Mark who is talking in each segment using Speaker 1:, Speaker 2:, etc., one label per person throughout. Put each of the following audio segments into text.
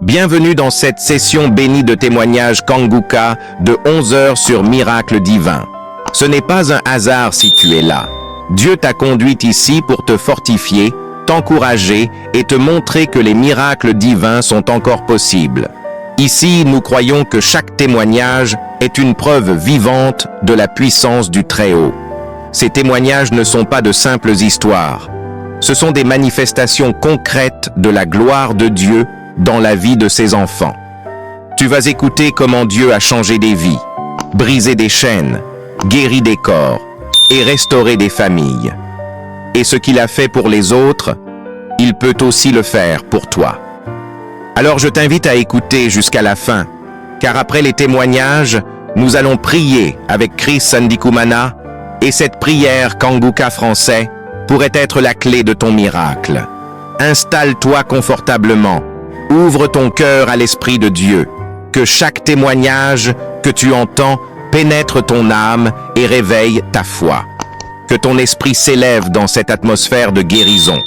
Speaker 1: Bienvenue dans cette session bénie de témoignages Kanguka de 11 heures sur Miracle Divin. Ce n'est pas un hasard si tu es là. Dieu t'a conduit ici pour te fortifier, t'encourager et te montrer que les miracles divins sont encore possibles. Ici, nous croyons que chaque témoignage est une preuve vivante de la puissance du Très-Haut. Ces témoignages ne sont pas de simples histoires. Ce sont des manifestations concrètes de la gloire de Dieu dans la vie de ses enfants. Tu vas écouter comment Dieu a changé des vies, brisé des chaînes, guéri des corps et restauré des familles. Et ce qu'il a fait pour les autres, il peut aussi le faire pour toi. Alors je t'invite à écouter jusqu'à la fin, car après les témoignages, nous allons prier avec Chris Sandikumana et cette prière Kanguka français pourrait être la clé de ton miracle. Installe-toi confortablement. Ouvre ton cœur à l'Esprit de Dieu, que chaque témoignage que tu entends pénètre ton âme et réveille ta foi. Que ton esprit s'élève dans cette atmosphère de guérison.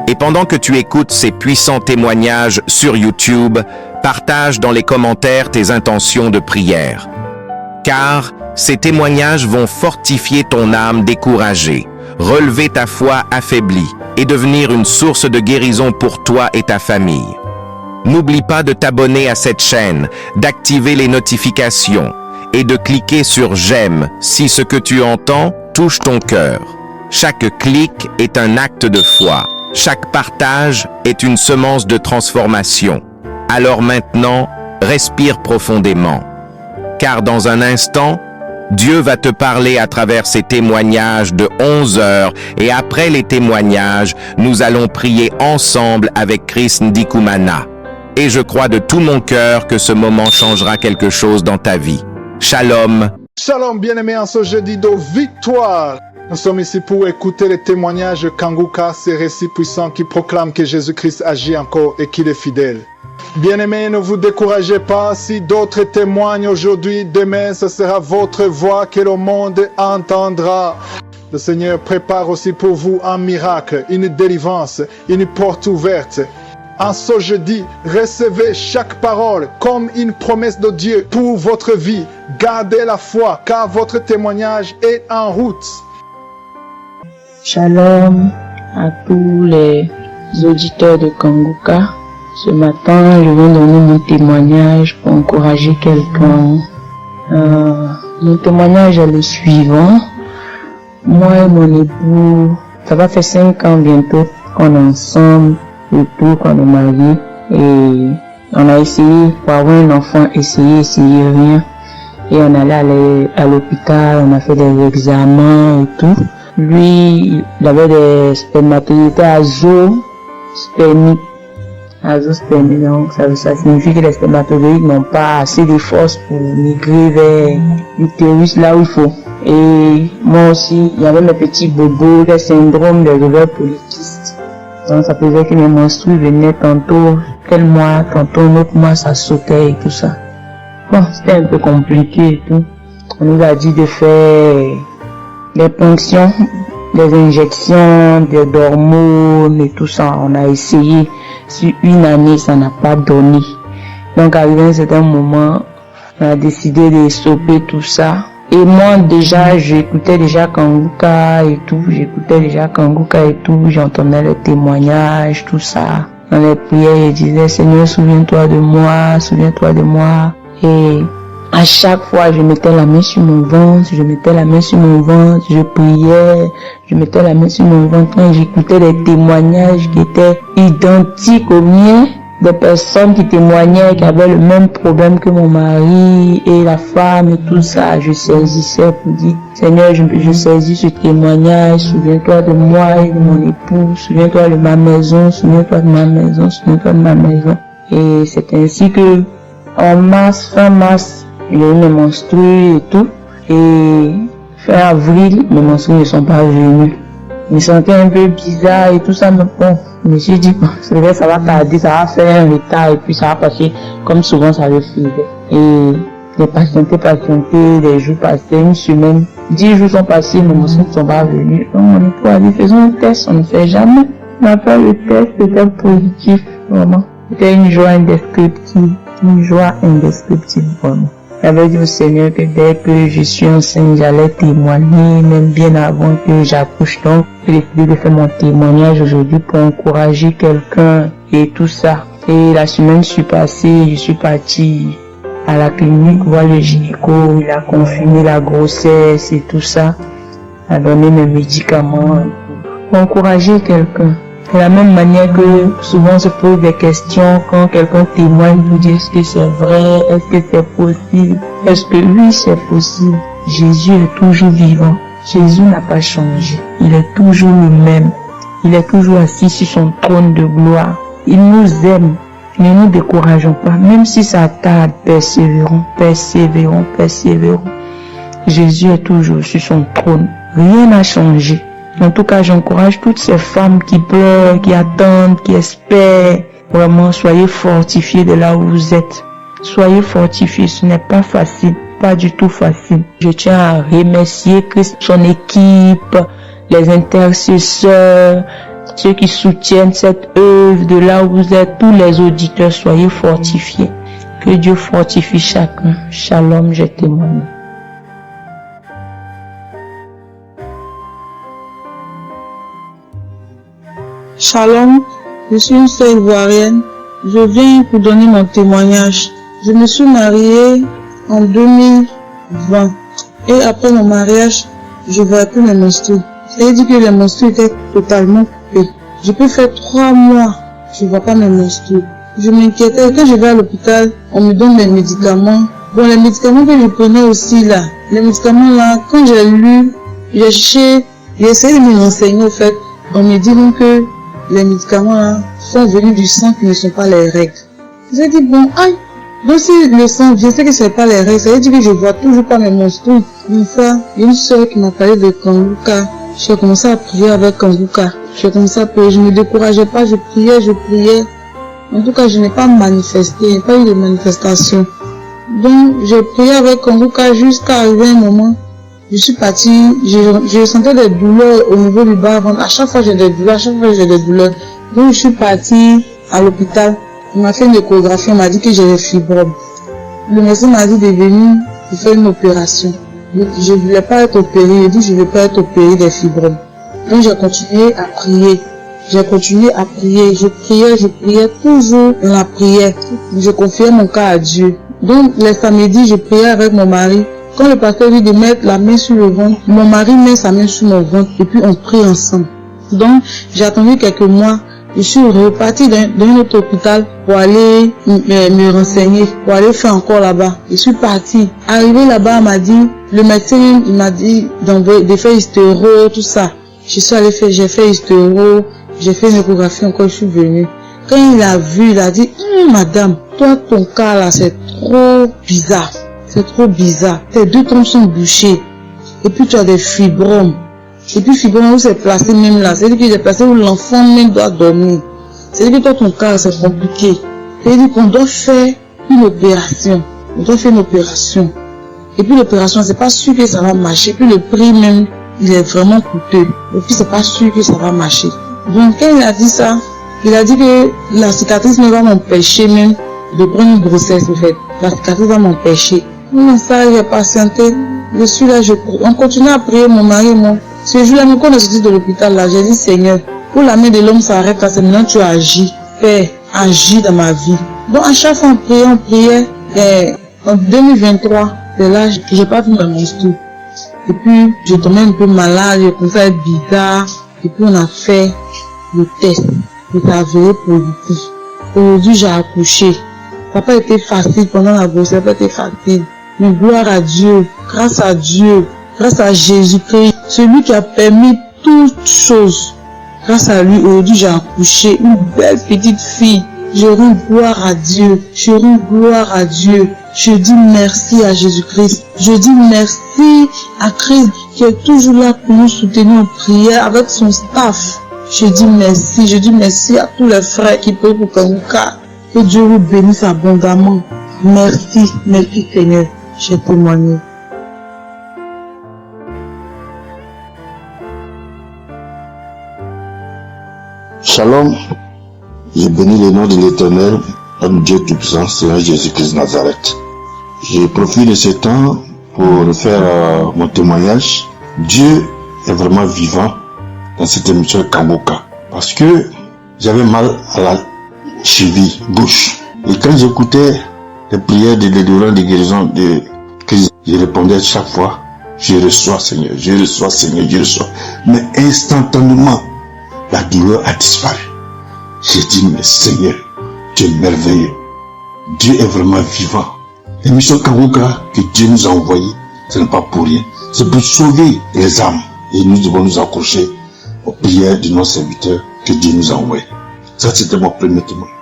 Speaker 1: Et pendant que tu écoutes ces puissants témoignages sur YouTube, partage dans les commentaires tes intentions de prière. Car ces témoignages vont fortifier ton âme découragée, relever ta foi affaiblie et devenir une source de guérison pour toi et ta famille. N'oublie pas de t'abonner à cette chaîne, d'activer les notifications et de cliquer sur j'aime si ce que tu entends touche ton cœur. Chaque clic est un acte de foi. Chaque partage est une semence de transformation. Alors maintenant, respire profondément. Car dans un instant, Dieu va te parler à travers ces témoignages de 11 heures et après les témoignages, nous allons prier ensemble avec Chris Ndikumana. Et je crois de tout mon cœur que ce moment changera quelque chose dans ta vie. Shalom.
Speaker 2: Shalom bien-aimés en ce jeudi de victoire. Nous sommes ici pour écouter les témoignages de Kanguka, ces récits puissants qui proclament que Jésus-Christ agit encore et qu'il est fidèle. Bien-aimés, ne vous découragez pas. Si d'autres témoignent aujourd'hui, demain, ce sera votre voix que le monde entendra. Le Seigneur prépare aussi pour vous un miracle, une délivrance, une porte ouverte. En ce jeudi, recevez chaque parole comme une promesse de Dieu pour votre vie. Gardez la foi, car votre témoignage est en route.
Speaker 3: Shalom à tous les auditeurs de Kanguka. Ce matin, je viens donner mon témoignage pour encourager quelqu'un. Mon témoignage est le suivant. Moi et mon époux, ça va faire 5 ans bientôt qu'on est ensemble. Et tout, qu'on est mariés, et on a essayé pour avoir un enfant, essayé, rien, et on allait à l'hôpital, on a fait des examens et tout. Lui, il avait des spermatozoïdes azospermiques, donc ça signifie que les spermatozoïdes n'ont pas assez de force pour migrer vers l'utérus là où il faut. Et moi aussi, il y avait mes petits bobos, le syndrome des ovaires polykystes. Donc ça faisait que mes menstrues venaient tantôt quel mois, tantôt un autre mois, ça sautait et tout ça. Bon, c'était un peu compliqué et tout. On nous a dit de faire des ponctions, des injections, des hormones et tout ça. On a essayé. Sur une année, ça n'a pas donné. Donc arrivé à un certain moment, on a décidé de stopper tout ça. Et moi déjà, j'écoutais déjà Kanguka et tout, j'entendais les témoignages, tout ça. Dans les prières, je disais, Seigneur, souviens-toi de moi. Et à chaque fois, je mettais la main sur mon ventre, je priais, je mettais la main sur mon ventre et j'écoutais les témoignages qui étaient identiques aux miens. Des personnes qui témoignaient, qui avaient le même problème que mon mari et la femme et tout ça. Je saisissais pour dire, Seigneur, je saisis ce témoignage, souviens-toi de moi et de mon époux, souviens-toi de ma maison. Et c'est ainsi que, fin mars, j'ai eu mes menstrues et tout. Et fin avril, mes menstrues ne sont pas venues. Je me sentais un peu bizarre et tout ça, mais bon, je me suis dit, c'est vrai, ça va tarder, ça va faire un retard et puis ça va passer comme souvent ça le faisait. Et j'ai patienté, les jours passaient, une semaine, 10 jours sont passés, mes menstrues ne sont pas venues. Donc on est pour aller, faisons un test, on ne fait jamais. On a fait le test, c'était positif, vraiment. C'était une joie indescriptible, vraiment. J'avais dit au Seigneur que dès que je suis enceinte, j'allais témoigner, même bien avant que j'accouche. Donc, j'ai décidé de faire mon témoignage aujourd'hui pour encourager quelqu'un et tout ça. Et la semaine passée, je suis partie à la clinique voir le gynéco, il a confirmé la grossesse et tout ça, a donné mes médicaments pour encourager quelqu'un. De la même manière que souvent on se pose des questions quand quelqu'un témoigne, vous dit est-ce que c'est vrai, est-ce que c'est possible, est-ce que oui c'est possible. Jésus est toujours vivant, Jésus n'a pas changé, il est toujours le même, il est toujours assis sur son trône de gloire, il nous aime. Ne nous décourageons pas, même si ça tarde, persévérons. Jésus est toujours sur son trône, rien n'a changé. En tout cas, j'encourage toutes ces femmes qui pleurent, qui attendent, qui espèrent. Vraiment, soyez fortifiés de là où vous êtes. Soyez fortifiés, ce n'est pas facile, pas du tout facile. Je tiens à remercier Christ, son équipe, les intercesseurs, ceux qui soutiennent cette œuvre de là où vous êtes. Tous les auditeurs, soyez fortifiés. Que Dieu fortifie chacun. Shalom, je témoigne.
Speaker 4: Shalom, je suis une sœur ivoirienne. Je viens pour donner mon témoignage. Je me suis mariée en 2020 et après mon mariage, je ne voyais plus mes menstrues. C'est-à-dire que les menstrues étaient totalement coupées. Je peux faire 3 mois, je ne vois pas mes menstrues. Je m'inquiétais. Quand je vais à l'hôpital, on me donne des médicaments. Bon, les médicaments que je prenais aussi là, les médicaments là, quand j'ai lu, j'ai cherché, j'ai essayé de me renseigner au fait. On me dit donc que les médicaments là sont venus du sang qui ne sont pas les règles. J'ai dit bon, aïe, donc si le sang vient, c'est que c'est pas les règles, ça veut dire que je vois toujours pas mes menstrues. Une fois, une soeur qui m'a parlé de Kanguka, j'ai commencé à prier avec Kanguka. J'ai commencé à prier, je ne me décourageais pas, je priais. En tout cas, je n'ai pas manifesté, il n'y a pas eu de manifestation. Donc, j'ai prié avec Kanguka jusqu'à arriver un moment. Je suis partie, je sentais des douleurs au niveau du bas-ventre. À chaque fois j'ai des douleurs, Donc je suis partie à l'hôpital. On m'a fait une échographie, on m'a dit que j'ai des fibromes. Le médecin m'a dit de venir pour faire une opération. Je ne voulais pas être opérée, il a dit je ne veux pas être opérée des fibromes. Donc j'ai continué à prier. Je priais toujours dans la prière. Je confiais mon cas à Dieu. Donc les samedis, je priais avec mon mari. Quand le pasteur dit de mettre la main sur le ventre, mon mari met sa main sur mon ventre et puis on prie ensemble. Donc, j'ai attendu quelques mois. Je suis repartie dans un autre hôpital pour aller me renseigner, pour aller faire encore là-bas. Je suis partie. Arrivé là-bas, le médecin, il m'a dit de faire hystéro, tout ça. Je suis allée faire, j'ai fait hystéro, j'ai fait une échographie encore, je suis venue. Quand il a vu, il a dit, madame, toi, ton cas là, c'est trop bizarre. C'est trop bizarre. Tes 2 trompes sont bouchées. Et puis tu as des fibromes. Et puis fibromes où c'est placé même là. C'est-à-dire qu'il est placé où l'enfant même doit dormir. C'est-à-dire que toi ton cas c'est compliqué. C'est-à-dire qu'on doit faire une opération. Et puis l'opération, c'est pas sûr que ça va marcher. Et puis le prix même, il est vraiment coûteux. Et puis c'est pas sûr que ça va marcher. Donc quand il a dit ça, il a dit que la cicatrice va m'empêcher même de prendre une grossesse en fait. La cicatrice va m'empêcher. Non, ça, j'ai patienté. Je suis là, on continue à prier, mon mari et moi. Ce jour-là, quand on est sorti de l'hôpital, là, j'ai dit, Seigneur, pour la main de l'homme s'arrête, là, c'est maintenant que tu agis. Père, agis dans ma vie. Donc, à chaque fois, on priait, en 2023, c'est là, j'ai pas vu mes menstrues. Et puis, je tombais un peu malade, je commençais à être bizarre. Et puis, on a fait le test. Et ça a avéré positif. Aujourd'hui, j'ai accouché. Ça n'a pas été facile pendant la grossesse, ça n'a pas été facile. Mais gloire à Dieu, grâce à Dieu, grâce à Jésus-Christ, celui qui a permis toutes choses. Grâce à lui, aujourd'hui j'ai accouché une belle petite fille. Je rends gloire à Dieu, je dis merci à Jésus-Christ. Je dis merci à Christ qui est toujours là pour nous soutenir en prière avec son staff. Je dis merci à tous les frères qui prient pour Kanguka. Que Dieu vous bénisse abondamment. Merci Seigneur, j'ai témoigné.
Speaker 5: Shalom, Je bénis le nom de l'Éternel, homme Dieu Tout-Puissant, Seigneur Jésus-Christ de Nazareth. Je profite de ce temps pour faire mon témoignage. Dieu est vraiment vivant dans cette émission Kanguka. Parce que j'avais mal à la cheville gauche. Et quand j'écoutais les prières de délivrance, de guérison de Christ, je répondais chaque fois, je reçois Seigneur, je reçois Seigneur, je reçois. Mais instantanément, la douleur a disparu. J'ai dit, mais Seigneur, tu es merveilleux. Dieu est vraiment vivant. L'émission Kanguka que Dieu nous a envoyée, ce n'est pas pour rien. C'est pour sauver les âmes. Et nous devons nous accrocher aux prières de nos serviteurs que Dieu nous a envoyés. Ça, c'était mon premier témoignage.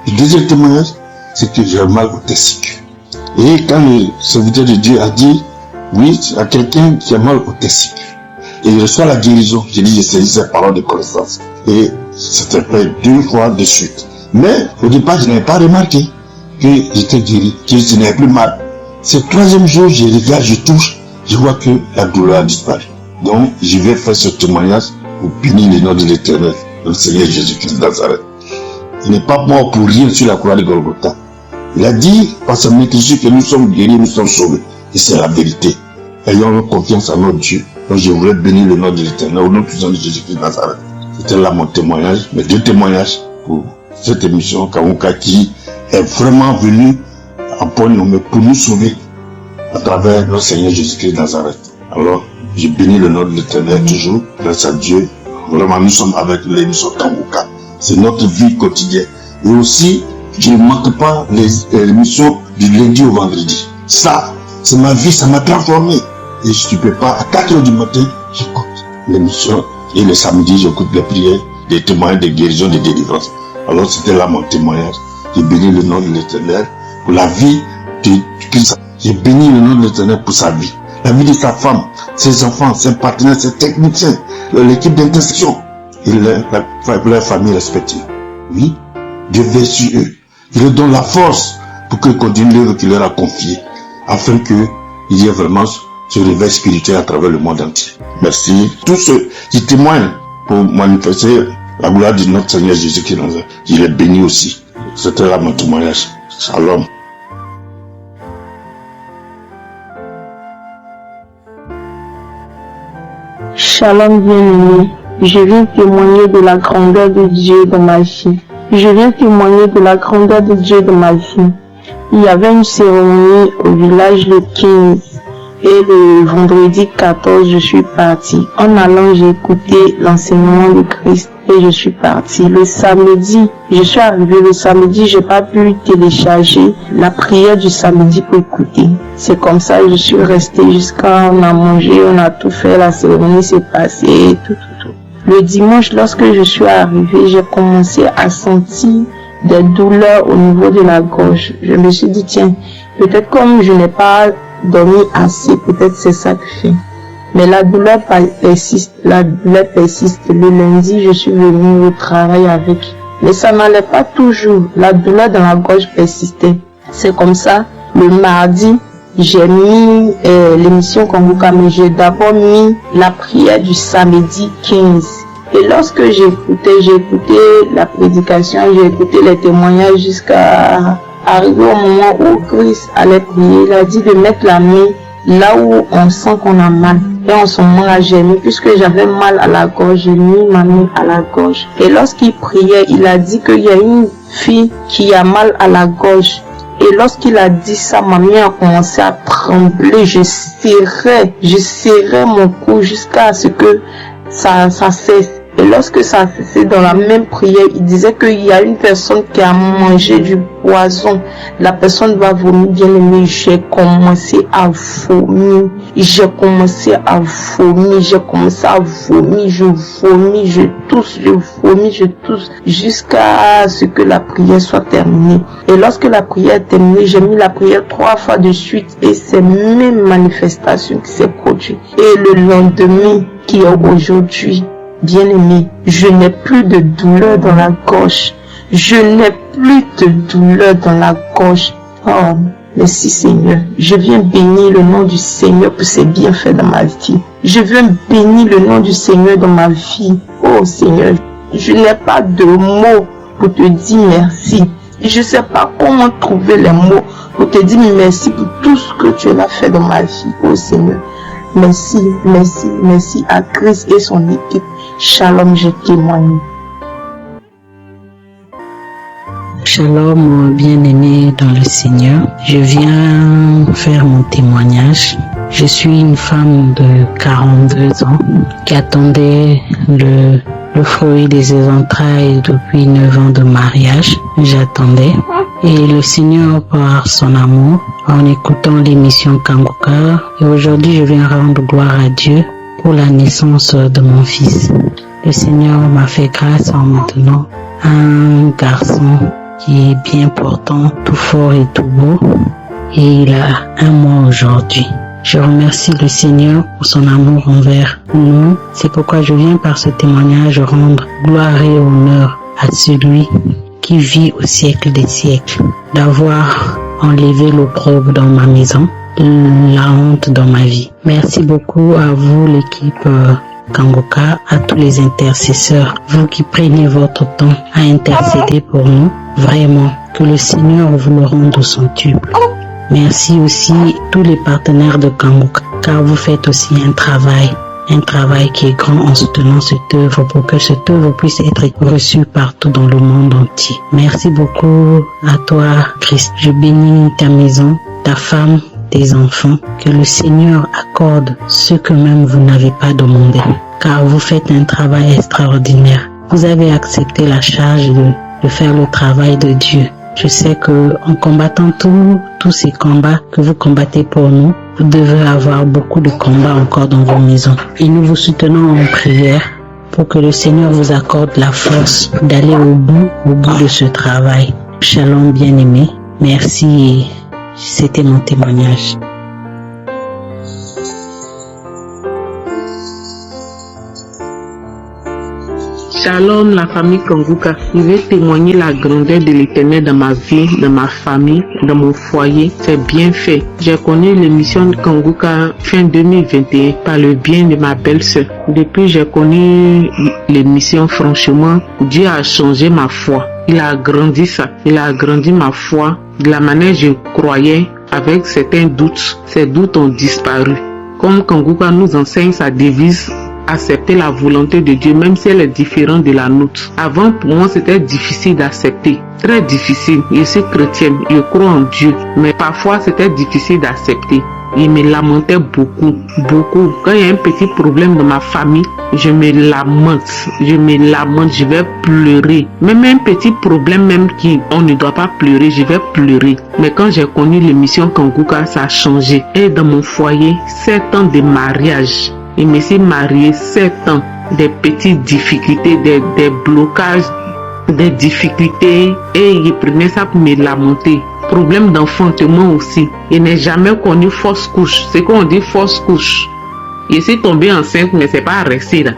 Speaker 5: Le deuxième témoignage, c'est que j'ai mal au testicule. Et quand le serviteur de Dieu a dit, oui, à quelqu'un qui a mal au testicule, et il reçoit la guérison, j'ai dit, j'ai saisi ces paroles de connaissance. Et c'était fait 2 fois de suite. Mais au départ, je n'avais pas remarqué que j'étais guéri, que je n'avais plus mal. Ce 3e jour, je regarde, je touche, je vois que la douleur a disparu. Donc, je vais faire ce témoignage pour bénir le nom de l'Éternel, le Seigneur Jésus-Christ de Nazareth. Il n'est pas mort pour rien sur la croix de Golgotha. Il a dit par sa maîtrise que nous sommes guéris, nous sommes sauvés. Et c'est la vérité. Ayons confiance en notre Dieu. Donc je voudrais bénir le nom de l'Éternel, au nom puissant de Jésus-Christ de Nazareth. C'était là mon témoignage, mes 2 témoignages pour cette émission Kanguka qui est vraiment venue en point nommé pour nous sauver à travers notre Seigneur Jésus-Christ de Nazareth. Alors, je bénis le nom de l'Éternel toujours, grâce à Dieu. Vraiment, nous sommes avec l'émission Kanguka. C'est notre vie quotidienne. Et aussi, je ne manque pas les émissions du lundi au vendredi. Ça, c'est ma vie, ça m'a transformé. Et je ne peux pas, à 4h du matin, j'écoute l'émission. Et le samedi, j'écoute les prières, des témoignages de guérison, de délivrance. Alors, c'était là mon témoignage. J'ai béni le nom de l'Éternel pour la vie de Christ. J'ai béni le nom de l'Éternel pour sa vie. La vie de sa femme, ses enfants, ses partenaires, ses techniciens, l'équipe d'intersection et leur famille respective. Oui, Dieu veille sur eux. Il leur donne la force pour qu'ils continuent l'œuvre qu'il leur a confiée, afin qu'il y ait vraiment ce réveil spirituel à travers le monde entier. Merci. Tous ceux qui témoignent pour manifester la gloire de notre Seigneur Jésus-Christ, je les bénis aussi. C'était là mon témoignage. Shalom.
Speaker 3: Shalom bien-aimé, je viens témoigner de la grandeur de Dieu dans ma vie. Je viens témoigner de la grandeur de Dieu dans ma vie. Il y avait une cérémonie au village le 15 et le vendredi 14, je suis partie. En allant, j'ai écouté l'enseignement de Christ et je suis partie. Le samedi, je suis arrivée le samedi, j'ai pas pu télécharger la prière du samedi pour écouter. C'est comme ça que je suis restée jusqu'à on a mangé, on a tout fait, la cérémonie s'est passée, tout. Le dimanche, lorsque je suis arrivée, j'ai commencé à sentir des douleurs au niveau de la gorge. Je me suis dit, tiens, peut-être comme je n'ai pas dormi assez, peut-être c'est ça que fait. Mais la douleur persiste, Le lundi, je suis venue au travail avec. Mais ça n'allait pas toujours. La douleur dans la gorge persistait. C'est comme ça, le mardi, j'ai mis l'émission Kanguka, mais j'ai d'abord mis la prière du samedi 15. Et lorsque j'ai écouté la prédication, j'ai écouté les témoignages jusqu'à arriver au moment où Christ allait prier. Il a dit de mettre la main là où on sent qu'on a mal. Et en ce moment-là, j'ai mis, puisque j'avais mal à la gorge, j'ai mis ma main à la gorge. Et lorsqu'il priait, il a dit qu'il y a une fille qui a mal à la gorge. Et lorsqu'il a dit ça, ma main a commencé à trembler. Je serrais mon cou jusqu'à ce que ça cesse. Et lorsque ça a cessé, dans la même prière, il disait qu'il y a une personne qui a mangé du poison. La personne va vomir, bien aimé. J'ai commencé à vomir. Je tousse, jusqu'à ce que la prière soit terminée. Et lorsque la prière est terminée, j'ai mis la prière 3 fois de suite et c'est même manifestation qui s'est produite. Et le lendemain, qui est aujourd'hui, bien-aimé, je n'ai plus de douleur dans la gorge. Oh, merci Seigneur. Je viens bénir le nom du Seigneur pour ses bienfaits dans ma vie. Je viens bénir le nom du Seigneur dans ma vie. Oh Seigneur, je n'ai pas de mots
Speaker 6: pour te dire merci. Et je ne sais pas comment trouver les mots pour te dire merci pour tout ce que tu as fait dans ma vie, oh Seigneur. Merci, merci, merci à Christ et son équipe. Shalom, je témoigne.
Speaker 7: Shalom, bien-aimé dans le Seigneur. Je viens faire mon témoignage. Je suis une femme de 42 ans qui attendait le fruit de ses entrailles depuis 9 ans de mariage. J'attendais. Et le Seigneur, par son amour, en écoutant l'émission Kanguka, et aujourd'hui je viens rendre gloire à Dieu pour la naissance de mon fils. Le Seigneur m'a fait grâce en me donnant un garçon qui est bien portant, tout fort et tout beau, et il a 1 mois aujourd'hui. Je remercie le Seigneur pour son amour envers nous. C'est pourquoi je viens par ce témoignage rendre gloire et honneur à celui qui vit au siècle des siècles, d'avoir enlevé l'opprobre dans ma maison, la honte dans ma vie. Merci beaucoup à vous, l'équipe Kanguka, à tous les intercesseurs, vous qui prenez votre temps à intercéder pour nous. Vraiment, que le Seigneur vous le rende au centuple. Merci aussi à tous les partenaires de Kanguka, car vous faites aussi un travail qui est grand en soutenant cette œuvre pour que cette œuvre puisse être reçue partout dans le monde entier. Merci beaucoup à toi, Christ. Je bénis ta maison, ta femme, tes enfants. Que le Seigneur accorde ce que même vous n'avez pas demandé, car vous faites un travail extraordinaire. Vous avez accepté la charge de faire le travail de Dieu. Je sais que en combattant tous ces combats que vous combattez pour nous, vous devez avoir beaucoup de combats encore dans vos maisons. Et nous vous soutenons en prière pour que le Seigneur vous accorde la force d'aller au bout de ce travail. Shalom, bien-aimé. Merci. C'était mon témoignage.
Speaker 8: Shalom, la famille Kanguka. Je vais témoigner la grandeur de l'Éternel dans ma vie, dans ma famille, dans mon foyer. C'est bien fait. J'ai connu l'émission de Kanguka fin 2021 par le bien de ma belle-sœur. Depuis j'ai connu l'émission, franchement, Dieu a changé ma foi. Il a agrandi ça. Il a agrandi ma foi. De la manière je croyais, avec certains doutes, ces doutes ont disparu. Comme Kanguka nous enseigne sa devise, accepter la volonté de Dieu même si elle est différente de la nôtre. Avant, pour moi, c'était difficile d'accepter. Très difficile. Je suis chrétienne, je crois en Dieu. Mais parfois, c'était difficile d'accepter. Je me lamentais beaucoup. Quand il y a un petit problème dans ma famille, je me lamente, je vais pleurer. Même un petit problème même on ne doit pas pleurer, je vais pleurer. Mais quand j'ai connu l'émission Kanguka, ça a changé. Et dans mon foyer, 7 ans de mariage. Je me suis mariée 7 ans, des petites difficultés, des blocages, des difficultés, et je prenais ça pour me lamenter. Problème d'enfantement aussi. Je n'ai jamais connu fausse couche. C'est qu'on dit fausse couche. Je suis tombée enceinte, mais c'est pas resté là.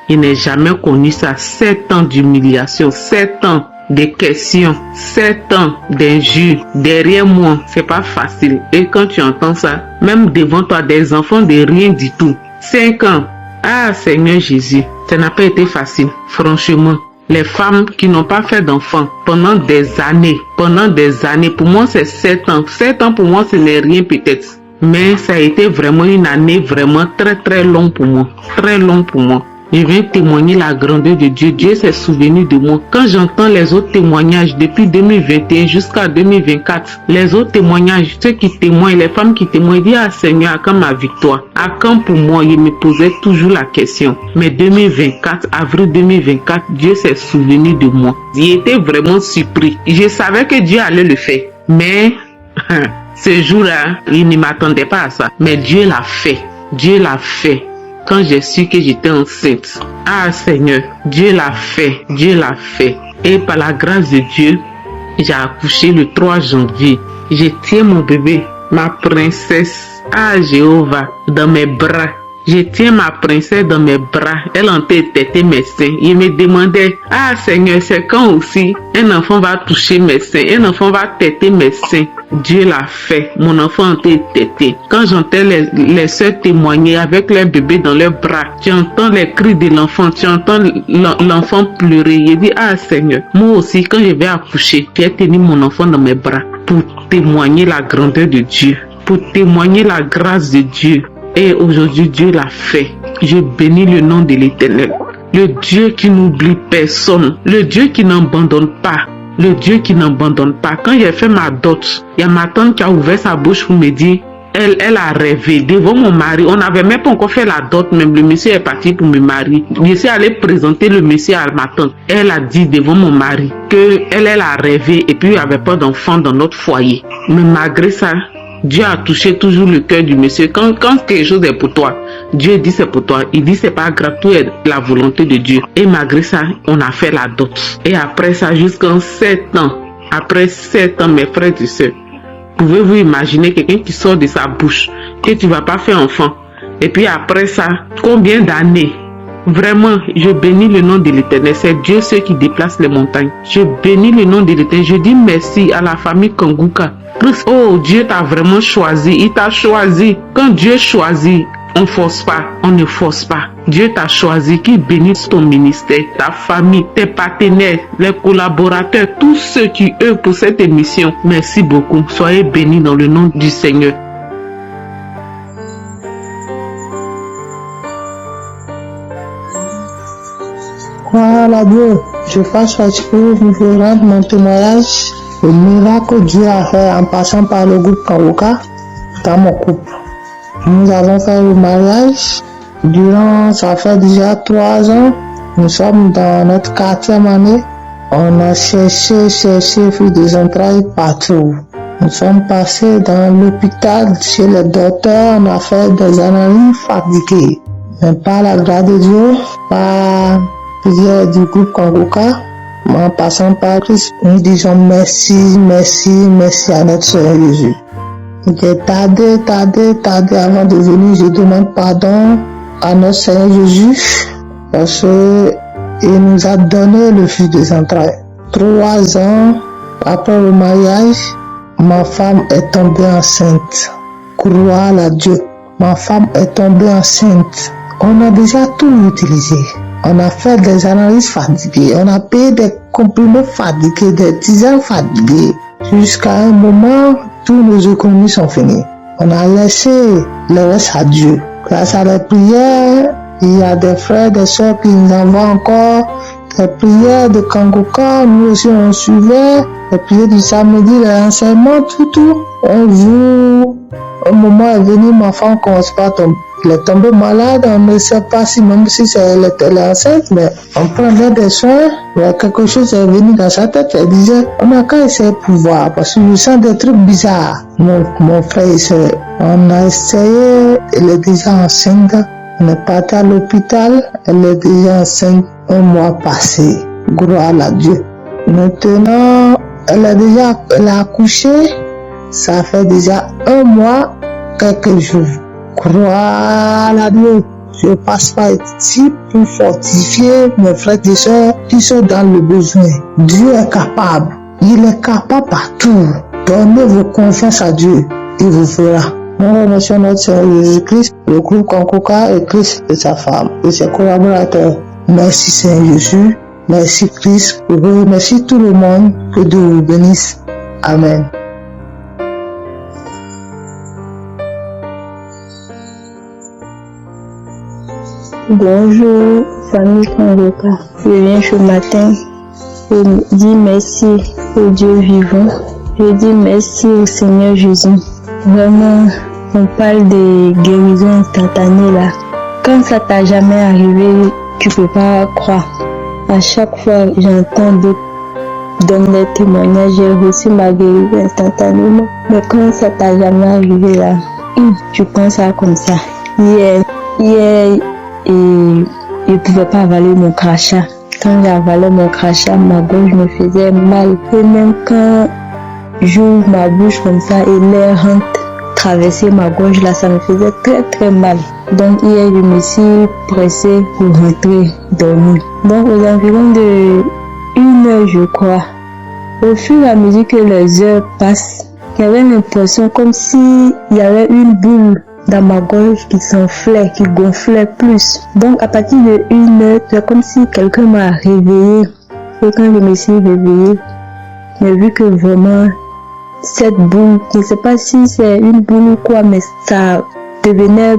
Speaker 8: Je n'ai jamais connu ça. 7 ans d'humiliation, 7 ans de questions, 7 ans d'injures. Derrière moi, c'est pas facile. Et quand tu entends ça, même devant toi, des enfants de rien du tout. 5 ans. Ah, Seigneur Jésus, ça n'a pas été facile, franchement. Les femmes qui n'ont pas fait d'enfants pendant des années, pour moi c'est 7 ans. 7 ans pour moi ce n'est rien peut-être. Mais ça a été vraiment une année vraiment très longue pour moi. Très longue pour moi. Je viens témoigner la grandeur de Dieu. Dieu s'est souvenu de moi. Quand j'entends les autres témoignages depuis 2021 jusqu'à 2024, les autres témoignages, ceux qui témoignent, les femmes qui témoignent, disent ah Seigneur, à quand ma victoire? À quand pour moi? Je me posais toujours la question. Mais 2024, avril 2024, Dieu s'est souvenu de moi. J'étais vraiment surpris. Je savais que Dieu allait le faire. Mais ce jour-là, il ne m'attendait pas à ça. Mais Dieu l'a fait. Dieu l'a fait. Quand j'ai su que j'étais enceinte, ah Seigneur, Dieu l'a fait, Dieu l'a fait. Et par la grâce de Dieu, j'ai accouché le 3 janvier. Je tiens mon bébé, ma princesse, ah Jéhovah, dans mes bras. Je tiens ma princesse dans mes bras. Elle en têtait mes seins. Je me demandais, ah Seigneur, c'est quand aussi un enfant va toucher mes seins, un enfant va têter mes seins. Dieu l'a fait. Mon enfant a été têté. Quand j'entends les sœurs témoigner avec leur bébé dans leurs bras, tu entends les cris de l'enfant, tu entends l'enfant pleurer. Je dis, ah Seigneur, moi aussi, quand je vais accoucher, j'ai tenu mon enfant dans mes bras pour témoigner la grandeur de Dieu, pour témoigner la grâce de Dieu. Et aujourd'hui, Dieu l'a fait. Je bénis le nom de l'Éternel. Le Dieu qui n'oublie personne. Le Dieu qui n'abandonne pas. Le Dieu qui n'abandonne pas. Quand j'ai fait ma dot, il y a ma tante qui a ouvert sa bouche pour me dire, elle a rêvé devant mon mari. On n'avait même pas encore fait la dot, même le monsieur est parti pour me marier. Je suis allé présenter le monsieur à ma tante. Elle a dit devant mon mari que elle a rêvé et puis il n'y avait pas d'enfant dans notre foyer. Mais malgré ça, Dieu a touché toujours le cœur du monsieur. Quand quelque chose est pour toi, Dieu dit c'est pour toi. Il dit c'est pas grave, tout est la volonté de Dieu. Et malgré ça, on a fait la dot. Et après ça, jusqu'en 7 ans, après 7 ans, mes frères et sœurs, pouvez-vous imaginer quelqu'un qui sort de sa bouche que tu vas pas faire enfant? Et puis après ça, combien d'années? Vraiment, je bénis le nom de l'Éternel. C'est Dieu ceux qui déplace les montagnes. Je bénis le nom de l'Éternel. Je dis merci à la famille Kanguka. Oh, Dieu t'a vraiment choisi. Il t'a choisi. Quand Dieu choisit, on force pas, on ne force pas. Dieu t'a choisi, qui bénisse ton ministère, ta famille, tes partenaires, les collaborateurs, tous ceux qui œuvrent pour cette émission. Merci beaucoup. Soyez bénis dans le nom du Seigneur.
Speaker 4: Voilà Dieu, je passe à ce que vous pouvez rendre mon témoignage. Le miracle que Dieu a fait en passant par le groupe Kanguka dans mon couple. Nous avons fait le mariage. Ça fait déjà 3 ans. Nous sommes dans notre 4e année. On a cherché fait des entrailles partout. Nous sommes passés dans l'hôpital, chez les docteurs. On a fait des analyses fatiguées. Mais par la grâce de Dieu, par prière du groupe Kanguka, en passant par Christ, nous disons merci à notre Seigneur Jésus. J'ai tardé avant de venir. Je demande pardon à notre Seigneur Jésus parce qu'il nous a donné le fils des entrailles. 3 ans après le mariage, ma femme est tombée enceinte. Gloire à Dieu. Ma femme est tombée enceinte. On a déjà tout utilisé. On a fait des analyses fatiguées. On a payé des comprimés fatigués, des tisanes fatiguées. Jusqu'à un moment, tous nos économies sont finies. On a laissé le reste à Dieu. Grâce à la prière, il y a des frères, des soeurs qui nous envoient encore des prières de Kanguka. Nous aussi, on suivait les prières du samedi, les enseignements, tout. Un jour, un moment est venu, ma femme commence pas à tomber. Elle est tombée malade, on ne sait pas si même si elle est enceinte, mais on prenait des soins. Mais quelque chose est venu dans sa tête. Elle disait, on n'a qu'à essayer pour voir, parce que je sens des trucs bizarres. Mon frère et soeur, on a essayé, elle est déjà enceinte. On est parti à l'hôpital, elle est déjà enceinte 1 mois passé. Gloire à Dieu. Maintenant, elle a accouché. Ça fait déjà 1 mois, quelques jours. Croire à Dieu. Je passe par ici pour fortifier mes frères et sœurs qui sont dans le besoin. Dieu est capable. Il est capable partout. Donnez vos confiance à Dieu. Il vous fera. Nous remercions notre Seigneur Jésus-Christ, le groupe Kanguka et Christ et sa femme et ses collaborateurs. Merci Seigneur Jésus. Merci Christ pour vous. Merci tout le monde. Que Dieu vous bénisse. Amen.
Speaker 3: Bonjour, famille Kanguka. Je viens ce matin pour dire merci au Dieu vivant. Je dis merci au Seigneur Jésus. Vraiment, on parle de guérison instantanée là. Quand ça t'a jamais arrivé, tu peux pas croire. À chaque fois, j'entends d'autres donner des témoignages, j'ai reçu ma guérison instantanément. Mais quand ça t'a jamais arrivé là, tu penses ça comme ça. Hier, et je pouvais pas avaler mon crachat. Quand j'avalais mon crachat, ma gorge me faisait mal. Et même quand j'ouvre ma bouche comme ça et l'air rentre traversé ma gorge là, ça me faisait très très mal. Donc hier, je me suis pressée pour rentrer dormir. Donc aux environs de 1 heure, je crois, au fur et à mesure que les heures passent, j'avais l'impression comme s'il y avait une boule dans ma gorge qui s'enflait, qui gonflait plus. Donc à partir de 1 heure, c'est comme si quelqu'un m'a réveillée. Et quand je me suis réveillée, j'ai vu que vraiment cette boule, je ne sais pas si c'est une boule ou quoi, mais ça devenait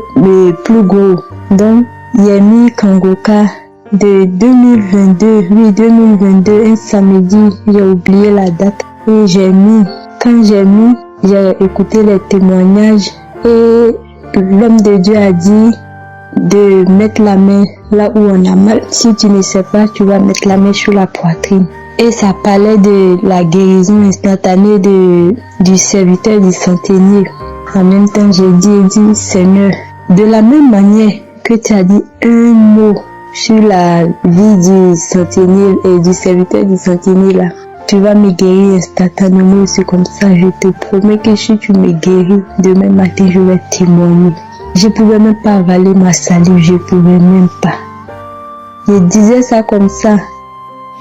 Speaker 3: plus gros. Donc Yemi Kangoka de 2022, oui 2022, un samedi, j'ai oublié la date. Et quand j'ai écouté les témoignages et l'homme de Dieu a dit de mettre la main là où on a mal. Si tu ne sais pas, tu vas mettre la main sur la poitrine. Et ça parlait de la guérison instantanée du serviteur du centenier. En même temps, j'ai dit, Seigneur, de la même manière que tu as dit un mot sur la vie du centenier et du serviteur du centenier là, tu vas me guérir instantanément aussi comme ça. Je te promets que si tu me guéris, demain matin, je vais témoigner. Je pouvais même pas avaler ma salive, je pouvais même pas. Je disais ça comme ça,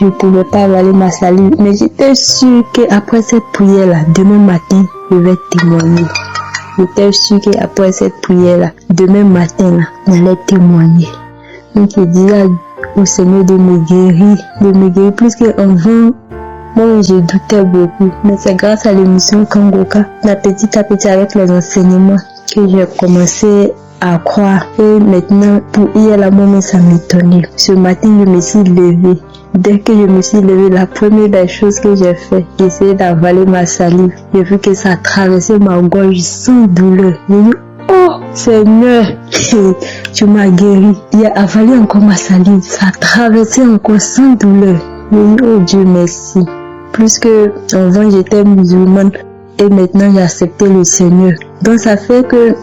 Speaker 3: je pouvais pas avaler ma salive, mais j'étais sûre qu'après cette prière-là, demain matin, je vais témoigner. J'étais sûre qu'après cette prière-là, demain matin, là, j'allais témoigner. Donc je disais au Seigneur de me guérir plus qu'avant. Moi, je doutais beaucoup, mais c'est grâce à l'émission Kangoka, petit à petit avec les enseignements, que j'ai commencé à croire. Et maintenant, pour hier, la moment, ça m'étonnait. Ce matin, je me suis levée. Dès que je me suis levée, la première des choses que j'ai fait, j'ai essayé d'avaler ma salive. J'ai vu que ça traversait ma gorge sans douleur. J'ai dit, oh Seigneur, tu m'as guéri. J'ai avalé encore ma salive. Ça traversait encore sans douleur. J'ai dit, oh Dieu, merci. Plus que avant, j'étais musulmane. Et maintenant, j'ai accepté le Seigneur. Donc, ça fait que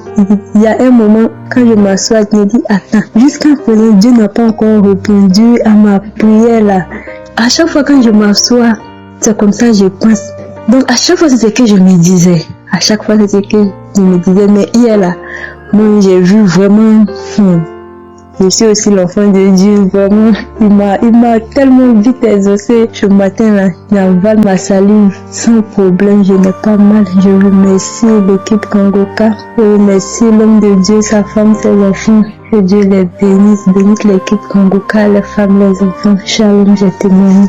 Speaker 3: il y a un moment, quand je m'assois, je me dis, attends, jusqu'à présent, Dieu n'a pas encore répondu à ma prière là. À chaque fois quand je m'assois, c'est comme ça je pense. Donc, à chaque fois, c'est ce que je me disais. À chaque fois, c'est ce que je me disais. Mais hier là, moi, j'ai vu vraiment... Je suis aussi l'enfant de Dieu, vraiment. Il m'a tellement vite exaucé. Ce matin là, j'avale ma salive sans problème, je n'ai pas mal. Je remercie l'équipe Kangoka. Je remercie l'homme de Dieu, sa femme, ses enfants. Que Dieu les bénisse. Bénisse l'équipe Kangoka, les femmes, les enfants. Shalom, j'ai témoigné.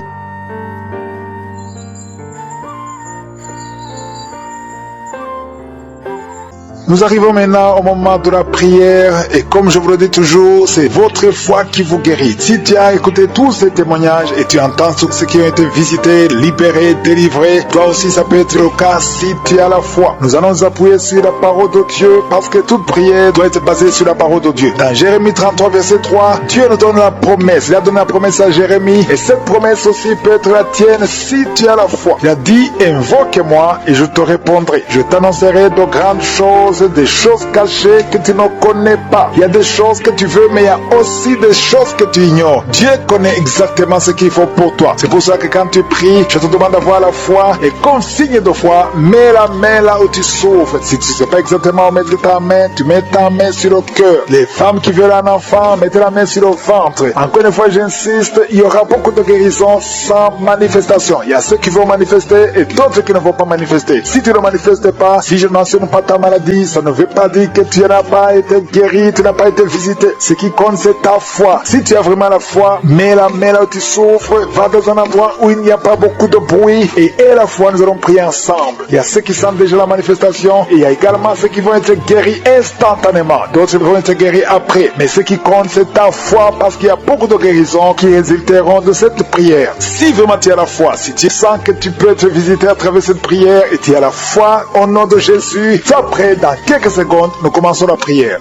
Speaker 2: Nous arrivons maintenant au moment de la prière et comme je vous le dis toujours, c'est votre foi qui vous guérit. Si tu as écouté tous ces témoignages et tu entends tous ceux qui ont été visités, libérés, délivrés, toi aussi ça peut être le cas si tu as la foi. Nous allons nous appuyer sur la parole de Dieu parce que toute prière doit être basée sur la parole de Dieu. Dans Jérémie 33 verset 3, Dieu nous donne la promesse. Il a donné la promesse à Jérémie et cette promesse aussi peut être la tienne si tu as la foi. Il a dit, invoque-moi et je te répondrai. Je t'annoncerai de grandes choses, des choses cachées que tu ne connais pas. Il y a des choses que tu veux, mais il y a aussi des choses que tu ignores. Dieu connaît exactement ce qu'il faut pour toi. C'est pour ça que quand tu pries, je te demande d'avoir la foi et comme signe de foi, mets la main là où tu souffres. Si tu ne sais pas exactement où mettre ta main, tu mets ta main sur le cœur. Les femmes qui veulent un enfant, mettez la main sur le ventre. Encore une fois, j'insiste, il y aura beaucoup de guérisons sans manifestation. Il y a ceux qui vont manifester et d'autres qui ne vont pas manifester. Si tu ne manifestes pas, si je ne mentionne pas ta maladie, ça ne veut pas dire que tu n'as pas été guéri, tu n'as pas été visité. Ce qui compte, c'est ta foi. Si tu as vraiment la foi, mets la main là où tu souffres, va dans un endroit où il n'y a pas beaucoup de bruit et la foi, nous allons prier ensemble. Il y a ceux qui sentent déjà la manifestation et il y a également ceux qui vont être guéris instantanément. D'autres vont être guéris après. Mais ce qui compte, c'est ta foi parce qu'il y a beaucoup de guérisons qui résulteront de cette prière. Si vraiment tu as la foi, si tu sens que tu peux être visité à travers cette prière et tu as la foi au nom de Jésus, sois prêt dans quelques secondes, nous commençons la prière.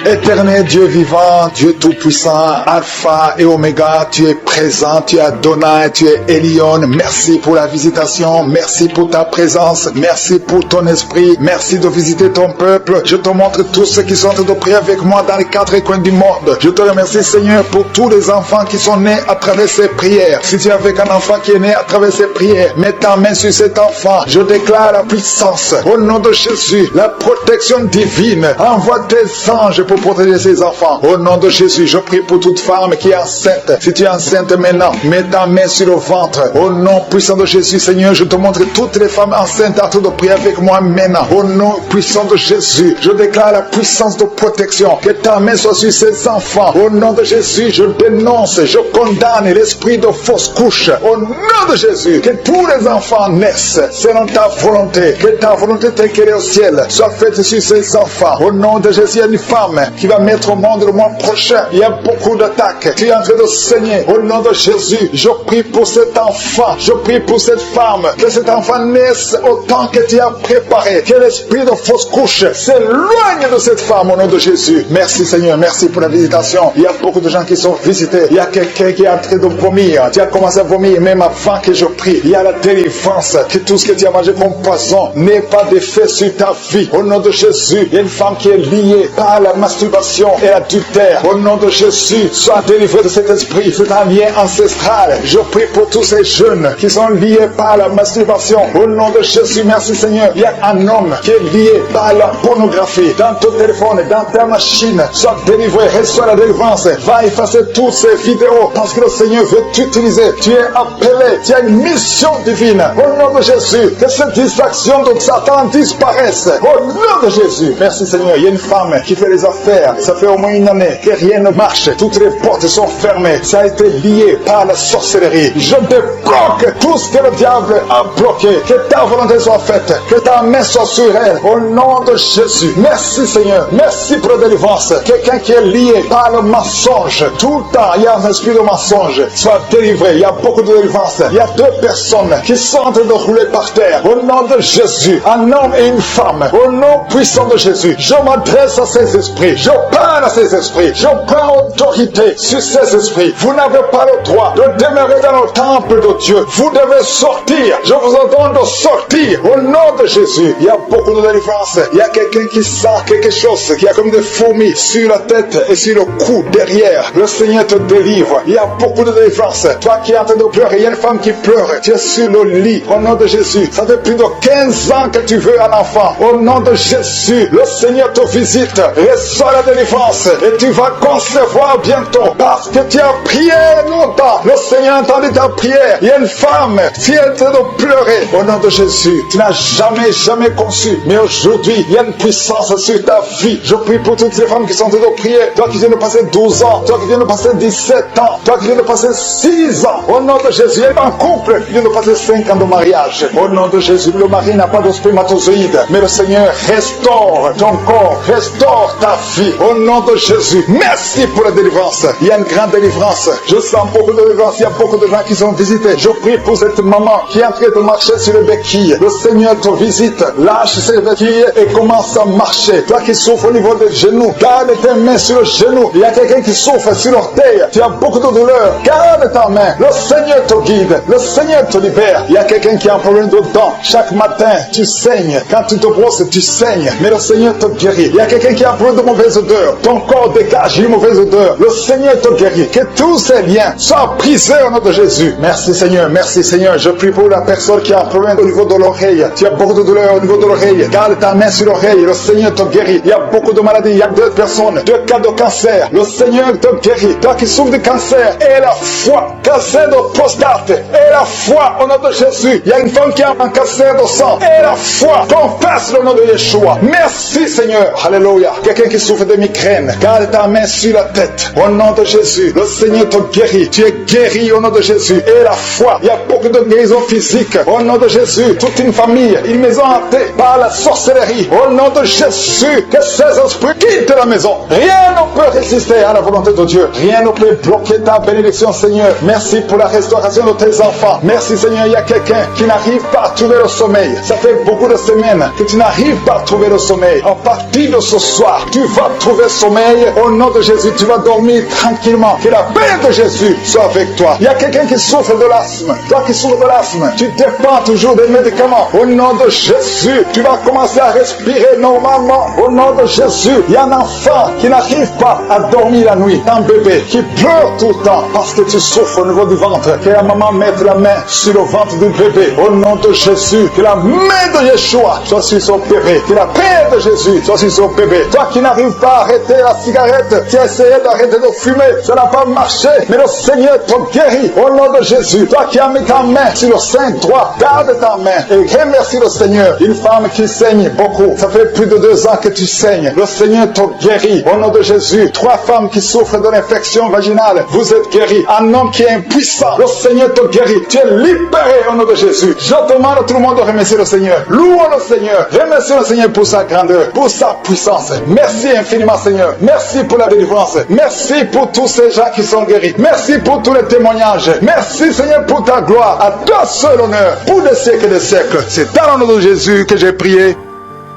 Speaker 2: Éternel Dieu vivant, Dieu tout-puissant, Alpha et Oméga, tu es présent, tu es Adonai, tu es Elion. Merci pour la visitation, merci pour ta présence, merci pour ton esprit, merci de visiter ton peuple. Je te montre tous ceux qui sont en train de prier avec moi dans les 4 coins du monde. Je te remercie Seigneur pour tous les enfants qui sont nés à travers ces prières. Si tu es avec un enfant qui est né à travers ces prières, mets ta main sur cet enfant. Je déclare la puissance au nom de Jésus, la protection divine. Envoie tes anges pour protéger ces enfants. Au nom de Jésus, je prie pour toute femme qui est enceinte. Si tu es enceinte maintenant, mets ta main sur le ventre. Au nom puissant de Jésus, Seigneur, je te montre toutes les femmes enceintes en train de prier avec moi maintenant. Au nom puissant de Jésus, je déclare la puissance de protection. Que ta main soit sur ces enfants. Au nom de Jésus, je dénonce, je condamne l'esprit de fausse couche. Au nom de Jésus, que tous les enfants naissent selon ta volonté. Que ta volonté telle qu'elle est au ciel soit faite sur ces enfants. Au nom de Jésus, il y a une femme qui va mettre au monde le mois prochain. Il y a beaucoup d'attaques. Tu es en train de saigner. Au nom de Jésus, je prie pour cet enfant. Je prie pour cette femme. Que cet enfant naisse au temps que tu as préparé. Que l'esprit de fausse couche s'éloigne de cette femme au nom de Jésus. Merci Seigneur, merci pour la visitation. Il y a beaucoup de gens qui sont visités. Il y a quelqu'un qui est en train de vomir. Tu as commencé à vomir même avant que je prie. Il y a la délivrance. Que tout ce que tu as mangé comme poison n'ait pas d'effet sur ta vie. Au nom de Jésus, il y a une femme qui est liée par la masturbation et l'adultère. Au nom de Jésus, sois délivré de cet esprit. C'est un lien ancestral. Je prie pour tous ces jeunes qui sont liés par la masturbation. Au nom de Jésus, merci Seigneur. Il y a un homme qui est lié par la pornographie. Dans ton téléphone, dans ta machine, sois délivré, reçois la délivrance. Va effacer toutes ces vidéos parce que le Seigneur veut t'utiliser. Tu es appelé, tu as une mission divine. Au nom de Jésus, que cette distraction de Satan disparaisse. Au nom de Jésus, merci Seigneur. Il y a une femme qui fait les affaires. Ça fait au moins une année que rien ne marche. Toutes les portes sont fermées. Ça a été lié par la sorcellerie. Je débloque tout ce que le diable a bloqué. Que ta volonté soit faite. Que ta main soit sur elle. Au nom de Jésus. Merci Seigneur. Merci pour la délivrance. Quelqu'un qui est lié par le mensonge. Tout le temps, il y a un esprit de mensonge. Soit délivré. Il y a beaucoup de délivrance. Il y a 2 personnes qui sont en train de rouler par terre. Au nom de Jésus. Un homme et une femme. Au nom puissant de Jésus. Je m'adresse à ces esprits. Je parle à ces esprits. Je prends autorité sur ces esprits. Vous n'avez pas le droit de demeurer dans le temple de Dieu. Vous devez sortir. Je vous ordonne de sortir. Au nom de Jésus. Il y a beaucoup de délivrance. Il y a quelqu'un qui sent quelque chose qui a comme des fourmis sur la tête et sur le cou derrière. Le Seigneur te délivre. Il y a beaucoup de délivrance. Toi qui es en train de pleurer, il y a une femme qui pleure. Tu es sur le lit. Au nom de Jésus. Ça fait plus de 15 ans que tu veux un enfant. Au nom de Jésus. Le Seigneur te visite. Reçois la délivrance. Et tu vas concevoir bientôt. Parce que tu as prié longtemps. Le Seigneur a entendu ta prière. Il y a une femme qui est en train de pleurer. Au nom de Jésus. Tu n'as jamais conçu. Mais aujourd'hui, il y a une puissance sur ta vie. Je prie pour toutes ces femmes qui sont en train de prier. Toi qui viens de passer 12 ans. Toi qui viens de passer 17 ans. Toi qui viens de passer 6 ans. Au nom de Jésus. Il y a un couple qui vient de passer 5 ans de mariage. Au nom de Jésus. Le mari n'a pas de spermatozoïde. Mais le Seigneur restaure ton corps. Restaure ta vie. Au nom de Jésus. Merci pour la délivrance. Il y a une grande délivrance. Je sens beaucoup de délivrance. Il y a beaucoup de gens qui sont visités. Je prie pour cette maman qui est en train de marcher sur les béquilles. Le Seigneur te visite. Lâche ses béquilles et commence à marcher. Toi qui souffres au niveau des genoux, garde tes mains sur le genou. Il y a quelqu'un qui souffre sur l'orteil. Tu as beaucoup de douleur. Garde ta main. Le Seigneur te guide. Le Seigneur te libère. Il y a quelqu'un qui a un problème de dents. Chaque matin, tu saignes. Quand tu te brosses, tu saignes. Mais le Seigneur te guérit. Il y a quelqu'un qui a un problème de mauvaise odeur. Ton corps dégage une mauvaise odeur. Le Seigneur te guérit. Que tous ces liens soient brisés au nom de Jésus. Merci Seigneur. Merci Seigneur. Je prie pour la personne qui a un problème au niveau de l'oreille. Tu as beaucoup de douleur au niveau de l'oreille. Garde ta main sur l'oreille. Le Seigneur te guérit. Il y a beaucoup de maladies. Il y a 2 personnes. 2 cas de cancer. Le Seigneur te guérit. Toi qui souffres de cancer, et la foi. Cancer de prostate. Et la foi au nom de Jésus. Il y a une femme qui a un cancer de sang. Et la foi. Confesse le nom de Yeshua. Merci Seigneur. Alléluia. Quelqu'un qui souffre de migraine. Garde ta main sur la tête. Au nom de Jésus. Le Seigneur te guérit. Tu es guéri au nom de Jésus. Et la foi. Il y a beaucoup de guérisons physiques. Au nom de Jésus. Toute une famille. Une maison hantée par la sorcellerie. Au nom de Jésus. Que ces esprits quittent la maison. Rien ne peut résister à la volonté de Dieu. Rien ne peut bloquer ta bénédiction, Seigneur. Merci pour la restauration de tes enfants. puissant. Merci Seigneur, il y a quelqu'un qui n'arrive pas à trouver le sommeil. Ça fait beaucoup de semaines que tu n'arrives pas à trouver le sommeil. À partir de ce soir, tu vas trouver le sommeil. Au nom de Jésus, tu vas dormir tranquillement. Que la paix de Jésus soit avec toi. Il y a quelqu'un qui souffre de l'asthme. Toi qui souffres de l'asthme, tu dépends toujours des médicaments. Au nom de Jésus, tu vas commencer à respirer normalement. Au nom de Jésus, il y a un enfant qui n'arrive pas à dormir la nuit. Un bébé qui pleure tout le temps parce que tu souffres au niveau du ventre. Que la maman mette la main sur le ventre du bébé. Au nom de Jésus, que la main de Yeshua soit sur son bébé. Que la paix de Jésus soit sur son bébé. Toi qui n'arrives pas à arrêter la cigarette, tu as essayé d'arrêter de fumer, ça n'a pas marché, mais le Seigneur te guérit au nom de Jésus. Toi qui as mis ta main sur le sein droit, garde ta main et remercie le Seigneur. Une femme qui saigne beaucoup, ça fait plus de 2 ans que tu saignes, le Seigneur te guérit au nom de Jésus. 3 femmes qui souffrent de l'infection vaginale, vous êtes guéris. Un homme qui est impuissant, le Seigneur te guérit, tu es libéré au nom de Jésus. Je demande à tout le monde de remercier le Seigneur. Louons le Seigneur, remercions le Seigneur pour sa grandeur, pour sa puissance. Merci infiniment Seigneur, merci pour la délivrance, merci pour tous ces gens qui sont guéris, merci pour tous les témoignages, merci Seigneur pour ta gloire, à toi seul honneur, pour des siècles et des siècles. C'est dans le nom de Jésus que j'ai prié.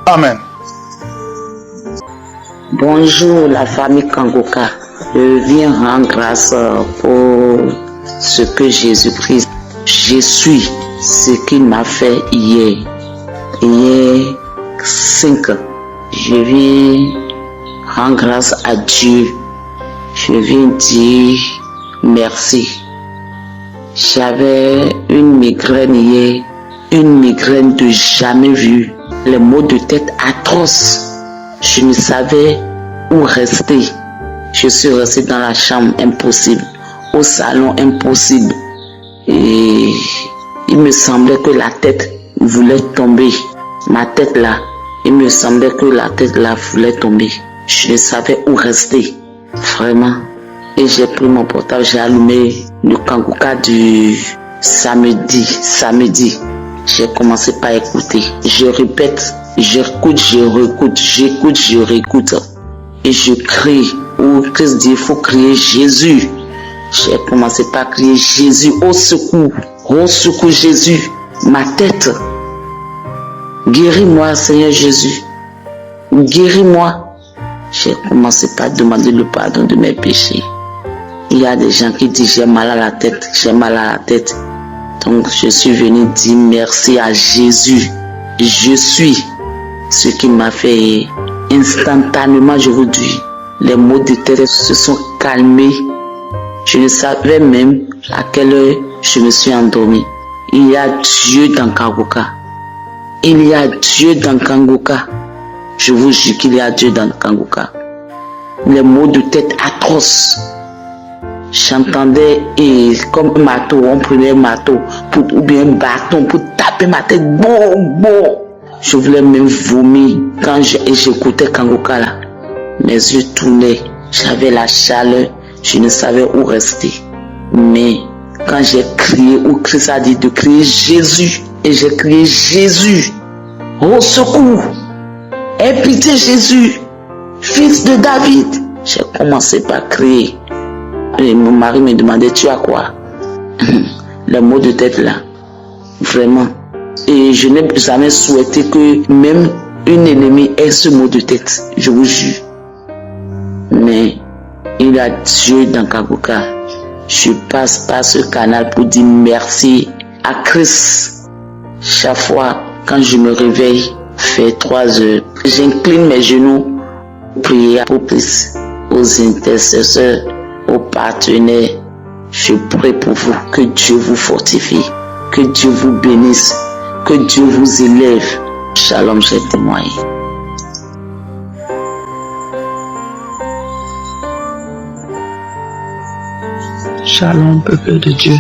Speaker 2: Amen.
Speaker 9: Bonjour la famille Kanguka, je viens rendre grâce pour ce que Jésus-Christ, je suis ce qu'il m'a fait hier 5 ans. Je viens rendre grâce à Dieu. Je viens dire merci. J'avais une migraine hier, une migraine de jamais vue, les maux de tête atroces. Je ne savais où rester. Je suis restée dans la chambre, impossible. Au salon, impossible. Et il me semblait que la tête voulait tomber. Ma tête là, il me semblait que la tête là voulait tomber. Je ne savais où rester, vraiment. Et j'ai pris mon portable, j'ai allumé le Kanguka du samedi. J'ai commencé par écouter. Je répète, j'écoute, je réécoute. Et je crie. Où Christ dit, il faut crier Jésus. J'ai commencé par crier Jésus, au secours Jésus. Ma tête. Guéris-moi, Seigneur Jésus. Guéris-moi. J'ai commencé par demander le pardon de mes péchés. Il y a des gens qui disent j'ai mal à la tête. Donc je suis venu dire merci à Jésus. Je suis ce qui m'a fait instantanément, je vous dis. Les maux de tête se sont calmés. Je ne savais même à quelle heure je me suis endormi. Il y a Dieu dans Kanguka. Il y a Dieu dans Kanguka. Je vous jure qu'il y a Dieu dans Kanguka. Les maux de tête atroces. J'entendais comme un marteau, on prenait un marteau ou bien un bâton pour taper ma tête. Bon. Je voulais même vomir quand j'écoutais Kanguka là. Mes yeux tournaient, j'avais la chaleur, je ne savais où rester. Mais quand j'ai crié, où Christ a dit de crier Jésus, et j'ai crié Jésus, au secours, aie pitié Jésus, fils de David. J'ai commencé par crier. Et mon mari me demandait, tu as quoi? Les maux de tête là, vraiment. Et je n'ai jamais souhaité que même une ennemie ait ce mot de tête, je vous jure. Mais il y a Dieu dans Kanguka. Je passe par ce canal pour dire merci à Christ. Chaque fois quand je me réveille, fait 3 heures, j'incline mes genoux pour prier pour Christ, aux intercesseurs, aux partenaires. Je prie pour vous, que Dieu vous fortifie, que Dieu vous bénisse, que Dieu vous élève. Shalom, j'ai témoigné.
Speaker 7: Shalom, peuple de Dieu.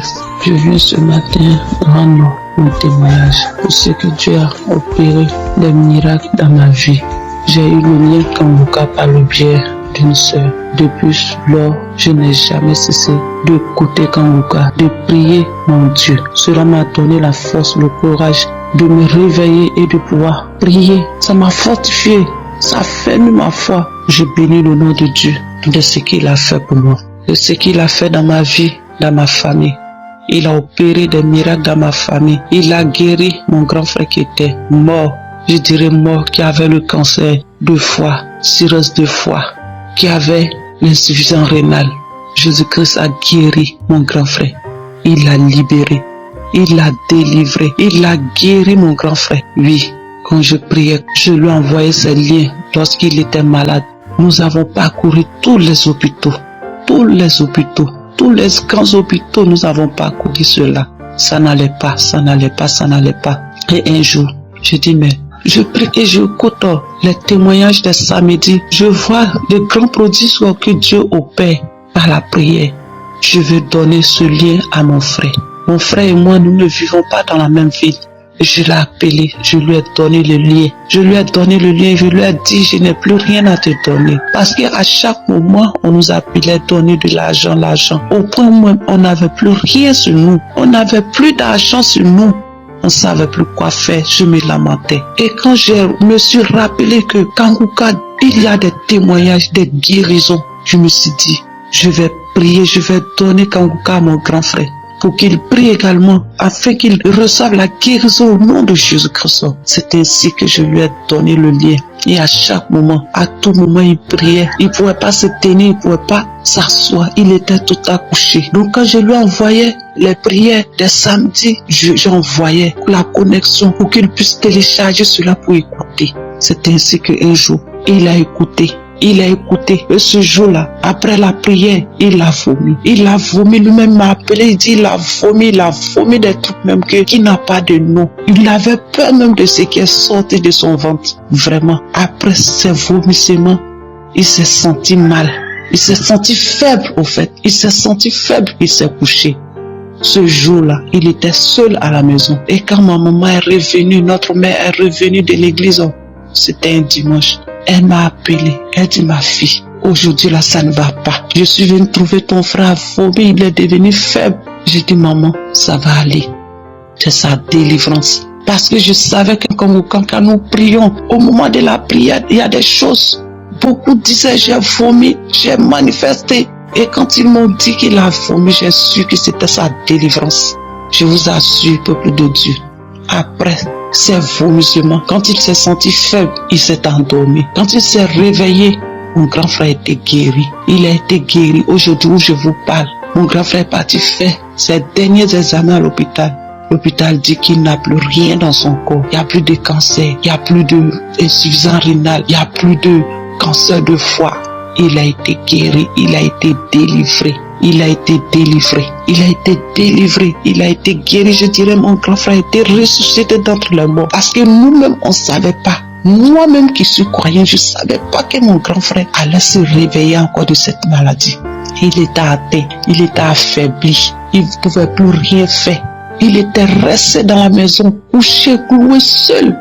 Speaker 7: Je viens ce matin rendre mon témoignage pour ce que Dieu a opéré des miracles dans ma vie. J'ai eu le lien Kanguka par le biais d'une sœur. Depuis lors, je n'ai jamais cessé d'écouter Kanguka, de prier mon Dieu. Cela m'a donné la force, le courage de me réveiller et de pouvoir prier. Ça m'a fortifié, ça ferme ma foi. Je bénis le nom de Dieu de ce qu'il a fait pour moi, de ce qu'il a fait dans ma vie, dans ma famille.
Speaker 10: Il a opéré des miracles dans ma famille. Il a guéri mon grand frère qui était mort. Je dirais mort, qui avait le cancer 2 fois, cirrhose 2 fois, qui avait l'insuffisance rénale. Jésus-Christ a guéri mon grand frère. Il l'a libéré. Il l'a délivré. Il a guéri mon grand frère. Oui, quand je priais, je lui envoyais ses liens lorsqu'il était malade. Nous avons parcouru tous les hôpitaux. Tous les hôpitaux. Tous les grands hôpitaux, nous avons parcouru cela. Ça n'allait pas, ça n'allait pas, ça n'allait pas. Et un jour, je dis, mais je prie et j'écoute les témoignages de samedi. Je vois les grands prodiges que Dieu opère par la prière. Je veux donner ce lien à mon frère. Mon frère et moi, nous ne vivons pas dans la même ville. Je l'ai appelé, je lui ai donné le lien. Je lui ai donné le lien, je lui ai dit, je n'ai plus rien à te donner. Parce qu'à chaque moment, on nous appelait donner de l'argent, Au point où on n'avait plus rien sur nous. On n'avait plus d'argent sur nous. On ne savait plus quoi faire, je me lamentais. Et quand je me suis rappelé que Kanguka, il y a des témoignages, des guérisons, je me suis dit, je vais prier, je vais donner Kanguka à mon grand frère, pour qu'il prie également, afin qu'il reçoive la guérison au nom de Jésus-Christ. C'est ainsi que je lui ai donné le lien. Et à chaque moment, à tout moment, il priait. Il ne pouvait pas se tenir, il ne pouvait pas s'asseoir. Il était tout accouché. Donc quand je lui envoyais les prières des samedis, j'envoyais la connexion pour qu'il puisse télécharger cela pour écouter. C'est ainsi qu'un jour, il a écouté. Il a écouté. Et ce jour-là, après la prière, il a vomi. Il a vomi, lui-même m'a appelé, il dit, il a vomi des trucs même qui n'a pas de nom. Il avait peur même de ce qui est sorti de son ventre. Vraiment, après ces vomissements, il s'est senti mal. Il s'est senti faible, au fait. Il s'est senti faible, il s'est couché. Ce jour-là, il était seul à la maison. Et quand ma maman est revenue, notre mère est revenue de l'église, c'était un dimanche. Elle m'a appelé, elle dit, ma fille, aujourd'hui là ça ne va pas. Je suis venue trouver ton frère vomi, il est devenu faible. J'ai dit, maman, ça va aller. C'est sa délivrance. Parce que je savais que quand nous prions, au moment de la prière, il y a des choses. Beaucoup disaient, j'ai vomi, j'ai manifesté. Et quand ils m'ont dit qu'il a vomi, j'ai su que c'était sa délivrance. Je vous assure, peuple de Dieu, après ces vomissements, quand il s'est senti faible, il s'est endormi. Quand il s'est réveillé, mon grand frère était guéri. Il a été guéri. Aujourd'hui où je vous parle, mon grand frère est parti faire ses derniers examens à l'hôpital. L'hôpital dit qu'il n'a plus rien dans son corps. Il n'y a plus de cancer, il n'y a plus d'insuffisance rénale, il n'y a plus de cancer de foie. Il a été guéri, il a été délivré. Il a été délivré, il a été délivré, il a été guéri. Je dirais, mon grand frère a été ressuscité d'entre les morts. Parce que nous-mêmes, on ne savait pas. Moi-même qui suis croyant, je ne savais pas que mon grand frère allait se réveiller encore de cette maladie. Il était atteint, il était affaibli, il ne pouvait plus rien faire. Il était resté dans la maison, couché, cloué seul.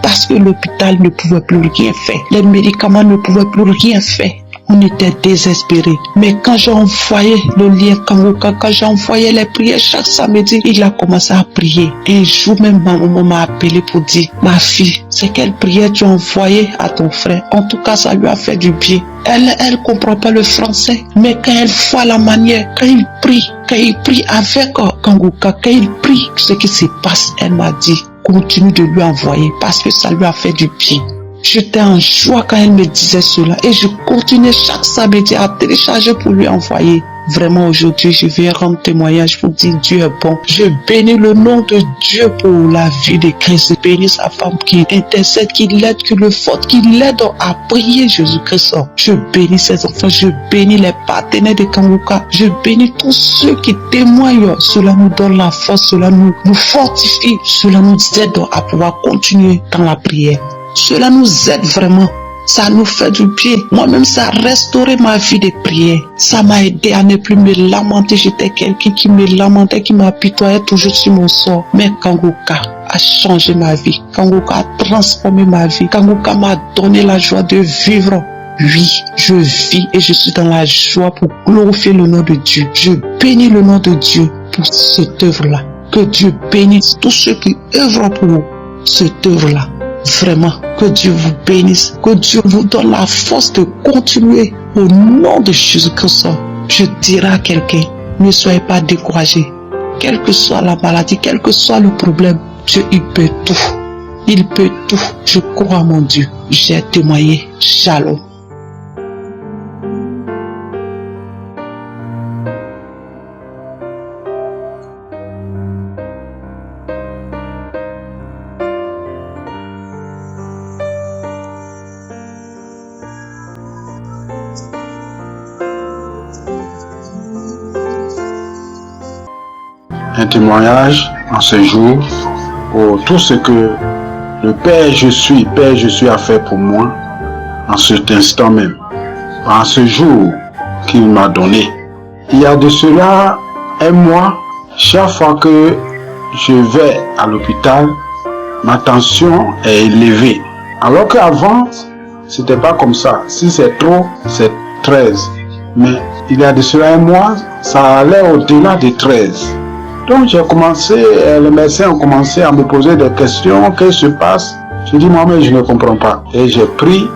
Speaker 10: Parce que l'hôpital ne pouvait plus rien faire. Les médicaments ne pouvaient plus rien faire. On était désespérés. Mais quand j'ai envoyé le lien Kanguka, quand j'ai envoyé les prières chaque samedi, il a commencé à prier. Un jour même, ma maman m'a appelé pour dire, ma fille, c'est quelle prière tu as envoyée à ton frère? En tout cas, ça lui a fait du bien. Elle comprend pas le français. Mais quand elle voit la manière, quand il prie avec Kanguka, quand il prie, ce qui se passe, elle m'a dit, continue de lui envoyer parce que ça lui a fait du bien. J'étais en joie quand elle me disait cela et je continuais chaque samedi à télécharger pour lui envoyer. Vraiment aujourd'hui, je viens rendre témoignage pour dire Dieu est bon. Je bénis le nom de Dieu pour la vie de Christ. Je bénis sa femme qui intercède, qui l'aide, qui le force, qui l'aide à prier Jésus-Christ. Je bénis ses enfants, je bénis les partenaires de Kanguka. Je bénis tous ceux qui témoignent. Cela nous donne la force, cela nous fortifie, cela nous aide à pouvoir continuer dans la prière. Cela nous aide vraiment. Ça nous fait du bien. Moi-même, ça a restauré ma vie de prière. Ça m'a aidé à ne plus me lamenter. J'étais quelqu'un qui me lamentait, qui m'apitoyait toujours sur mon sort. Mais Kanguka a changé ma vie. Kanguka a transformé ma vie. Kanguka m'a donné la joie de vivre. Oui, je vis et je suis dans la joie pour glorifier le nom de Dieu. Je bénis le nom de Dieu pour cette œuvre-là. Que Dieu bénisse tous ceux qui œuvrent pour cette œuvre-là. Vraiment, que Dieu vous bénisse, que Dieu vous donne la force de continuer au nom de Jésus-Christ. Je dirai à quelqu'un, ne soyez pas découragé. quelle que soit la maladie, quel que soit le problème, Dieu, il peut tout. Il peut tout. Je crois en mon Dieu. J'ai témoigné. Shalom.
Speaker 11: Un témoignage en ce jour pour tout ce que le Père je suis a fait pour moi en cet instant même, en ce jour qu'il m'a donné. Il y a de cela un mois, chaque fois que je vais à l'hôpital, ma tension est élevée. Alors qu'avant, c'était pas comme ça. Si c'est trop, c'est 13. Mais il y a de cela un mois, ça allait au-delà de 13. Donc j'ai commencé, les médecins ont commencé à me poser des questions, qu'est-ce qui se passe? J'ai dit, moi, mais je ne comprends pas. Et j'ai pris,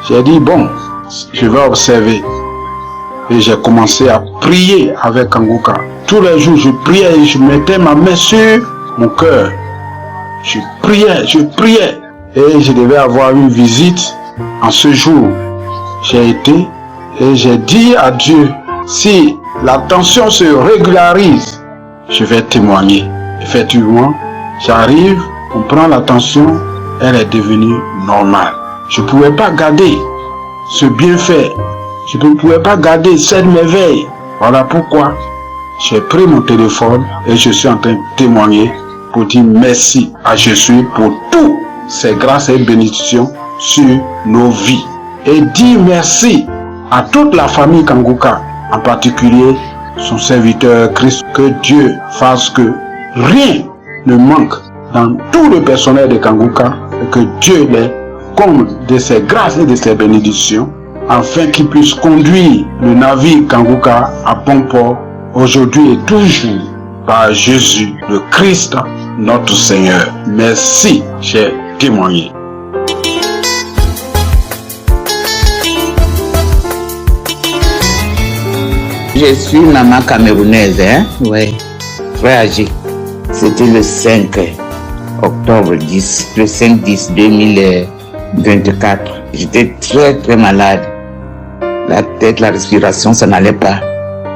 Speaker 11: j'ai dit, bon, je vais observer. Et j'ai commencé à prier avec Kanguka. Tous les jours, je priais et je mettais ma main sur mon cœur. Je priais. Et je devais avoir une visite en ce jour. J'ai été et j'ai dit à Dieu, si la tension se régularise, je vais témoigner. Effectivement, j'arrive, on prend la tension, elle est devenue normale. Je ne pouvais pas garder ce bienfait. Je ne pouvais pas garder cette merveille. Voilà pourquoi j'ai pris mon téléphone et je suis en train de témoigner pour dire merci à Jésus pour toutes ces grâces et bénédictions sur nos vies. Et dire merci à toute la famille Kanguka, en particulier son serviteur Christ, que Dieu fasse que rien ne manque dans tout le personnel de Kanguka et que Dieu les comble de ses grâces et de ses bénédictions afin qu'il puisse conduire le navire Kanguka à bon port aujourd'hui et toujours par Jésus le Christ notre Seigneur. Merci, j'ai témoigné.
Speaker 9: Je suis maman camerounaise, hein? Oui. Très âgée. C'était le 5 octobre 2024. J'étais très malade. La tête, la respiration, ça n'allait pas.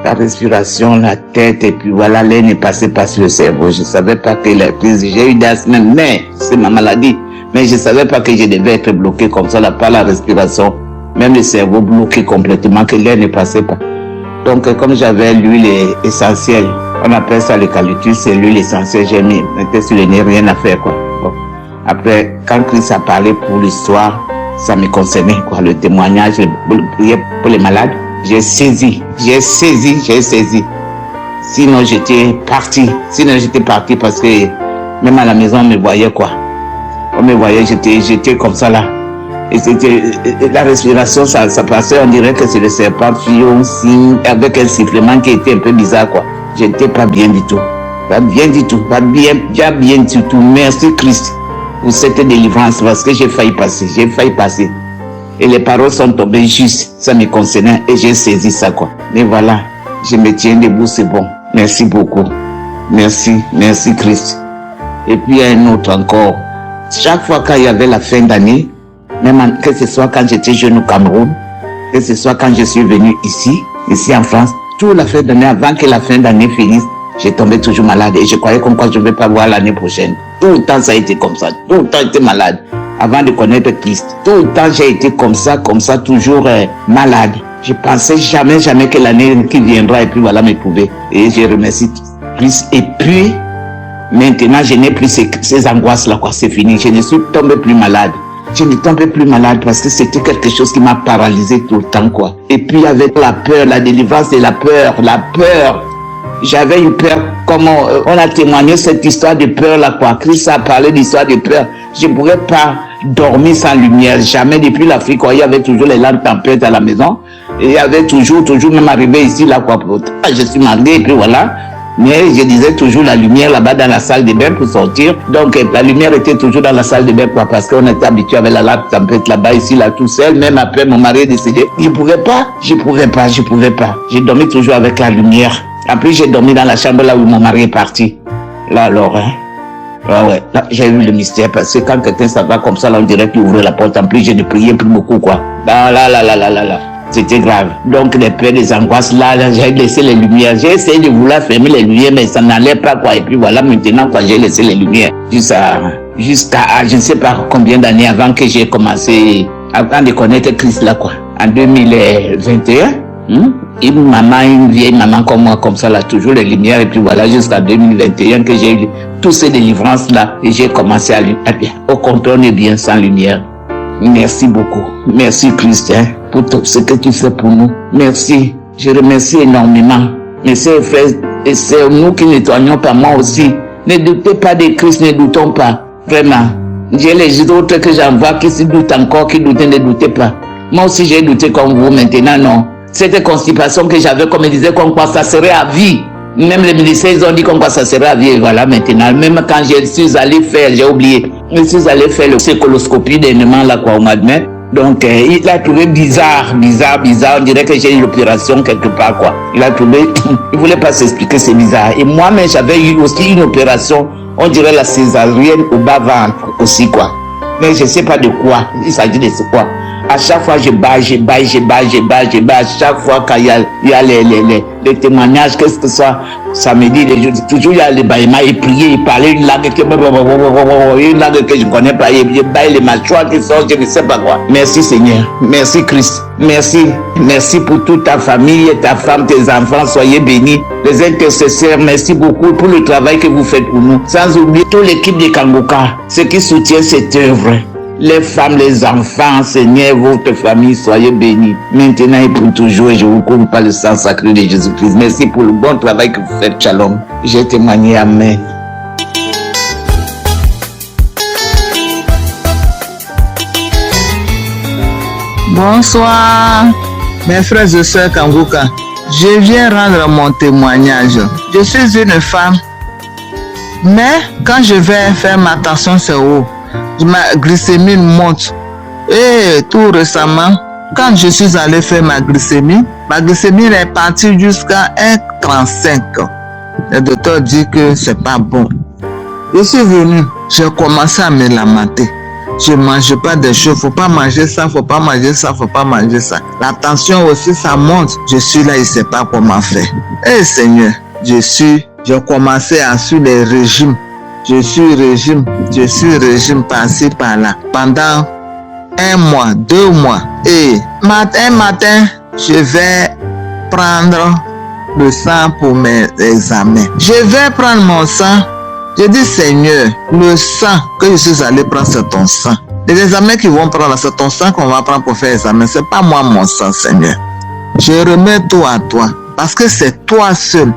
Speaker 9: La respiration, la tête, et puis voilà, l'air ne passait pas sur le cerveau. Je ne savais pas que la prise, j'ai eu d'asthme, mais c'est ma maladie. Mais je ne savais pas que je devais être bloqué comme ça, là, par la respiration. Même le cerveau bloqué complètement, que l'air ne passait pas. Donc, comme j'avais l'huile essentielle, on appelle ça l'eucalyptus, c'est l'huile essentielle, j'ai mis, mettais sur le nez, rien à faire, quoi. Bon. Après, quand Christ a parlé pour l'histoire, ça me concernait, quoi, le témoignage, prier pour les malades, j'ai saisi. Sinon, j'étais parti parce que même à la maison, on me voyait, quoi. On me voyait, j'étais comme ça, là. Et c'était la respiration, ça passait, on dirait que c'est le serpent fuyant avec un sifflement qui était un peu bizarre, quoi. J'étais pas bien du tout. Pas bien du tout. Merci Christ pour cette délivrance parce que j'ai failli passer. Et les paroles sont tombées juste, ça me concernait et j'ai saisi ça, quoi. Mais voilà, je me tiens debout, c'est bon. Merci beaucoup. Merci Christ. Et puis un autre encore. Chaque fois qu'il y avait la fin d'année, même que ce soit quand j'étais jeune au Cameroun, que ce soit quand je suis venu ici en France, toute la fin d'année, avant que la fin d'année finisse, j'ai tombé toujours malade et je croyais comme quoi je ne vais pas voir l'année prochaine. Tout le temps ça a été comme ça, tout le temps j'étais malade. Avant de connaître Christ, tout le temps j'ai été comme ça, toujours malade. Je pensais jamais que l'année qui viendra et puis voilà me trouver. Et je remercie Christ. Et puis, maintenant je n'ai plus ces angoisses-là, quoi, c'est fini. Je ne suis tombé plus malade. Je ne tombais plus malade parce que c'était quelque chose qui m'a paralysé tout le temps, quoi. Et puis avec la peur, la délivrance de la peur. J'avais eu peur, comme on a témoigné cette histoire de peur là, quoi. Christ a parlé d'histoire de peur. Je ne pourrais pas dormir sans lumière, jamais. Depuis l'Afrique, quoi. Il y avait toujours les lampes tempêtes à la maison. Et il y avait toujours même arrivé ici là, quoi. Je suis marié et puis voilà. Mais je disais toujours la lumière là-bas dans la salle de bain pour sortir. Donc la lumière était toujours dans la salle de bain, quoi, parce qu'on était habitué avec la lampe tempête là-bas, ici, là, tout seul. Même après mon mari est décédé. Je pouvais pas. J'ai dormi toujours avec la lumière. En plus, j'ai dormi dans la chambre là où mon mari est parti. Là, alors, hein. Ouais. Là, j'ai eu le mystère parce que quand quelqu'un s'en va comme ça, là, on dirait qu'il ouvre la porte. En plus, je ne priais plus beaucoup, quoi. Là. C'était grave. Donc, les peurs, les angoisses, là, j'ai laissé les lumières. J'ai essayé de vouloir fermer les lumières, mais ça n'allait pas, quoi. Et puis voilà, maintenant, quoi, j'ai laissé les lumières. Jusqu'à je ne sais pas combien d'années avant que j'ai commencé, avant de connaître Christ, là, quoi. En 2021. Une vieille maman comme moi, comme ça, là, toujours les lumières, et puis voilà, jusqu'à 2021 que j'ai eu toutes ces délivrances-là, et j'ai commencé à bien. Au contraire, on est bien sans lumière. Merci beaucoup. Merci, Christ, pour tout ce que tu fais pour nous. Merci. Je remercie énormément. Merci, frères et sœurs, nous qui nettoyons pas, moi aussi. Ne doutez pas de Christ, ne doutons pas. Vraiment. J'ai les autres que j'envoie qui se doutent encore, qui doutent, ne doutez pas. Moi aussi, j'ai douté comme vous, maintenant, non. Cette constipation que j'avais, comme je disais, comme quoi ça serait à vie. Même les ministères, ils ont dit comme quoi ça serait à vie. Et voilà, maintenant, même quand je suis allé faire, j'ai oublié, je suis allé faire le coloscopie dernièrement, là, quoi, au mois de mai. Donc, il a trouvé bizarre. On dirait que j'ai eu l'opération quelque part, quoi. Il a trouvé, il voulait pas s'expliquer, c'est bizarre. Et moi-même, j'avais eu aussi une opération, on dirait la césarienne au bas-ventre aussi, quoi. Mais je sais pas de quoi, il s'agit de quoi. À chaque fois, je bats. À chaque fois qu'il y a les témoignages, qu'est-ce que ça, samedi, les jours, toujours il y a les bâillements, et prier, et parler une langue que je ne connais pas, et baille les mâchoires qui sortent, je ne sais pas quoi. Merci Seigneur, merci Christ, merci pour toute ta famille, ta femme, tes enfants, soyez bénis. Les intercesseurs, merci beaucoup pour le travail que vous faites pour nous. Sans oublier toute l'équipe de Kanguka, ceux qui soutiennent cette œuvre. Les femmes, les enfants, Seigneur, votre famille, soyez bénis. Maintenant et pour toujours, et je vous couvre par le sang sacré de Jésus-Christ. Merci pour le bon travail que vous faites. Shalom. J'ai témoigné. Amen.
Speaker 12: Bonsoir, mes frères et sœurs Kanguka. Je viens rendre mon témoignage. Je suis une femme, mais quand je vais faire ma tension, c'est haut. Ma glycémie monte. Et tout récemment, quand je suis allé faire ma glycémie est partie jusqu'à 1,35. Le docteur dit que c'est pas bon. Je suis venu, j'ai commencé à me lamenter. Je ne mange pas des choses, faut pas manger ça, faut pas manger ça. La tension aussi, ça monte. Je suis là, je ne sais pas comment faire. Eh Seigneur, j'ai commencé à suivre les régimes. Je suis régime par-ci, par-là. Pendant 1 mois, 2 mois. Et matin, je vais prendre le sang pour mes examens. Je vais prendre mon sang. Je dis, Seigneur, le sang que je suis allé prendre, c'est ton sang. Les examens qu'ils vont prendre, c'est ton sang qu'on va prendre pour faire l'examen. C'est pas moi, mon sang, Seigneur. Je remets tout à toi. Parce que c'est toi seul.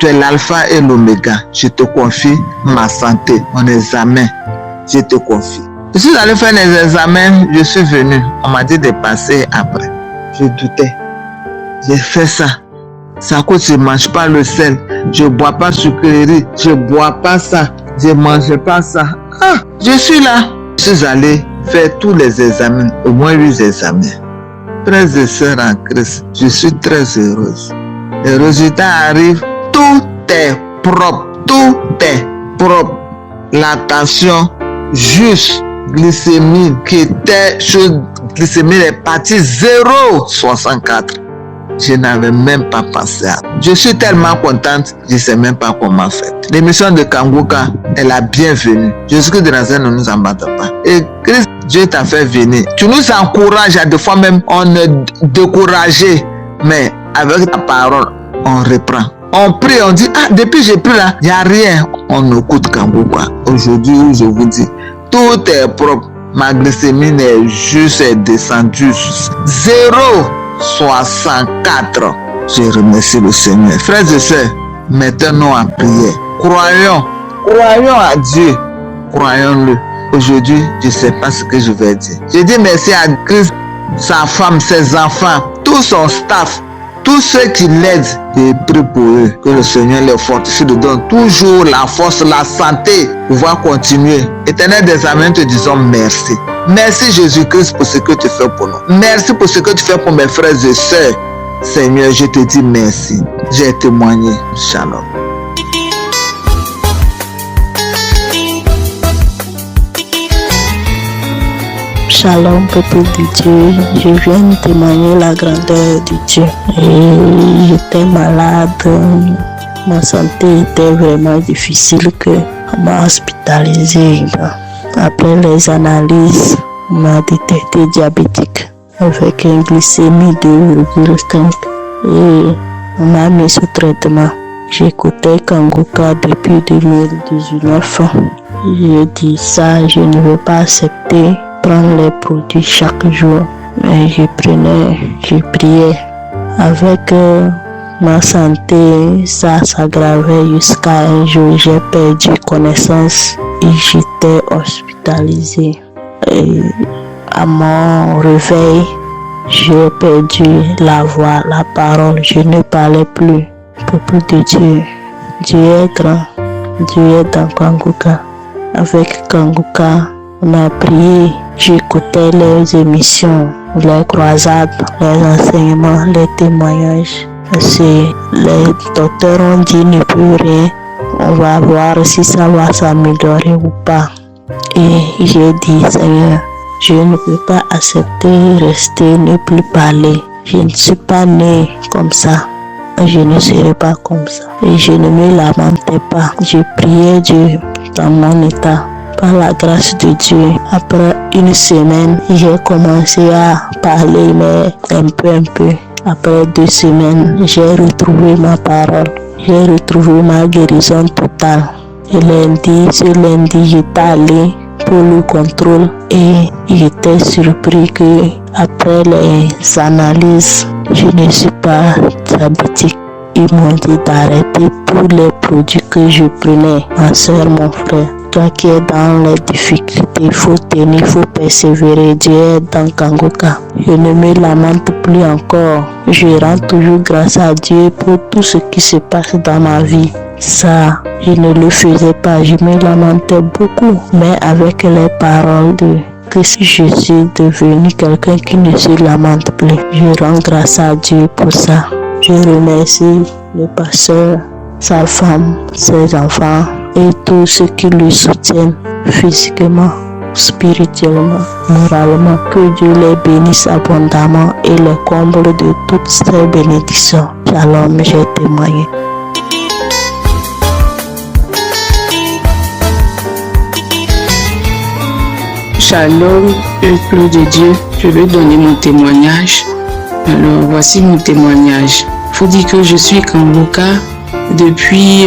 Speaker 12: Tu es l'alpha et l'oméga. Je te confie ma santé, mon examen. Je te confie. Je suis allé faire les examens, je suis venu. On m'a dit de passer après. Je doutais. J'ai fait ça. Ça cause je ne mange pas le sel. Je ne bois pas sucrerie. Je ne bois pas ça. Je ne mange pas ça. Ah, je suis là. Je suis allé faire tous les examens. Au moins 8 examens. Frères et sœurs en Christ, je suis très heureuse. Les résultats arrivent. Tout est propre. La tension, juste glycémie qui était glycémie est partie 0,64. Je n'avais même pas pensé à. Je suis tellement contente, je ne sais même pas comment faire. L'émission de Kanguka est la bienvenue. Jésus-Christ de Nazareth ne nous embatte pas. Et Christ, Dieu t'a fait venir. Tu nous encourages, à des fois même on est découragé, mais avec ta parole, on reprend. On prie, on dit, ah, depuis j'ai pris là, il n'y a rien. On écoute Kanguka. Aujourd'hui, je vous dis, tout est propre. Ma glycémie est juste descendue 0,64. Je remercie le Seigneur. Frères et sœurs, mettons-nous en prière. Croyons à Dieu. Croyons-le. Aujourd'hui, je ne sais pas ce que je vais dire. Je dis merci à Christ, sa femme, ses enfants, tout son staff. Tous ceux qui l'aident, je prie pour eux, que le Seigneur les fortifie, leur donne toujours la force, la santé, pour pouvoir continuer. Éternel des Amens, te disons merci. Merci Jésus-Christ pour ce que tu fais pour nous. Merci pour ce que tu fais pour mes frères et sœurs. Seigneur, je te dis merci. J'ai témoigné. Shalom.
Speaker 3: Shalom, peuple de Dieu. Je viens témoigner la grandeur de Dieu. Et j'étais malade. Ma santé était vraiment difficile que on m'a hospitalisé. Après les analyses, on m'a détecté diabétique avec une glycémie de 2,5 et on m'a mis sous traitement. J'écoutais Kanguka depuis 2019. J'ai dit ça, je ne veux pas accepter prendre les produits chaque jour. Mais je priais. Avec ma santé, ça s'aggravait jusqu'à un jour. J'ai perdu connaissance et j'étais hospitalisé. Et à mon réveil, j'ai perdu la voix, la parole. Je ne parlais plus. Peuple de Dieu, Dieu est grand. Dieu est dans Kanguka. Avec Kanguka, on a prié. J'écoutais les émissions, les croisades, les enseignements, les témoignages. Les docteurs ont dit ne plus rien. On va voir si ça va s'améliorer ou pas. Et j'ai dit, Seigneur, je ne peux pas accepter rester, ne plus parler. Je ne suis pas né comme ça. Je ne serai pas comme ça. Et je ne me lamentais pas. Je priais Dieu dans mon état. Par la grâce de Dieu, après une semaine, j'ai commencé à parler, mais un peu. Après 2 semaines, j'ai retrouvé ma parole. J'ai retrouvé ma guérison totale. Et ce lundi, j'étais allé pour le contrôle et j'étais surpris que après les analyses, je ne suis pas diabétique. Ils m'ont dit d'arrêter tous les produits que je prenais. Ma soeur, mon frère, toi qui es dans les difficultés, il faut tenir, il faut persévérer. Dieu est dans Kanguka. Je ne me lamente plus encore. Je rends toujours grâce à Dieu pour tout ce qui se passe dans ma vie. Ça, je ne le faisais pas. Je me lamentais beaucoup. Mais avec les paroles de Christ, je suis devenu quelqu'un qui ne se lamente plus. Je rends grâce à Dieu pour ça. Je remercie le pasteur, sa femme, ses enfants et tous ceux qui le soutiennent physiquement, spirituellement, moralement. Que Dieu les bénisse abondamment et les comble de toutes ces bénédictions. Shalom, j'ai témoigné.
Speaker 8: Shalom, peuple de Dieu, je vais donner mon témoignage. Alors, voici mon témoignage. Faut dire que je suis Kanguka depuis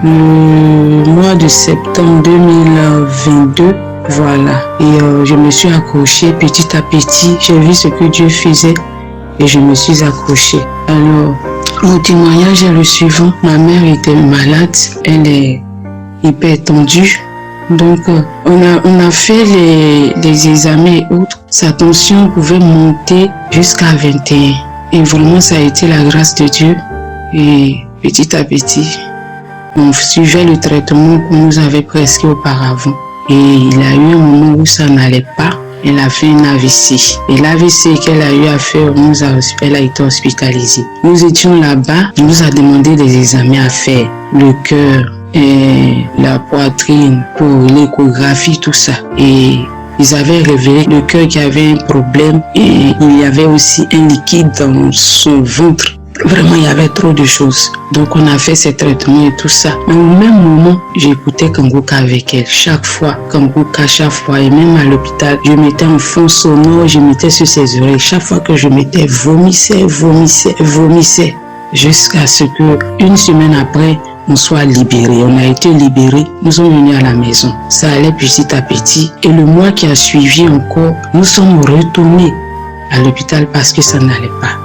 Speaker 8: le mois de septembre 2022. Voilà. Et je me suis accrochée petit à petit. J'ai vu ce que Dieu faisait et je me suis accrochée. Alors, mon témoignage est le suivant. Ma mère était malade. Elle est hyper tendue. Donc, on a fait les examens et autres. Sa tension pouvait monter jusqu'à 21. Et vraiment, ça a été la grâce de Dieu. Et petit à petit, on suivait le traitement qu'on nous avait prescrit auparavant. Et il a eu un moment où ça n'allait pas. Elle a fait un AVC. Et l'AVC qu'elle a eu à faire, elle a été hospitalisée. Nous étions là-bas. Il nous a demandé des examens à faire. Le cœur et la poitrine pour l'échographie, tout ça. Et ils avaient révélé le cœur qui avait un problème et il y avait aussi un liquide dans son ventre. Vraiment, il y avait trop de choses. Donc, on a fait ces traitements et tout ça. Mais au même moment, j'écoutais Kanguka avec elle. Chaque fois, Kanguka, chaque fois. Et même à l'hôpital, je mettais un fond sonore, je mettais sur ses oreilles. Chaque fois que je mettais, vomissait. Jusqu'à ce que, une semaine après, on soit libérés. On a été libérés. Nous sommes venus à la maison. Ça allait petit à petit. Et le mois qui a suivi encore, nous sommes retournés à l'hôpital parce que ça n'allait pas.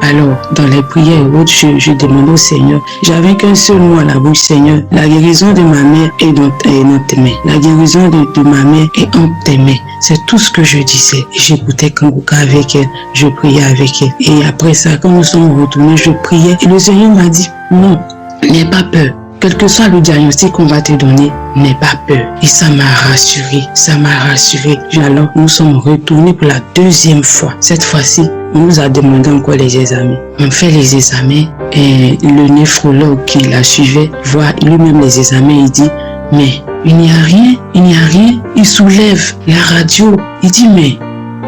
Speaker 8: Alors, dans les prières et autres, je demandais au Seigneur. J'avais qu'un seul mot à la bouche, Seigneur. La guérison de ma mère est dans tes mains. La guérison de ma mère est entre tes mains. C'est tout ce que je disais. J'écoutais Kanguka avec elle. Je priais avec elle. Et après ça, quand nous sommes retournés, je priais. Et le Seigneur m'a dit, non, n'aie pas peur.
Speaker 7: quel que soit le diagnostic qu'on va te donner, n'aie pas peur. Et ça m'a rassuré, ça m'a rassuré. Alors, nous sommes retournés pour la deuxième fois. Cette fois-ci, on nous a demandé encore les examens. On fait les examens et le néphrologue qui la suivait voit lui-même les examens. Il dit, mais il n'y a rien, il n'y a rien. Il soulève la radio. Il dit, mais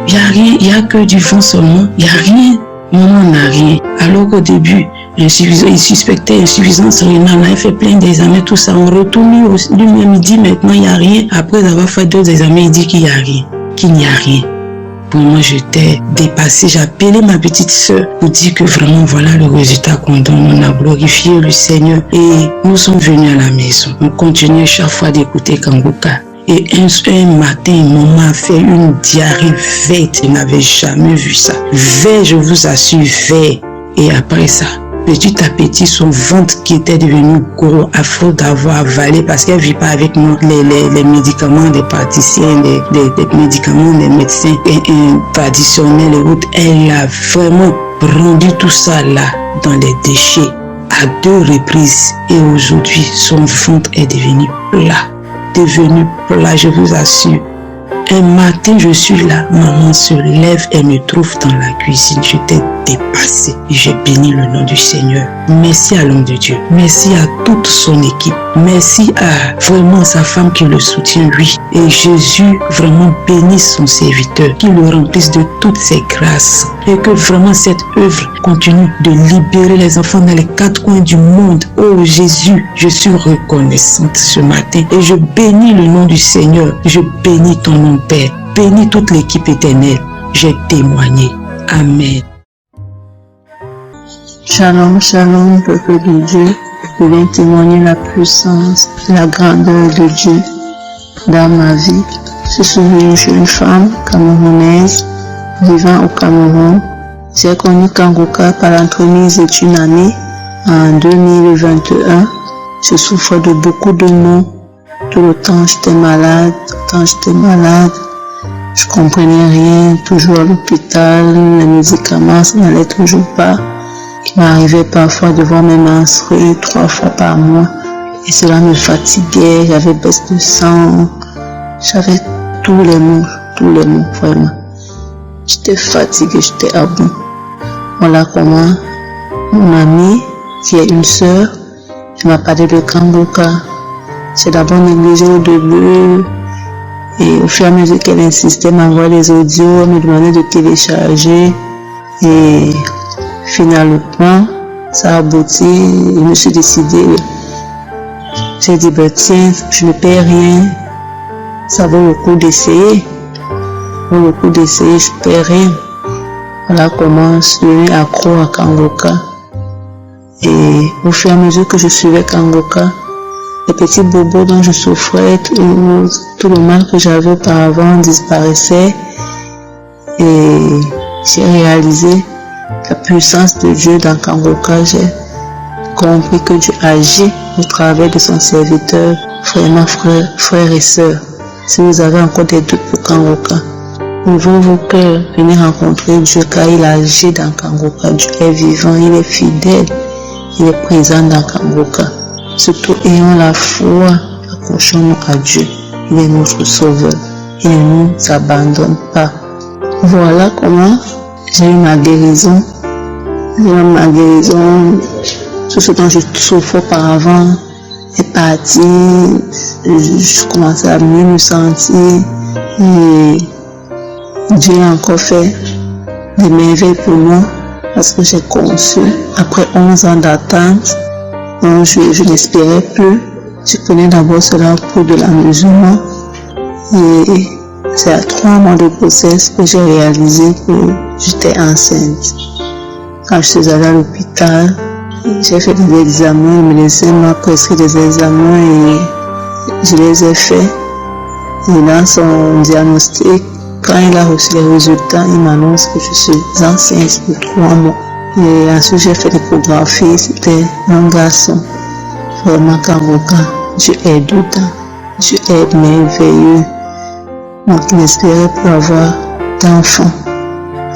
Speaker 7: il n'y a rien, il n'y a que du vent seulement. Il n'y a rien. Maman n'a rien. Alors qu'au début, il suspectait insuffisance rénale. Il fait plein d'examens, tout ça. On retourne lui-même, il dit maintenant il n'y a rien. Après avoir fait d'autres examens, il dit qu'il n'y a rien, qu'il n'y a rien. Pour moi, j'étais dépassée. J'ai appelé ma petite soeur pour dire que vraiment, voilà le résultat qu'on donne. On a glorifié le Seigneur et nous sommes venus à la maison. On continuait chaque fois d'écouter Kanguka. Et un matin, maman a fait une diarrhée verte. Je n'avais jamais vu ça. Vert, je vous assure, vert. Et après ça, petit à petit, son ventre qui était devenu gros, à faute d'avoir avalé, parce qu'elle ne vit pas avec moi les médicaments des praticiens, les médicaments des médecins traditionnels et autres. Elle a vraiment rendu tout ça là, dans les déchets, à 2 reprises. Et aujourd'hui, son ventre est devenu plat. Devenu plat, je vous assure. Un matin, je suis là, maman se lève et me trouve dans la cuisine. J'étais dépassée et j'ai béni le nom du Seigneur. Merci à l'homme de Dieu. Merci à toute son équipe. Merci à vraiment sa femme qui le soutient, lui. Et Jésus vraiment bénisse son serviteur, qu'il le remplisse de toutes ses grâces. Et que vraiment cette œuvre continue de libérer les enfants dans les 4 coins du monde. Oh Jésus, je suis reconnaissante ce matin. Et je bénis le nom du Seigneur. Je bénis ton nom, Père. Bénis toute l'équipe éternelle. J'ai témoigné. Amen.
Speaker 13: Shalom, shalom, peuple de Dieu. Je viens témoigner la puissance et la grandeur de Dieu dans ma vie. Je suis une jeune femme camerounaise vivant au Cameroun. J'ai connu Kanguka par l'entremise d'une année en 2021. Je souffre de beaucoup de maux. Tout le temps j'étais malade, Je comprenais rien, toujours à l'hôpital, les médicaments, ça n'allait toujours pas. Il m'arrivait parfois de voir mes menstrues 3 fois par mois. Et cela me fatiguait, j'avais baisse de sang, j'avais tous les maux, vraiment. J'étais fatiguée, j'étais à bout. Voilà comment mon amie, qui est une sœur, elle m'a parlé de Kanguka. J'ai d'abord négligé au début, et au fur et à mesure qu'elle insistait, m'envoyer les audios, me demandait de télécharger, et finalement, ça a abouti, je me suis décidée. J'ai dit, tiens, je ne paie rien, ça vaut le coup d'essayer. Je ne paie rien. Voilà comment je suis devenue accro à Kanguka. Et au fur et à mesure que je suivais Kanguka, les petits bobos dont je souffrais, tout le mal que j'avais auparavant disparaissait. Et j'ai réalisé la puissance de Dieu dans Kanguka. J'ai compris que Dieu agit au travers de son serviteur. Vraiment, frères et sœurs, si vous avez encore des doutes pour Kanguka, ouvrez vos cœurs, venez rencontrer Dieu car il agit dans Kanguka. Dieu est vivant, il est fidèle, il est présent dans Kanguka. Surtout ayons la foi, accrochons-nous à Dieu. Il est notre sauveur, il ne nous abandonne pas. Voilà comment j'ai eu ma guérison. Tout ce dont je souffrais auparavant est parti. Je commençais à mieux me sentir. Et Dieu a encore fait des merveilles pour moi parce que j'ai conçu après 11 ans d'attente. Donc je n'espérais plus. Je prenais d'abord cela pour de l'amusement. Et c'est à 3 mois de grossesse que j'ai réalisé que j'étais enceinte. Quand je suis allée à l'hôpital, j'ai fait des examens, le médecin m'a prescrit des examens et je les ai faits. Et dans son diagnostic, quand il a reçu les résultats, il m'annonce que je suis enceinte de 3 mois. Et ensuite j'ai fait l'échographie, c'était un garçon. Vraiment Kanguka, Dieu est dedans, Dieu est merveilleux. Donc il espérait plus avoir d'enfants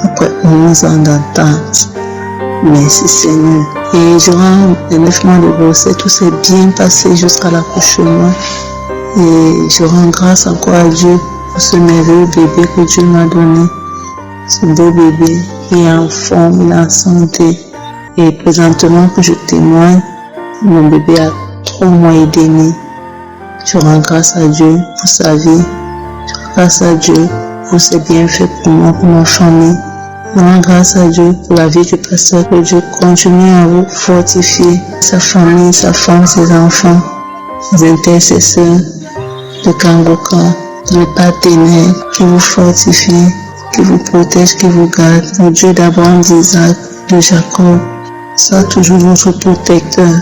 Speaker 13: après 11 ans d'attente. Merci Seigneur. Et durant les 9 mois de grossesse, tout s'est bien passé jusqu'à l'accouchement. Et je rends grâce encore à Dieu pour ce merveilleux bébé que Dieu m'a donné. Ce beau bébé qui est en forme, il est en santé. Et présentement que je témoigne, mon bébé a 3 mois et demi. Je rends grâce à Dieu pour sa vie. Je rends grâce à Dieu pour ses bienfaits pour moi, pour ma famille. Je rends grâce à Dieu pour la vie du pasteur, que Dieu continue à vous fortifier, sa famille, sa femme, ses enfants, ses intercesseurs de Kangoka, les partenaires qui vous fortifient, qui vous protège, qui vous garde. Le Dieu d'Abraham, d'Isaac, de Jacob, soit toujours votre protecteur.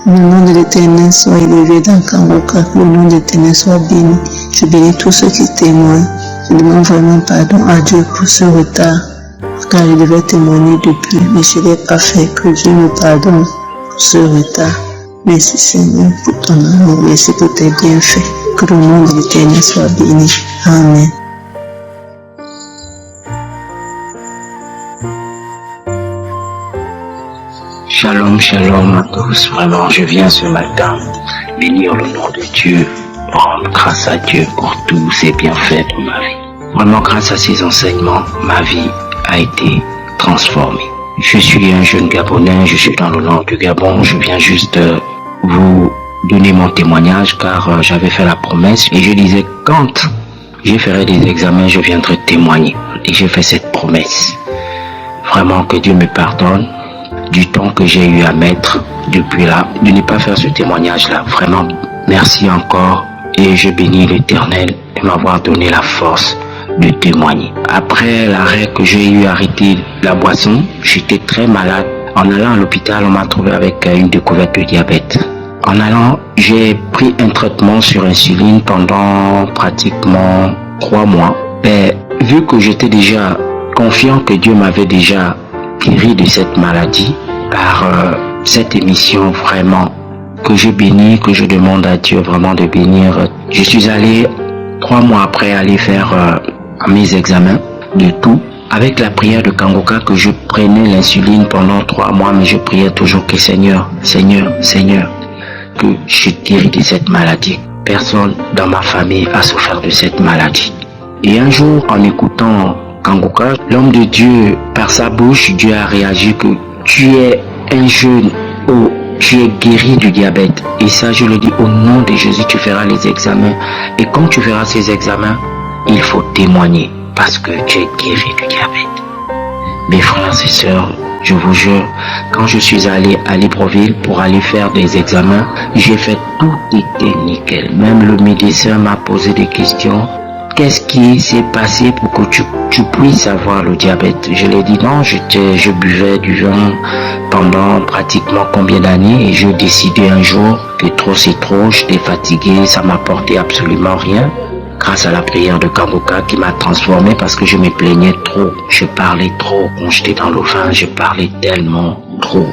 Speaker 13: Le nom de l'Éternel soit élevé dans Kangoka, que le nom de l'Éternel soit béni. Je bénis tous ceux qui témoignent. Je demande vraiment pardon à Dieu pour ce retard, car je devais témoigner depuis, mais je ne l'ai pas fait. Que Dieu me pardonne pour ce retard. Merci Seigneur pour ton amour, merci pour tes bienfaits. Que le nom de l'Éternel soit béni. Amen.
Speaker 14: Shalom, shalom à tous. Vraiment, je viens ce matin bénir le nom de Dieu, rendre grâce à Dieu pour tous ses bienfaits pour ma vie. Vraiment, grâce à ses enseignements, ma vie a été transformée. Je suis un jeune Gabonais, je suis dans le nord du Gabon. Je viens juste vous donner mon témoignage car j'avais fait la promesse et je disais quand je ferai des examens, je viendrai témoigner. Et j'ai fait cette promesse. Vraiment que Dieu me pardonne du temps que j'ai eu à mettre depuis là, de ne pas faire ce témoignage-là. Vraiment, merci encore et je bénis l'Éternel de m'avoir donné la force de témoigner. Après l'arrêt que j'ai eu à arrêter la boisson, j'étais très malade. En allant à l'hôpital, on m'a trouvé avec une découverte de diabète. En allant, j'ai pris un traitement sur insuline pendant pratiquement 3 mois. Et vu que j'étais déjà confiant que Dieu m'avait déjà guéri de cette maladie, par cette émission vraiment que je bénis, que je demande à Dieu vraiment de bénir. Je suis allé 3 mois après aller faire mes examens de tout. Avec la prière de Kangoka que je prenais l'insuline pendant 3 mois, mais je priais toujours que Seigneur, Seigneur, Seigneur, que je guéris de cette maladie. Personne dans ma famille a souffert de cette maladie. Et un jour, en écoutant Kangoka, l'homme de Dieu, par sa bouche, Dieu a réagi que tu es un jeune, oh, tu es guéri du diabète. Et ça, je le dis au nom de Jésus, tu feras les examens. Et quand tu feras ces examens, il faut témoigner parce que tu es guéri du diabète. Mes frères et sœurs, je vous jure, quand je suis allé à Libreville pour aller faire des examens, j'ai fait tout était nickel. Même le médecin m'a posé des questions. Qu'est-ce qui s'est passé pour que tu puisses avoir le diabète? Je lui ai dit non, je buvais du vin pendant pratiquement combien d'années et je décidais un jour que trop c'est trop, j'étais fatigué, ça m'apportait absolument rien. Grâce à la prière de Kangoka qui m'a transformé parce que je me plaignais trop, je parlais trop. Quand j'étais dans le vin, je parlais tellement trop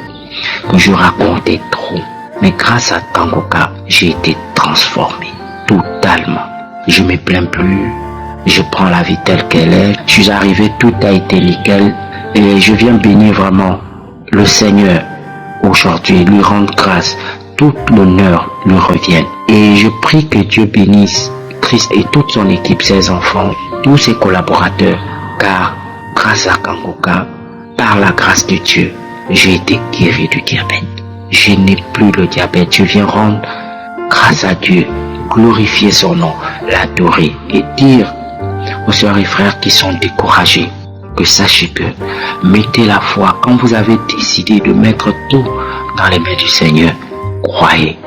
Speaker 14: que je racontais trop. Mais grâce à Kangoka, j'ai été transformé totalement. Je me plains plus, je prends la vie telle qu'elle est. Je suis arrivé, tout a été nickel et je viens bénir vraiment le Seigneur aujourd'hui, lui rendre grâce. Tout l'honneur lui revienne. Et je prie que Dieu bénisse Christ et toute son équipe, ses enfants, tous ses collaborateurs, car grâce à Kangoka, par la grâce de Dieu, j'ai été guéri du diabète. Je n'ai plus le diabète. Je viens rendre grâce à Dieu, glorifier son nom, l'adorer et dire aux sœurs et frères qui sont découragés que sachez que mettez la foi. Quand vous avez décidé de mettre tout dans les mains du Seigneur, croyez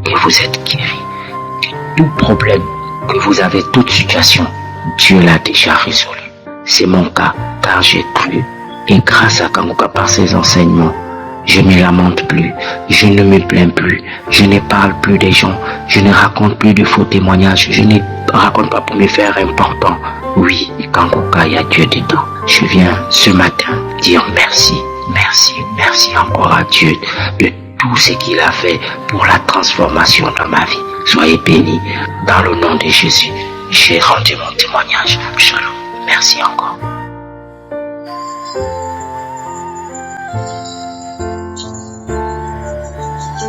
Speaker 14: que vous êtes guéris. Tout problème que vous avez, toute situation, Dieu l'a déjà résolu. C'est mon cas, car j'ai cru. Et grâce à Kangoka, par ses enseignements, je ne lamente plus, je ne me plains plus, je ne parle plus des gens, je ne raconte plus de faux témoignages, je ne raconte pas pour me faire important. Oui, Kangoka, il y a Dieu dedans. Je viens ce matin dire merci, merci, merci encore à Dieu de tout ce qu'il a fait pour la transformation de ma vie. Soyez bénis dans le nom de Jésus. J'ai rendu mon témoignage. Shalom. Merci encore.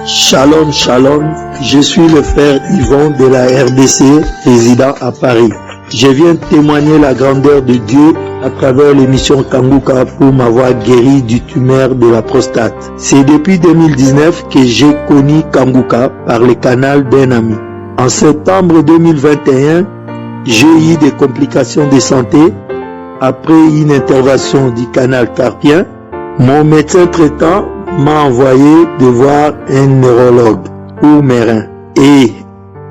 Speaker 15: Shalom, shalom. Je suis le frère Yvon de la RDC, résident à Paris. Je viens témoigner la grandeur de Dieu à travers l'émission Kanguka pour m'avoir guéri du tumeur de la prostate. C'est depuis 2019 que j'ai connu Kanguka par le canal d'un ami. En septembre 2021, j'ai eu des complications de santé. Après une intervention du canal carpien, mon médecin traitant m'a envoyé de voir un neurologue pour mes reins. Et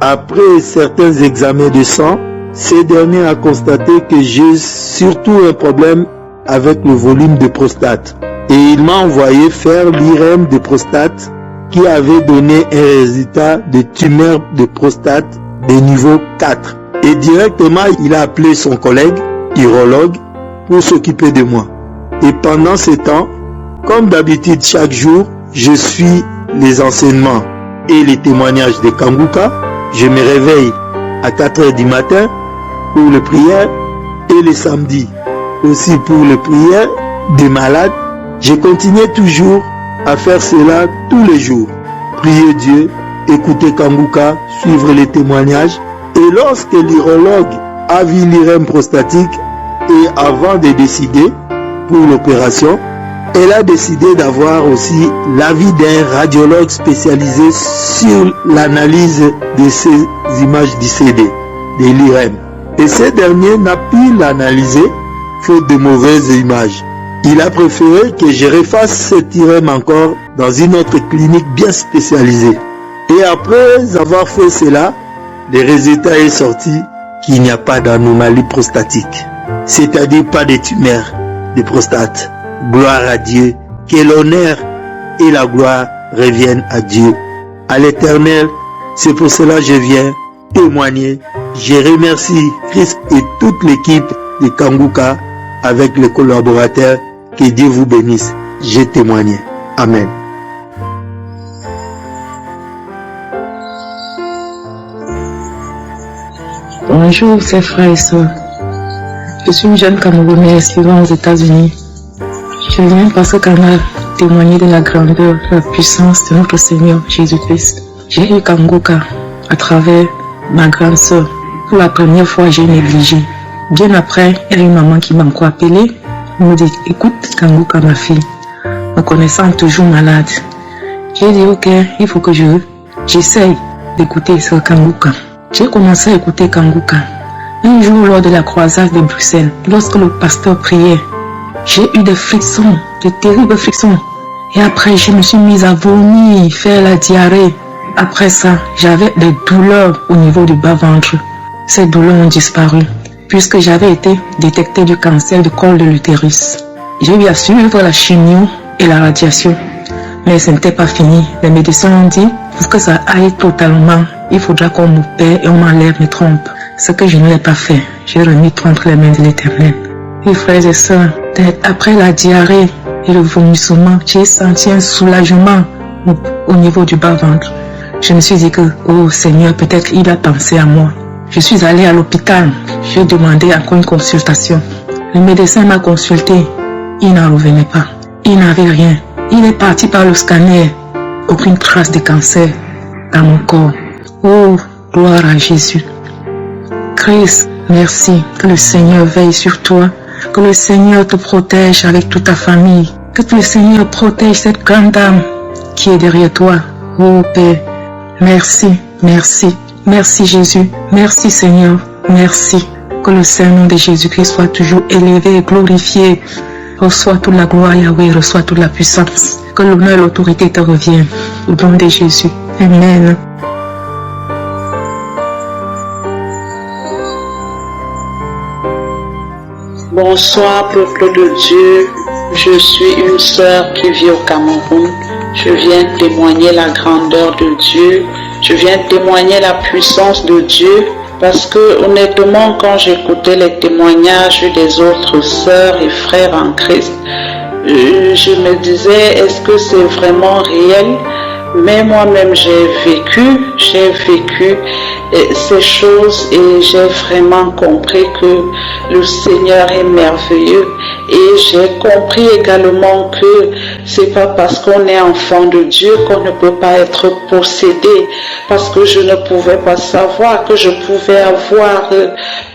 Speaker 15: après certains examens de sang, ce dernier a constaté que j'ai surtout un problème avec le volume de prostate. Et il m'a envoyé faire l'IRM de prostate qui avait donné un résultat de tumeur de prostate de niveau 4. Et directement, il a appelé son collègue, urologue, pour s'occuper de moi. Et pendant ce temps, comme d'habitude chaque jour, je suis les enseignements et les témoignages de Kanguka. Je me réveille à 4 h du matin pour les prières et les samedis aussi pour les prières des malades. Je continue toujours à faire cela tous les jours. Prier Dieu, écouter Kanguka, suivre les témoignages. Et lorsque l'urologue a vu l'IRM prostatique et avant de décider pour l'opération, elle a décidé d'avoir aussi l'avis d'un radiologue spécialisé sur l'analyse de ces images du CD, de l'IRM. Et ce dernier n'a pu l'analyser faute de mauvaises images. Il a préféré que je refasse cette IRM encore dans une autre clinique bien spécialisée. Et après avoir fait cela, le résultat est sorti qu'il n'y a pas d'anomalie prostatique, c'est-à-dire pas de tumeur de prostate. Gloire à Dieu, que l'honneur et la gloire reviennent à Dieu, à l'Éternel. C'est pour cela que je viens témoigner. Je remercie Christ et toute l'équipe de Kanguka avec les collaborateurs. Que Dieu vous bénisse. J'ai témoigné. Amen.
Speaker 3: Bonjour, chers frères et sœurs. Je suis une jeune Camerounaise vivant aux États-Unis. Je viens parce qu'on a témoigné de la grandeur, de la puissance de notre Seigneur Jésus-Christ. J'ai eu Kanguka à travers ma grande sœur. Pour la première fois, j'ai négligé. Bien après, il y a une maman qui m'a encore appelé. Elle me dit, écoute Kanguka, ma fille, me connaissant toujours malade. J'ai dit, ok, il faut que j'essaye d'écouter ce Kanguka. J'ai commencé à écouter Kanguka. Un jour, lors de la croisade de Bruxelles, lorsque le pasteur priait, j'ai eu des frictions, de terribles frictions. Et après, je me suis mise à vomir, faire la diarrhée. Après ça, j'avais des douleurs au niveau du bas-ventre. Ces douleurs ont disparu, puisque j'avais été détectée du cancer du col de l'utérus. J'ai eu à suivre la chimio et la radiation. Mais ce n'était pas fini. Les médecins ont dit, pour que ça aille totalement, il faudra qu'on m'opère et on m'enlève mes trompes. Ce que je ne l'ai pas fait. J'ai remis tout entre les mains de l'Éternel. Et frères et sœurs, après la diarrhée et le vomissement, j'ai senti un soulagement au niveau du bas-ventre. Je me suis dit que, oh Seigneur, peut-être il a pensé à moi. Je suis allée à l'hôpital. J'ai demandé encore une consultation. Le médecin m'a consulté. Il n'en revenait pas. Il n'avait rien. Il est parti par le scanner. Aucune trace de cancer dans mon corps. Oh, gloire à Jésus. Christ, merci. Que le Seigneur veille sur toi. Que le Seigneur te protège avec toute ta famille. Que le Seigneur protège cette grande dame qui est derrière toi. Oh Père, merci, merci, merci Jésus, merci Seigneur, merci. Que le Saint-Nom de Jésus-Christ soit toujours élevé et glorifié. Reçois toute la gloire Yahweh, reçois toute la puissance. Que l'honneur et l'autorité te reviennent. Au nom de Jésus. Amen.
Speaker 16: Bonsoir peuple de Dieu, je suis une sœur qui vit au Cameroun. Je viens témoigner la grandeur de Dieu, je viens témoigner la puissance de Dieu parce que honnêtement quand j'écoutais les témoignages des autres sœurs et frères en Christ, je me disais est-ce que c'est vraiment réel Mais moi-même, j'ai vécu ces choses et j'ai vraiment compris que le Seigneur est merveilleux. Et j'ai compris également que c'est pas parce qu'on est enfant de Dieu qu'on ne peut pas être possédé, parce que je ne pouvais pas savoir que je pouvais avoir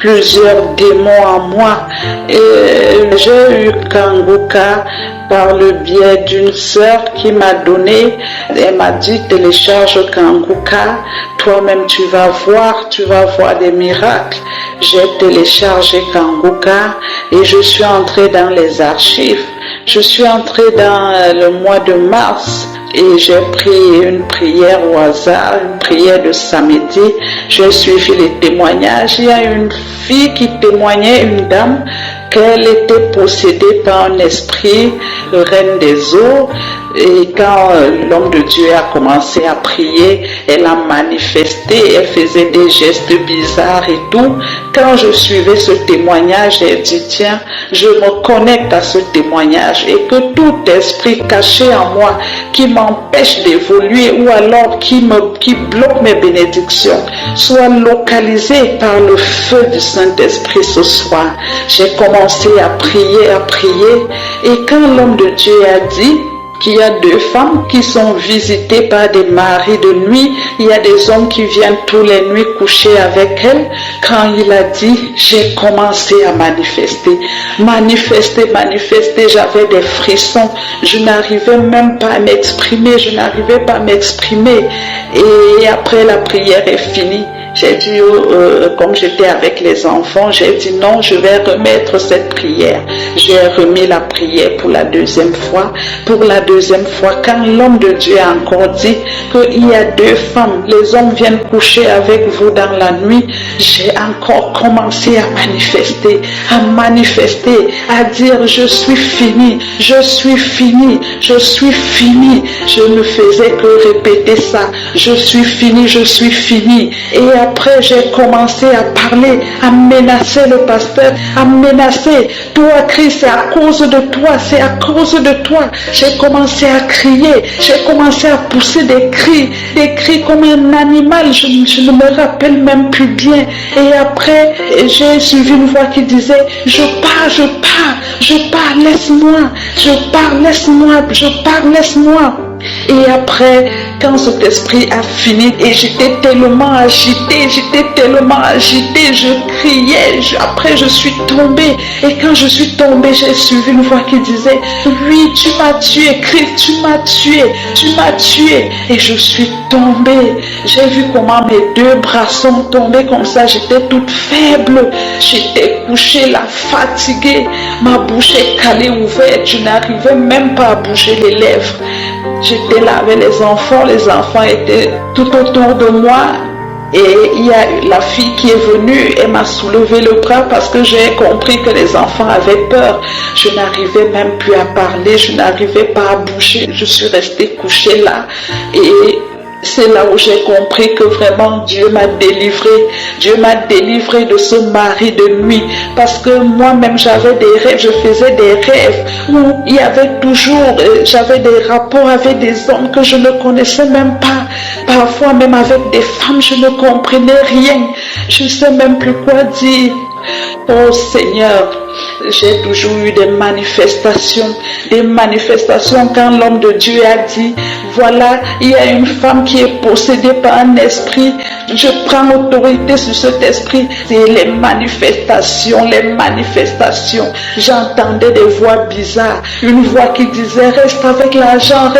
Speaker 16: plusieurs démons en moi. Et j'ai eu Kanguka par le biais d'une sœur qui m'a donné, elle m'a dit télécharge Kanguka, toi-même tu vas voir des miracles. J'ai téléchargé Kanguka et je suis entrée dans les archives. Je suis entrée dans le mois de mars et j'ai pris une prière au hasard, une prière de samedi. J'ai suivi les témoignages. Il y a une fille qui témoignait, une dame, qu'elle était possédée par un esprit, le reine des eaux. Et quand l'homme de Dieu a commencé à prier, elle a manifesté, elle faisait des gestes bizarres et tout. Quand je suivais ce témoignage, j'ai dit tiens, je me connecte à ce témoignage et que tout esprit caché en moi qui m'empêche d'évoluer ou alors qui bloque mes bénédictions soit localisé par le feu du Saint-Esprit ce soir. J'ai commencé à prier et quand l'homme de Dieu a dit qu'il y a 2 femmes qui sont visitées par des maris de nuit. Il y a des hommes qui viennent tous les nuits coucher avec elles. Quand il a dit, j'ai commencé à manifester. J'avais des frissons. Je n'arrivais même pas à m'exprimer. Et après la prière est finie, j'ai dit, comme j'étais avec les enfants, j'ai dit non, je vais remettre cette prière. J'ai remis la prière pour la deuxième fois. Pour la deuxième fois, quand l'homme de Dieu a encore dit qu'il y a 2 femmes, les hommes viennent coucher avec vous dans la nuit, j'ai encore commencé à manifester, à dire je suis fini. Je ne faisais que répéter ça, je suis fini. Et après, j'ai commencé à parler, à menacer le pasteur, toi Christ, c'est à cause de toi. J'ai commencé à crier, j'ai commencé à pousser des cris comme un animal, je ne me rappelle même plus bien. Et après, j'ai suivi une voix qui disait, je pars, laisse-moi. Et après, quand cet esprit a fini, et j'étais tellement agitée, je criais, après je suis tombée. Et quand je suis tombée, j'ai suivi une voix qui disait, oui, tu m'as tué, Christ, tu m'as tué. Et je suis tombée. J'ai vu comment mes 2 bras sont tombés comme ça, j'étais toute faible. J'étais couchée là, fatiguée. Ma bouche est calée, ouverte, je n'arrivais même pas à bouger les lèvres. J'étais là avec les enfants étaient tout autour de moi et il y a la fille qui est venue, elle m'a soulevé le bras parce que j'ai compris que les enfants avaient peur. Je n'arrivais même plus à parler, je n'arrivais pas à bouger, je suis restée couchée là et c'est là où j'ai compris que vraiment Dieu m'a délivré de ce mari de nuit, parce que moi-même j'avais des rêves, je faisais des rêves où il y avait toujours, j'avais des rapports avec des hommes que je ne connaissais même pas, parfois même avec des femmes, je ne comprenais rien, je ne sais même plus quoi dire. Oh Seigneur, j'ai toujours eu des manifestations quand l'homme de Dieu a dit, voilà, il y a une femme qui est possédée par un esprit, je prends autorité sur cet esprit. Et les manifestations, j'entendais des voix bizarres, une voix qui disait, reste avec l'argent,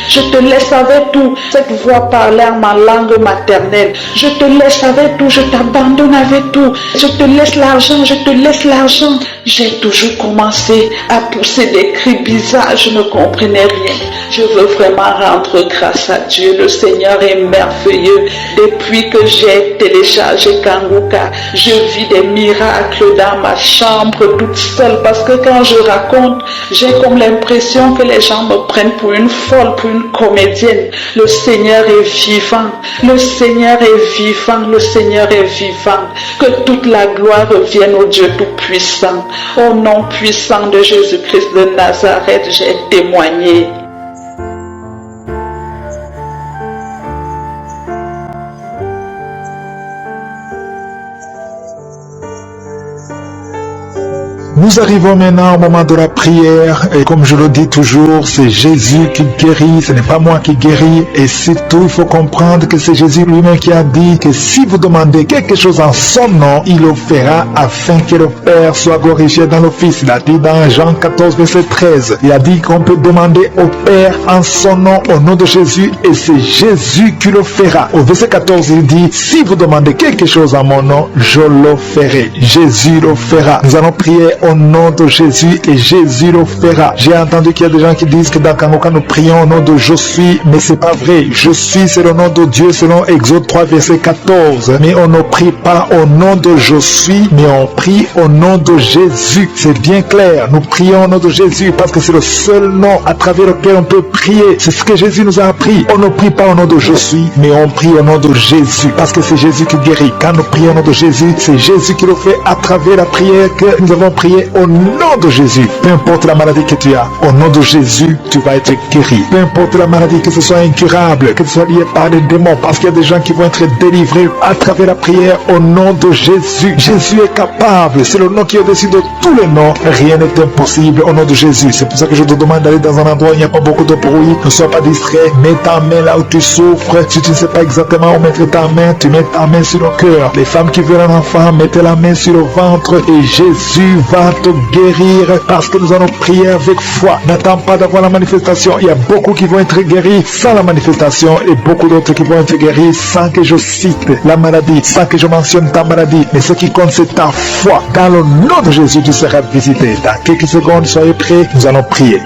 Speaker 16: je te laisse avec tout. Cette voix parlait en ma langue maternelle, je te laisse avec tout, je t'abandonne avec tout, je te laisse l'argent. J'ai toujours commencé à pousser des cris bizarres, je ne comprenais rien. Je veux vraiment rendre grâce à Dieu, le Seigneur est merveilleux. Depuis que j'ai téléchargé Kanguka, je vis des miracles dans ma chambre toute seule, parce que quand je raconte, j'ai comme l'impression que les gens me prennent pour une folle, pour une comédienne. Le Seigneur est vivant, que toute la gloire revienne au Dieu Tout-Puissant. Au nom puissant de Jésus-Christ de Nazareth, j'ai témoigné.
Speaker 2: Nous arrivons maintenant au moment de la prière et comme je le dis toujours, c'est Jésus qui guérit, ce n'est pas moi qui guéris. Et surtout, il faut comprendre que c'est Jésus lui-même qui a dit que si vous demandez quelque chose en son nom, il le fera afin que le Père soit glorifié dans le Fils. Il a dit dans Jean 14, verset 13, il a dit qu'on peut demander au Père en son nom, au nom de Jésus, et c'est Jésus qui le fera. Au verset 14, il dit, si vous demandez quelque chose en mon nom, je le ferai. Jésus le fera. Nous allons prier au nom de Jésus et Jésus le fera. J'ai entendu qu'il y a des gens qui disent que dans Kangoka nous prions au nom de je suis, mais c'est pas vrai. Je suis, c'est le nom de Dieu selon Exode 3, verset 14. Mais on ne prie pas au nom de je suis, mais on prie au nom de Jésus. C'est bien clair. Nous prions au nom de Jésus parce que c'est le seul nom à travers lequel on peut prier. C'est ce que Jésus nous a appris. On ne prie pas au nom de je suis, mais on prie au nom de Jésus parce que c'est Jésus qui guérit. Quand nous prions au nom de Jésus, c'est Jésus qui le fait à travers la prière que nous avons prié au nom de Jésus. Peu importe la maladie que tu as, au nom de Jésus, tu vas être guéri. Peu importe la maladie, que ce soit incurable, que ce soit lié par les démons, parce qu'il y a des gens qui vont être délivrés à travers la prière au nom de Jésus. Jésus est capable. C'est le nom qui est au-dessus de tous les noms. Rien n'est impossible au nom de Jésus. C'est pour ça que je te demande d'aller dans un endroit où il n'y a pas beaucoup de bruit. Ne sois pas distrait. Mets ta main là où tu souffres. Si tu ne sais pas exactement où mettre ta main, tu mets ta main sur le cœur. Les femmes qui veulent un enfant, mettez la main sur le ventre et Jésus va te guérir parce que nous allons prier avec foi. N'attends pas d'avoir la manifestation. Il y a beaucoup qui vont être guéris sans la manifestation et beaucoup d'autres qui vont être guéris sans que je cite la maladie, sans que je mentionne ta maladie. Mais ce qui compte, c'est ta foi. Dans le nom de Jésus, tu seras visité. Dans quelques secondes, soyez prêts, nous allons prier.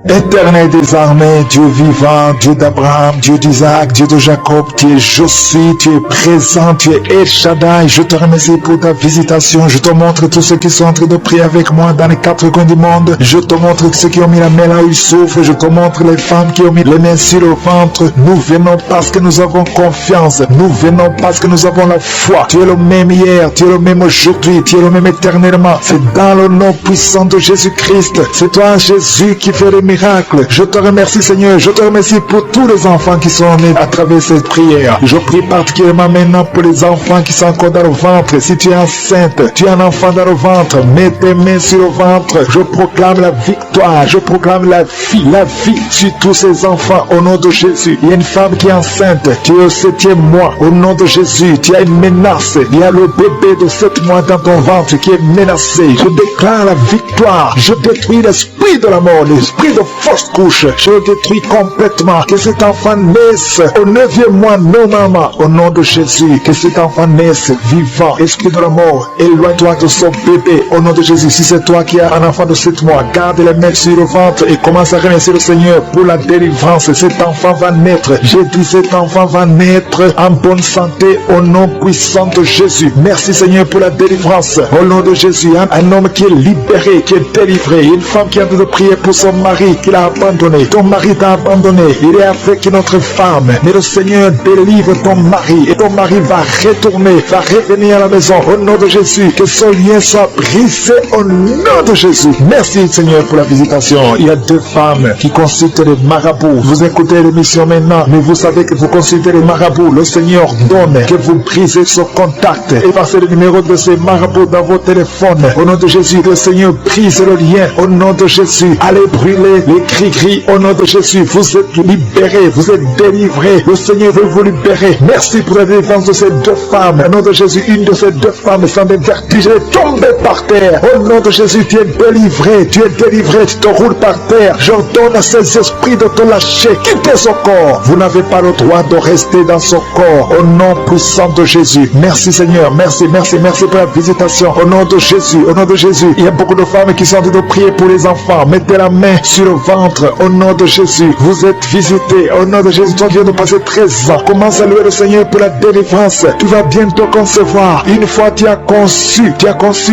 Speaker 2: Éternel des armées, Dieu vivant, Dieu d'Abraham, Dieu d'Isaac, Dieu de Jacob, tu es je suis, tu es présent, tu es El Shaddai. Je te remercie pour ta visitation. Je te montre tous ceux qui sont en train de prier avec moi dans les quatre coins du monde. Je te montre ceux qui ont mis la main là où ils souffrent. Je te montre les femmes qui ont mis les mains sur le ventre. Nous venons parce que nous avons confiance. Nous venons parce que nous avons la foi. Tu es le même hier, tu es le même aujourd'hui, tu es le même éternellement. C'est dans le nom puissant de Jésus-Christ. C'est toi, Jésus, qui fait les miracles. Je te remercie, Seigneur. Je te remercie pour tous les enfants qui sont nés à travers cette prière. Je prie particulièrement maintenant pour les enfants qui sont encore dans le ventre. Si tu es enceinte, tu as un enfant dans le ventre, mets tes mains sur le ventre. Je proclame la victoire. Je proclame la vie sur tous ces enfants au nom de Jésus. Il y a une femme qui est enceinte. Tu es au 7e mois. Au nom de Jésus, tu as une menace. Il y a le bébé de 7 mois dans ton ventre qui est menacé. Je déclare la victoire. Je détruis l'esprit de la mort, l'esprit de fausse couche. Je le détruis complètement. Que cet enfant naisse au 9e mois normalement. Au nom de Jésus, que cet enfant naisse vivant. Esprit de la mort, éloigne-toi de son bébé. Au nom de Jésus, si c'est toi qui as un enfant de 7 mois, garde les mains sur le ventre et commence à remercier le Seigneur pour la délivrance. Cet enfant va naître. J'ai dit cet enfant va naître en bonne santé au nom puissant de Jésus. Merci Seigneur pour la délivrance. Au nom de Jésus, un homme qui est libéré, qui est délivré. Une femme qui a de prier pour son mari qu'il a abandonné. Ton mari t'a abandonné. Il est avec une autre femme. Mais le Seigneur délivre ton mari et ton mari va retourner, va revenir à la maison. Au nom de Jésus, que son lien soit brisé au nom de Jésus. Merci Seigneur pour la visitation. Il y a 2 femmes qui consultent les marabouts. Vous écoutez l'émission maintenant, mais vous savez que vous consultez les marabouts. Le Seigneur donne que vous brisez ce contact et passez le numéro de ces marabouts dans vos téléphones. Au nom de Jésus, le Seigneur brise le lien. Au nom de Jésus, allez brûler les cris-cris. Au nom de Jésus, vous êtes libérés, vous êtes délivrés. Le Seigneur veut vous libérer. Merci pour la délivrance de ces 2 femmes. Au nom de Jésus, une de ces 2 femmes sans des vertiges est tombée par terre. Au nom de Jésus, tu es délivré, tu te roules par terre. J'ordonne à ces esprits de te lâcher. Quittez son corps. Vous n'avez pas le droit de rester dans son corps. Au nom puissant de Jésus. Merci Seigneur, merci pour la visitation. Au nom de Jésus, il y a beaucoup de femmes qui sont en train de prier pour les enfants. Mettez la main sur le ventre. Au nom de Jésus, vous êtes visités. Au nom de Jésus, tu viens de passer 13 ans. Commence à louer le Seigneur pour la délivrance. Tu vas bientôt concevoir. Une fois tu as conçu,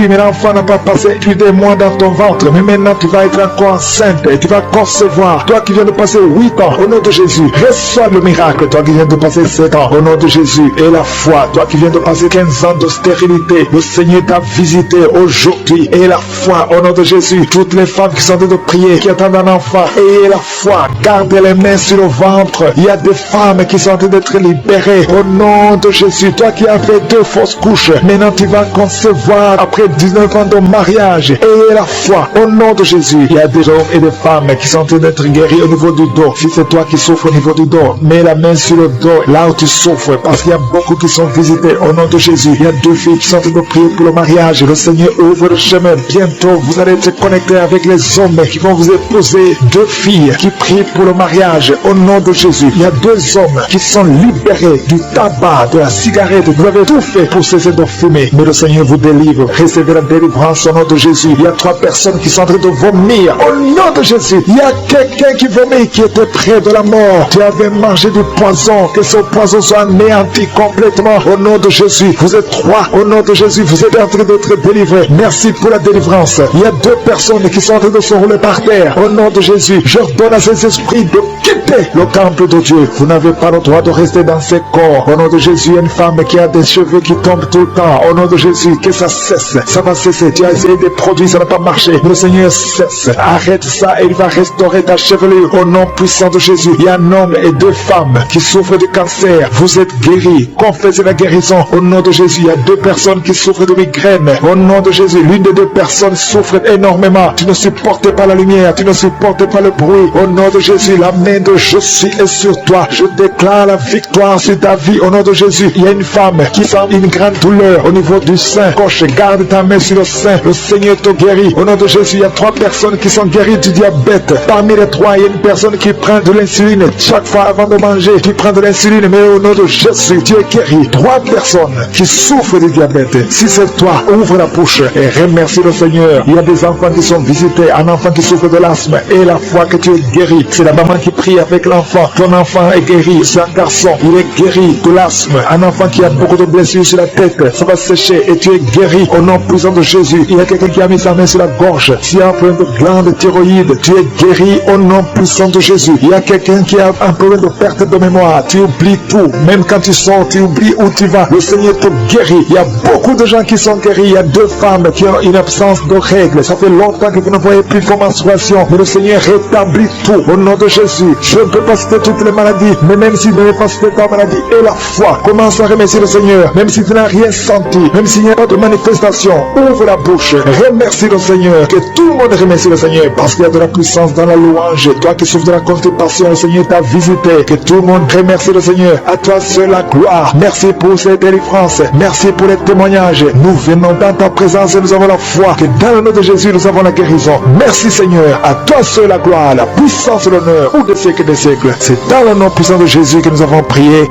Speaker 2: mais l'enfant n'a pas passé plus de mois dans ton ventre. Mais maintenant tu vas être encore enceinte et tu vas concevoir. Toi qui viens de passer 8 ans, au nom de Jésus, reçois le miracle. Toi qui viens de passer 7 ans, au nom de Jésus, et la foi. Toi qui viens de passer 15 ans de stérilité, le Seigneur t'a visité aujourd'hui, et la foi, au nom de Jésus. Toutes les femmes qui sont en train de prier, qui attendent un enfant, enfants, ayez la foi, gardez les mains sur le ventre. Il y a des femmes qui sont en train d'être libérées au nom de Jésus. Toi qui as fait 2 fausses couches, maintenant tu vas concevoir après 19 ans de mariage. Ayez la foi au nom de Jésus. Il y a des hommes et des femmes qui sont en train d'être guéris au niveau du dos. Si c'est toi qui souffres au niveau du dos, mets la main sur le dos, là où tu souffres, parce qu'il y a beaucoup qui sont visités au nom de Jésus. Il y a 2 filles qui sont en train de prier pour le mariage. Le Seigneur ouvre le chemin. Bientôt, vous allez être connectés avec les hommes qui vont vous épouser. 2 filles qui prient pour le mariage au nom de Jésus. Il y a 2 hommes qui sont libérés du tabac, de la cigarette. Vous avez tout fait pour cesser de fumer. Mais le Seigneur vous délivre. Recevez la délivrance au nom de Jésus. Il y a 3 personnes qui sont en train de vomir au nom de Jésus. Il y a quelqu'un qui vomit, qui était près de la mort. Tu avais mangé du poison. Que ce poison soit anéanti complètement au nom de Jésus. Vous êtes 3 au nom de Jésus. Vous êtes en train d'être délivrés. Merci pour la délivrance. Il y a 2 personnes qui sont en train de se rouler par terre au nom de Jésus. Je ordonne à ces esprits de quitter le temple de Dieu. Vous n'avez pas le droit de rester dans ces corps. Au nom de Jésus, il y a une femme qui a des cheveux qui tombent tout le temps. Au nom de Jésus, que ça cesse. Ça va cesser. Tu as essayé des produits, ça n'a pas marché. Le Seigneur cesse. Arrête ça et il va restaurer ta chevelure. Au nom puissant de Jésus, il y a un homme et 2 femmes qui souffrent du cancer. Vous êtes guéris. Confessez la guérison. Au nom de Jésus, il y a 2 personnes qui souffrent de migraine. Au nom de Jésus, l'une des 2 personnes souffre énormément. Tu ne supportes pas la lumière. Tu ne supportes pas le bruit. Au nom de Jésus, la main de Jésus est sur toi. Je déclare la victoire sur ta vie. Au nom de Jésus, il y a une femme qui sent une grande douleur au niveau du sein gauche. Garde ta main sur le sein. Le Seigneur te guérit. Au nom de Jésus, il y a 3 personnes qui sont guéries du diabète. Parmi les 3, il y a une personne qui prend de l'insuline. Chaque fois avant de manger, tu prends de l'insuline. Mais au nom de Jésus, tu es guéri. 3 personnes qui souffrent du diabète. Si c'est toi, ouvre la bouche et remercie le Seigneur. Il y a des enfants qui sont visités. Un enfant qui souffre de l'asthme. Et la foi que tu es guéri. C'est la maman qui prie avec l'enfant. Ton enfant est guéri. C'est un garçon. Il est guéri de l'asthme. Un enfant qui a beaucoup de blessures sur la tête. Ça va sécher et tu es guéri au nom puissant de Jésus. Il y a quelqu'un qui a mis sa main sur la gorge. Si tu as un problème de glande thyroïde, tu es guéri au nom puissant de Jésus. Il y a quelqu'un qui a un problème de perte de mémoire. Tu oublies tout. Même quand tu sors, tu oublies où tu vas. Le Seigneur te guérit. Il y a beaucoup de gens qui sont guéris. Il y a 2 femmes qui ont une absence de règles. Ça fait longtemps que vous ne voyez plus vos menstruations. Mais le Seigneur rétablit tout au nom de Jésus. Je ne peux pas citer toutes les maladies, mais même si tu ne veux pas citer ta maladie et la foi, commence à remercier le Seigneur. Même si tu n'as rien senti, même s'il n'y a pas de manifestation, ouvre la bouche, remercie le Seigneur. Que tout le monde remercie le Seigneur parce qu'il y a de la puissance dans la louange. Toi qui souffres de la constipation, le Seigneur t'a visité. Que tout le monde remercie le Seigneur. À toi seul la gloire. Merci pour ces délivrances. Merci pour les témoignages. Nous venons dans ta présence et nous avons la foi que dans le nom de Jésus, nous avons la guérison. Merci Seigneur. À toi seul la gloire, la puissance et l'honneur, ou des siècles des siècles. C'est dans le nom puissant de Jésus que nous avons prié.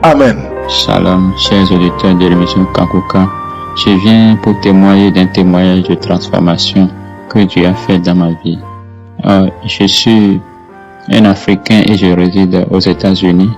Speaker 2: Amen.
Speaker 17: Shalom, chers auditeurs de l'émission Kanguka. Je viens pour témoigner d'un témoignage de transformation que Dieu a fait dans ma vie. Je suis un Africain et je réside aux États-Unis.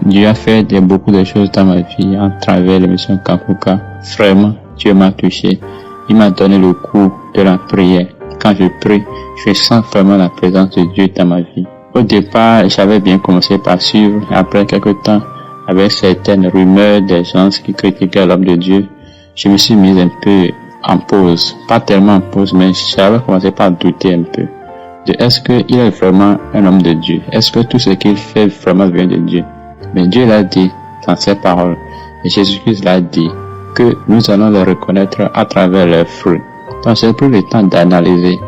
Speaker 17: Dieu a fait beaucoup de choses dans ma vie à travers l'émission Kanguka. Vraiment, Dieu m'a touché. Il m'a donné le coup de la prière. Quand je prie, je sens vraiment la présence de Dieu dans ma vie. Au départ, j'avais bien commencé par suivre. Après quelques temps, avec certaines rumeurs des gens qui critiquaient l'homme de Dieu, je me suis mis un peu en pause. Pas tellement en pause, mais j'avais commencé par douter un peu. De est-ce qu'il est vraiment un homme de Dieu? Est-ce que tout ce qu'il fait vraiment vient de Dieu? Mais Dieu l'a dit dans ses paroles. Et Jésus-Christ l'a dit que nous allons le reconnaître à travers leurs fruits. Donc j'ai pris le temps d'analyser.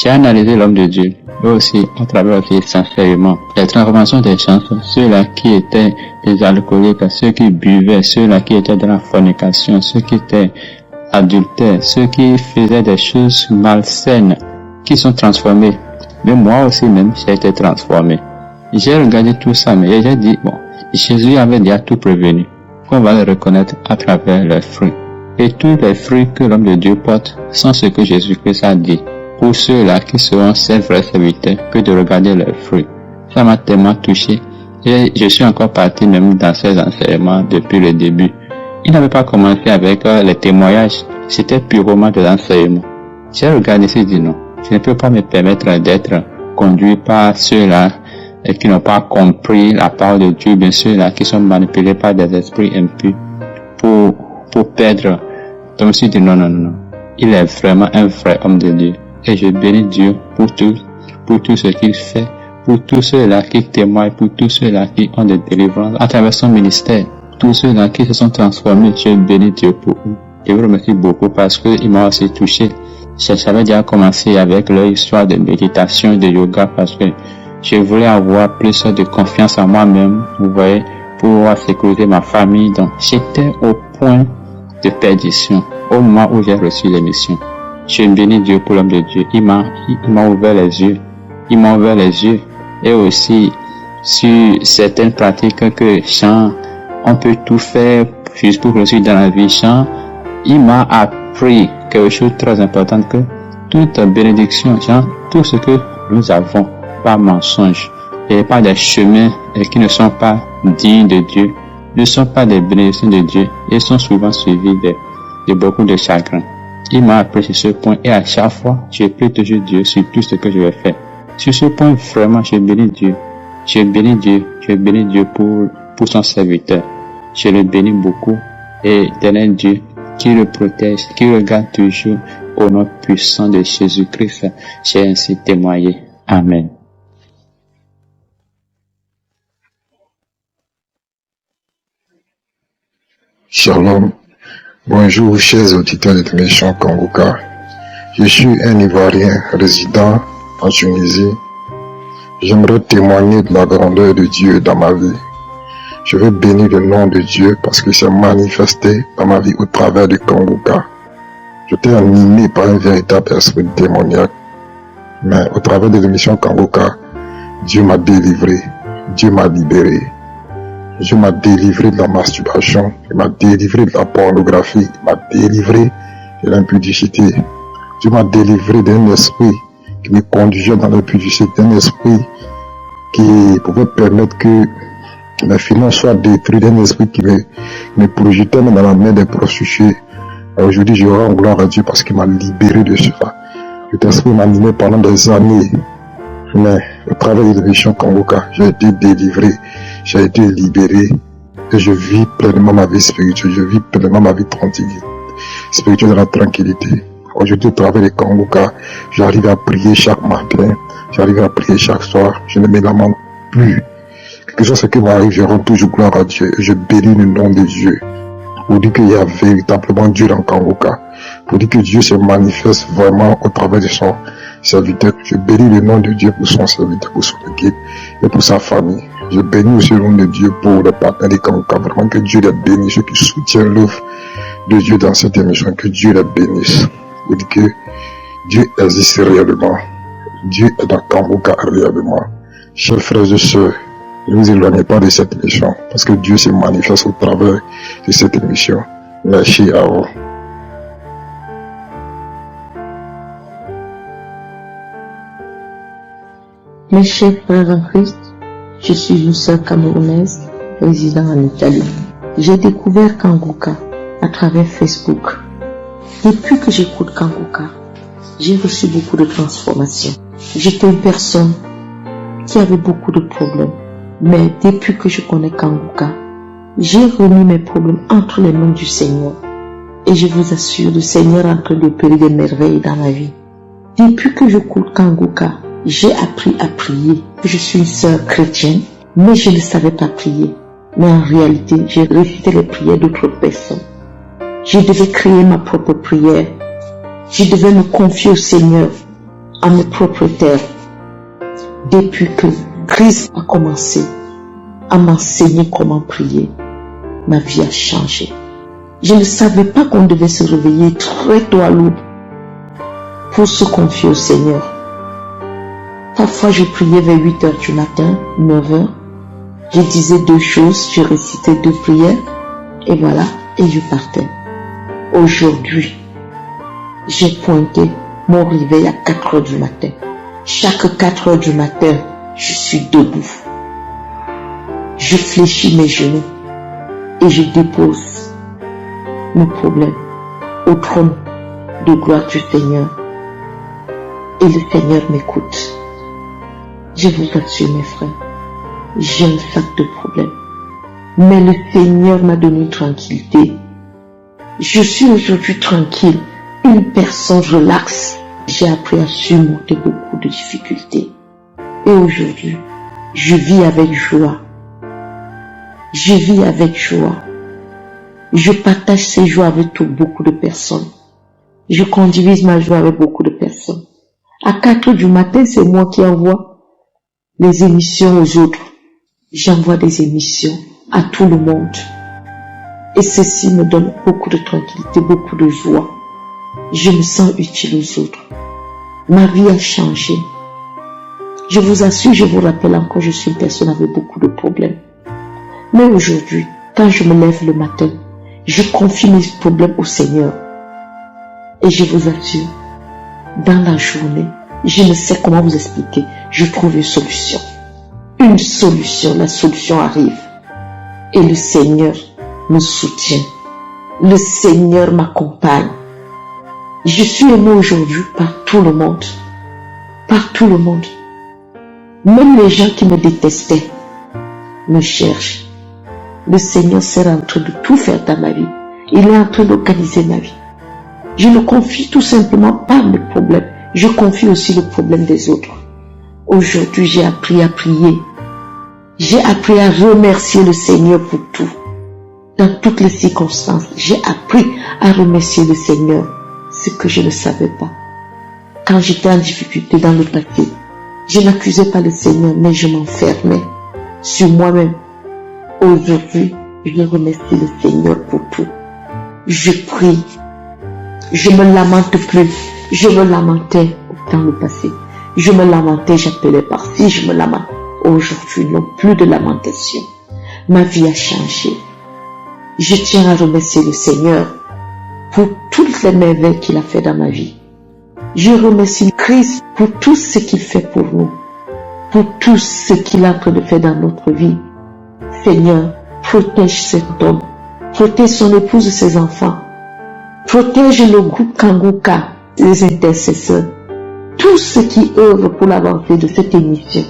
Speaker 17: J'ai analysé l'homme de Dieu, mais aussi à travers aussi sincèrement les transformations des gens, ceux-là qui étaient des alcooliques, ceux qui buvaient, ceux-là qui étaient dans la fornication, ceux qui étaient adultères, ceux qui faisaient des choses malsaines, qui sont transformés. Mais moi aussi même, j'ai été transformé. J'ai regardé tout ça, mais j'ai dit, bon, Jésus avait déjà tout prévenu, qu'on va le reconnaître à travers leurs fruits. Et tous les fruits que l'homme de Dieu porte sont ce que Jésus-Christ a dit. Pour ceux-là qui seront ses vrais serviteurs, que de regarder leurs fruits. Ça m'a tellement touché. Et je suis encore parti même dans ces enseignements depuis le début. Il n'avait pas commencé avec les témoignages. C'était purement de l'enseignement. J'ai regardé et dit non. Je ne peux pas me permettre d'être conduit par ceux-là qui n'ont pas compris la parole de Dieu, bien ceux-là qui sont manipulés par des esprits impurs pour perdre. Donc je me suis dit non. Il est vraiment un vrai homme de Dieu. Et je bénis Dieu pour tout pour tout ce qu'il fait, pour tous ceux-là qui témoignent, pour tous ceux-là qui ont des délivrances à travers son ministère, tous ceux-là qui se sont transformés. Je bénis Dieu pour eux. Je vous remercie beaucoup parce qu'il m'a aussi touché. J'avais déjà commencé avec leur histoire de méditation et de yoga parce que je voulais avoir plus de confiance en moi-même, vous voyez, pour pouvoir sécuriser ma famille. Donc, j'étais au point de perdition au moment où j'ai reçu l'émission. Je bénis Dieu pour l'homme de Dieu. Il m'a ouvert les yeux. Il m'a ouvert les yeux. Et aussi, sur certaines pratiques que Jean, on peut tout faire juste pour réussir dans la vie. Jean, il m'a appris quelque chose de très important, que toute bénédiction, Jean, tout ce que nous avons, pas mensonge, et pas des chemins qui ne sont pas dignes de Dieu, ne sont pas des bénédictions de Dieu, et sont souvent suivis de beaucoup de chagrin. Il m'a appris sur ce point, et à chaque fois, je prie toujours Dieu sur tout ce que je vais faire. Sur ce point, vraiment, je bénis Dieu. Je bénis Dieu. Je bénis Dieu pour son serviteur. Je le bénis beaucoup. Et éternel Dieu, qui le protège, qui regarde toujours au nom puissant de Jésus-Christ, j'ai ainsi témoigné. Amen.
Speaker 18: Shalom. Bonjour, chers auditeurs de l'émission Kanguka. Je suis un Ivoirien résident en Tunisie. J'aimerais témoigner de la grandeur de Dieu dans ma vie. Je veux bénir le nom de Dieu parce qu'il s'est manifesté dans ma vie au travers de Kanguka. J'étais animé par un véritable esprit démoniaque. Mais au travers de l'émission Kanguka, Dieu m'a délivré, Dieu m'a libéré. Dieu m'a délivré de la masturbation, il m'a délivré de la pornographie, il m'a délivré de l'impudicité. Dieu m'a délivré d'un esprit qui me conduisait dans l'impudicité, d'un esprit qui pouvait permettre que mes finances soient détruites, d'un esprit qui me projetait dans la main des prostituées. Aujourd'hui, je rends gloire à Dieu parce qu'il m'a libéré de cela. Cet esprit m'a animé pendant des années. Mais au travers de l'émission Kanguka, j'ai été délivré, j'ai été libéré et je vis pleinement ma vie spirituelle, je vis pleinement ma vie tranquille, spirituelle dans la tranquillité. Aujourd'hui, au travers de Kanguka, j'arrive à prier chaque matin, j'arrive à prier chaque soir, je ne me lamente plus. Quelque chose ce qui m'arrive, je rends toujours gloire à Dieu et je bénis le nom de Dieu. Pour dire qu'il y a véritablement Dieu dans Kanguka, pour dire que Dieu se manifeste vraiment au travers de son serviteur. Je bénis le nom de Dieu pour son serviteur, pour son équipe et pour sa famille. Je bénis aussi le nom de Dieu pour les partenaires de Kanguka. Vraiment que Dieu les bénisse, ceux qui soutiennent l'œuvre de Dieu dans cette émission, que Dieu les bénisse. Pour dire que Dieu existe réellement. Dieu est dans Kanguka réellement. Chers frères et sœurs, ne vous éloignez pas de cette émission parce que Dieu se manifeste au travers de cette émission. Merci à vous.
Speaker 19: Mes chers frères en Christ, je suis une sœur camerounaise résidant en Italie. J'ai découvert Kanguka à travers Facebook. Depuis que j'écoute Kanguka, j'ai reçu beaucoup de transformations. J'étais une personne qui avait beaucoup de problèmes. Mais depuis que je connais Kanguka, j'ai remis mes problèmes entre les mains du Seigneur. Et je vous assure, le Seigneur est en train d'opérer des merveilles dans ma vie. Depuis que j'écoute Kanguka, j'ai appris à prier. Je suis une sœur chrétienne, mais je ne savais pas prier. Mais en réalité, j'ai récité les prières d'autres personnes. Je devais créer ma propre prière. Je devais me confier au Seigneur à mes propres terres. Depuis que Christ a commencé à m'enseigner comment prier, ma vie a changé. Je ne savais pas qu'on devait se réveiller très tôt à l'aube pour se confier au Seigneur. Parfois, je priais vers 8 heures du matin, 9 heures. Je disais 2 choses, je récitais 2 prières, et voilà, et je partais. Aujourd'hui, j'ai pointé mon réveil à 4 heures du matin. Chaque 4 heures du matin, je suis debout. Je fléchis mes genoux et je dépose mes problèmes au trône de gloire du Seigneur. Et le Seigneur m'écoute. Je vous assure, mes frères, j'ai un sac de problèmes. Mais le Seigneur m'a donné une tranquillité. Je suis aujourd'hui tranquille, une personne relaxe. J'ai appris à surmonter beaucoup de difficultés. Et aujourd'hui, je vis avec joie. Je vis avec joie. Je partage ces joies avec beaucoup de personnes. Je conduis ma joie avec beaucoup de personnes. À 4 heures du matin, c'est moi qui envoie les émissions aux autres. J'envoie des émissions à tout le monde. Et ceci me donne beaucoup de tranquillité, beaucoup de joie. Je me sens utile aux autres. Ma vie a changé. Je vous assure, je vous rappelle encore, je suis une personne avec beaucoup de problèmes. Mais aujourd'hui, quand je me lève le matin, je confie mes problèmes au Seigneur. Et je vous assure, dans la journée, je ne sais comment vous expliquer, je trouve une solution. Une solution, la solution arrive. Et le Seigneur me soutient. Le Seigneur m'accompagne. Je suis aimé aujourd'hui par tout le monde. Par tout le monde. Même les gens qui me détestaient me cherchent. Le Seigneur sera en train de tout faire dans ma vie. Il est en train d'organiser ma vie. Je ne confie tout simplement pas mes problèmes. Je confie aussi le problème des autres. Aujourd'hui, j'ai appris à prier. J'ai appris à remercier le Seigneur pour tout. Dans toutes les circonstances, j'ai appris à remercier le Seigneur, ce que je ne savais pas. Quand j'étais en difficulté dans le passé, je n'accusais pas le Seigneur, mais je m'enfermais sur moi-même. Aujourd'hui, je remercie le Seigneur pour tout. Je prie. Je me lamente plus. Je me lamentais dans le passé. Je me lamentais, j'appelais par-ci, je me lamente. Aujourd'hui, non plus de lamentation. Ma vie a changé. Je tiens à remercier le Seigneur pour toutes les merveilles qu'il a fait dans ma vie. Je remercie Christ pour tout ce qu'il fait pour nous, pour tout ce qu'il est en train de faire dans notre vie. Seigneur, protège cet homme, protège son épouse et ses enfants, protège le groupe Kanguka, les intercesseurs, tous ceux qui œuvrent pour l'avancée de cette émission,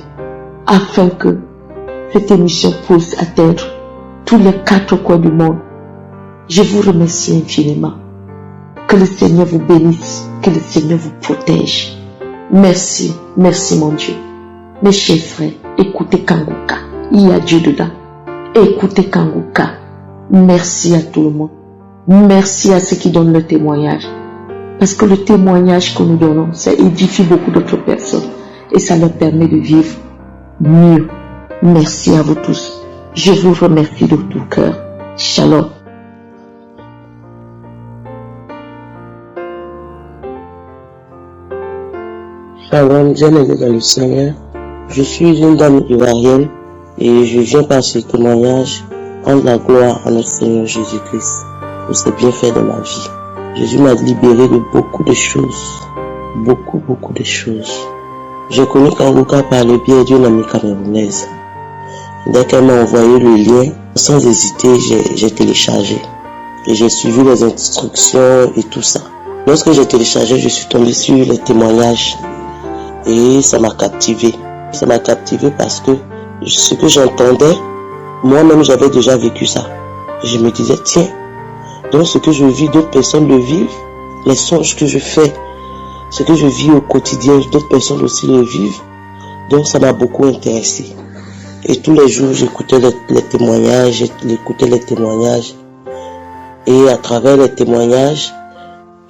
Speaker 19: afin que cette émission puisse atteindre tous les 4 coins du monde. Je vous remercie infiniment. Que le Seigneur vous bénisse, que le Seigneur vous protège. Merci, merci mon Dieu. Mes chers frères, écoutez Kanguka, il y a Dieu dedans. Écoutez Kanguka. Merci à tout le monde. Merci à ceux qui donnent le témoignage. Parce que le témoignage que nous donnons, ça édifie beaucoup d'autres personnes. Et ça leur permet de vivre mieux. Merci à vous tous. Je vous remercie de tout cœur. Shalom.
Speaker 20: Shalom, bien-aimé dans le Seigneur. Je suis une dame ivoirienne et je viens par ce témoignage rendre la gloire à notre Seigneur Jésus-Christ pour ses bienfaits dans ma vie. Jésus m'a libéré de beaucoup de choses. Beaucoup de choses. J'ai connu Kanguka par le biais d'une amie camerounaise. Dès qu'elle m'a envoyé le lien, sans hésiter, j'ai téléchargé. Et j'ai suivi les instructions et tout ça. Lorsque j'ai téléchargé, je suis tombé sur les témoignages. Et ça m'a captivé. Ça m'a captivé parce que ce que j'entendais, moi-même j'avais déjà vécu ça. Je me disais, tiens, donc ce que je vis, d'autres personnes le vivent. Les songes que je fais, ce que je vis au quotidien, d'autres personnes aussi le vivent. Donc ça m'a beaucoup intéressé. Et tous les jours, j'écoutais les témoignages, Et à travers les témoignages,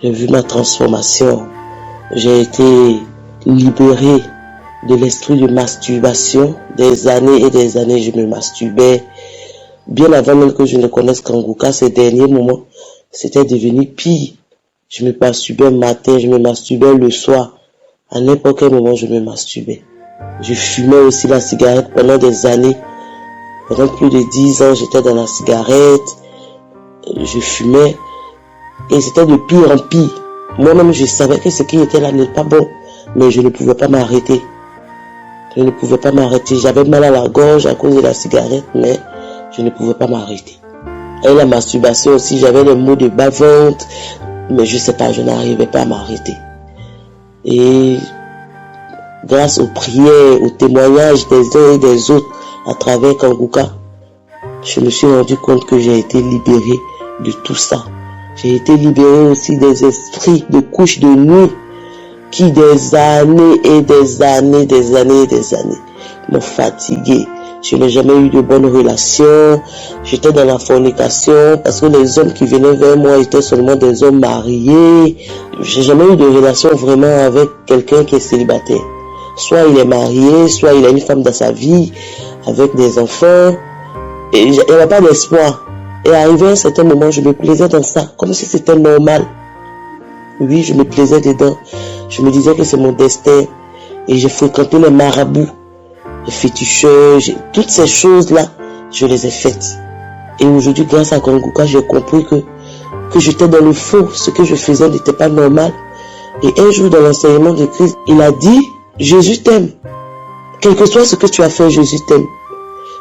Speaker 20: j'ai vu ma transformation. J'ai été libéré de l'esprit de masturbation. Des années et des années, je me masturbais. Bien avant même que je ne connaisse Kanguka, ces derniers moments, c'était devenu pire. Je me masturbais le matin, je me masturbais le soir. À n'importe quel moment, je me masturbais. Je fumais aussi la cigarette pendant des années. Pendant plus de 10 ans, j'étais dans la cigarette. Je fumais. Et c'était de pire en pire. Moi-même, je savais que ce qui était là n'était pas bon. Mais je ne pouvais pas m'arrêter. J'avais mal à la gorge à cause de la cigarette, mais je ne pouvais pas m'arrêter. Et la masturbation aussi, j'avais les maux de bas-ventre, mais je sais pas, je n'arrivais pas à m'arrêter. Et grâce aux prières, aux témoignages des uns et des autres à travers Kanguka, je me suis rendu compte que j'ai été libéré de tout ça. J'ai été libéré aussi des esprits de couches de nuit. qui des années et des années m'ont fatigué. Je n'ai jamais eu de bonnes relations. J'étais dans la fornication parce que les hommes qui venaient vers moi étaient seulement des hommes mariés. J'ai jamais eu de relation vraiment avec quelqu'un qui est célibataire. Soit il est marié, soit il a une femme dans sa vie, avec des enfants. Et il n'y avait pas d'espoir. Et arrivé à un certain moment, je me plaisais dans ça, comme si c'était normal. Oui, je me plaisais dedans. Je me disais que c'est mon destin. Et j'ai fréquenté les marabouts, les féticheurs, toutes ces choses-là, je les ai faites. Et aujourd'hui, grâce à Kanguka, j'ai compris que j'étais dans le faux. Ce que je faisais n'était pas normal. Et un jour, dans l'enseignement de Christ, il a dit, Jésus t'aime. Quel que soit ce que tu as fait, Jésus t'aime.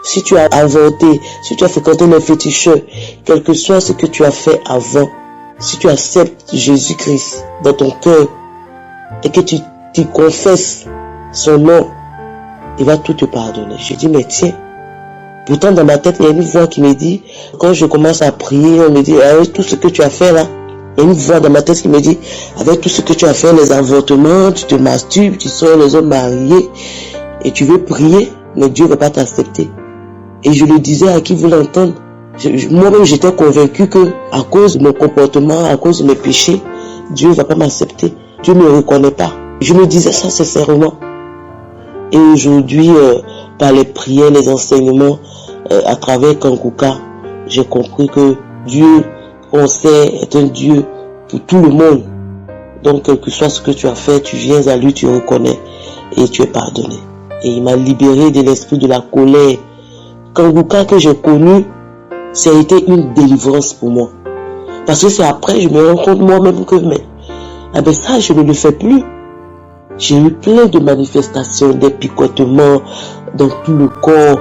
Speaker 20: Si tu as inventé, si tu as fréquenté les féticheurs, quel que soit ce que tu as fait avant, si tu acceptes Jésus-Christ dans ton cœur et que tu confesses son nom, il va tout te pardonner. Je dis, mais tiens, pourtant dans ma tête, il y a une voix qui me dit, quand je commence à prier, on me dit, avec tout ce que tu as fait là, il y a une voix dans ma tête qui me dit, avec tout ce que tu as fait, les avortements, tu te masturbes, tu sors les hommes mariés, et tu veux prier, mais Dieu ne va pas t'accepter. Et je le disais à qui voulait l'entendre. Moi-même, j'étais convaincu que, à cause de mon comportement, à cause de mes péchés, Dieu ne va pas m'accepter. Dieu ne me reconnaît pas. Je me disais ça sincèrement. Et aujourd'hui, par les prières, les enseignements, à travers Kanguka, j'ai compris que Dieu, on sait, est un Dieu pour tout le monde. Donc, quel que soit ce que tu as fait, tu viens à lui, tu reconnais et tu es pardonné. Et il m'a libéré de l'esprit de la colère. Kanguka que j'ai connu, ça a été une délivrance pour moi. Parce que c'est après, je me rends compte moi-même que, ça, je ne le fais plus. J'ai eu plein de manifestations, des picotements dans tout le corps,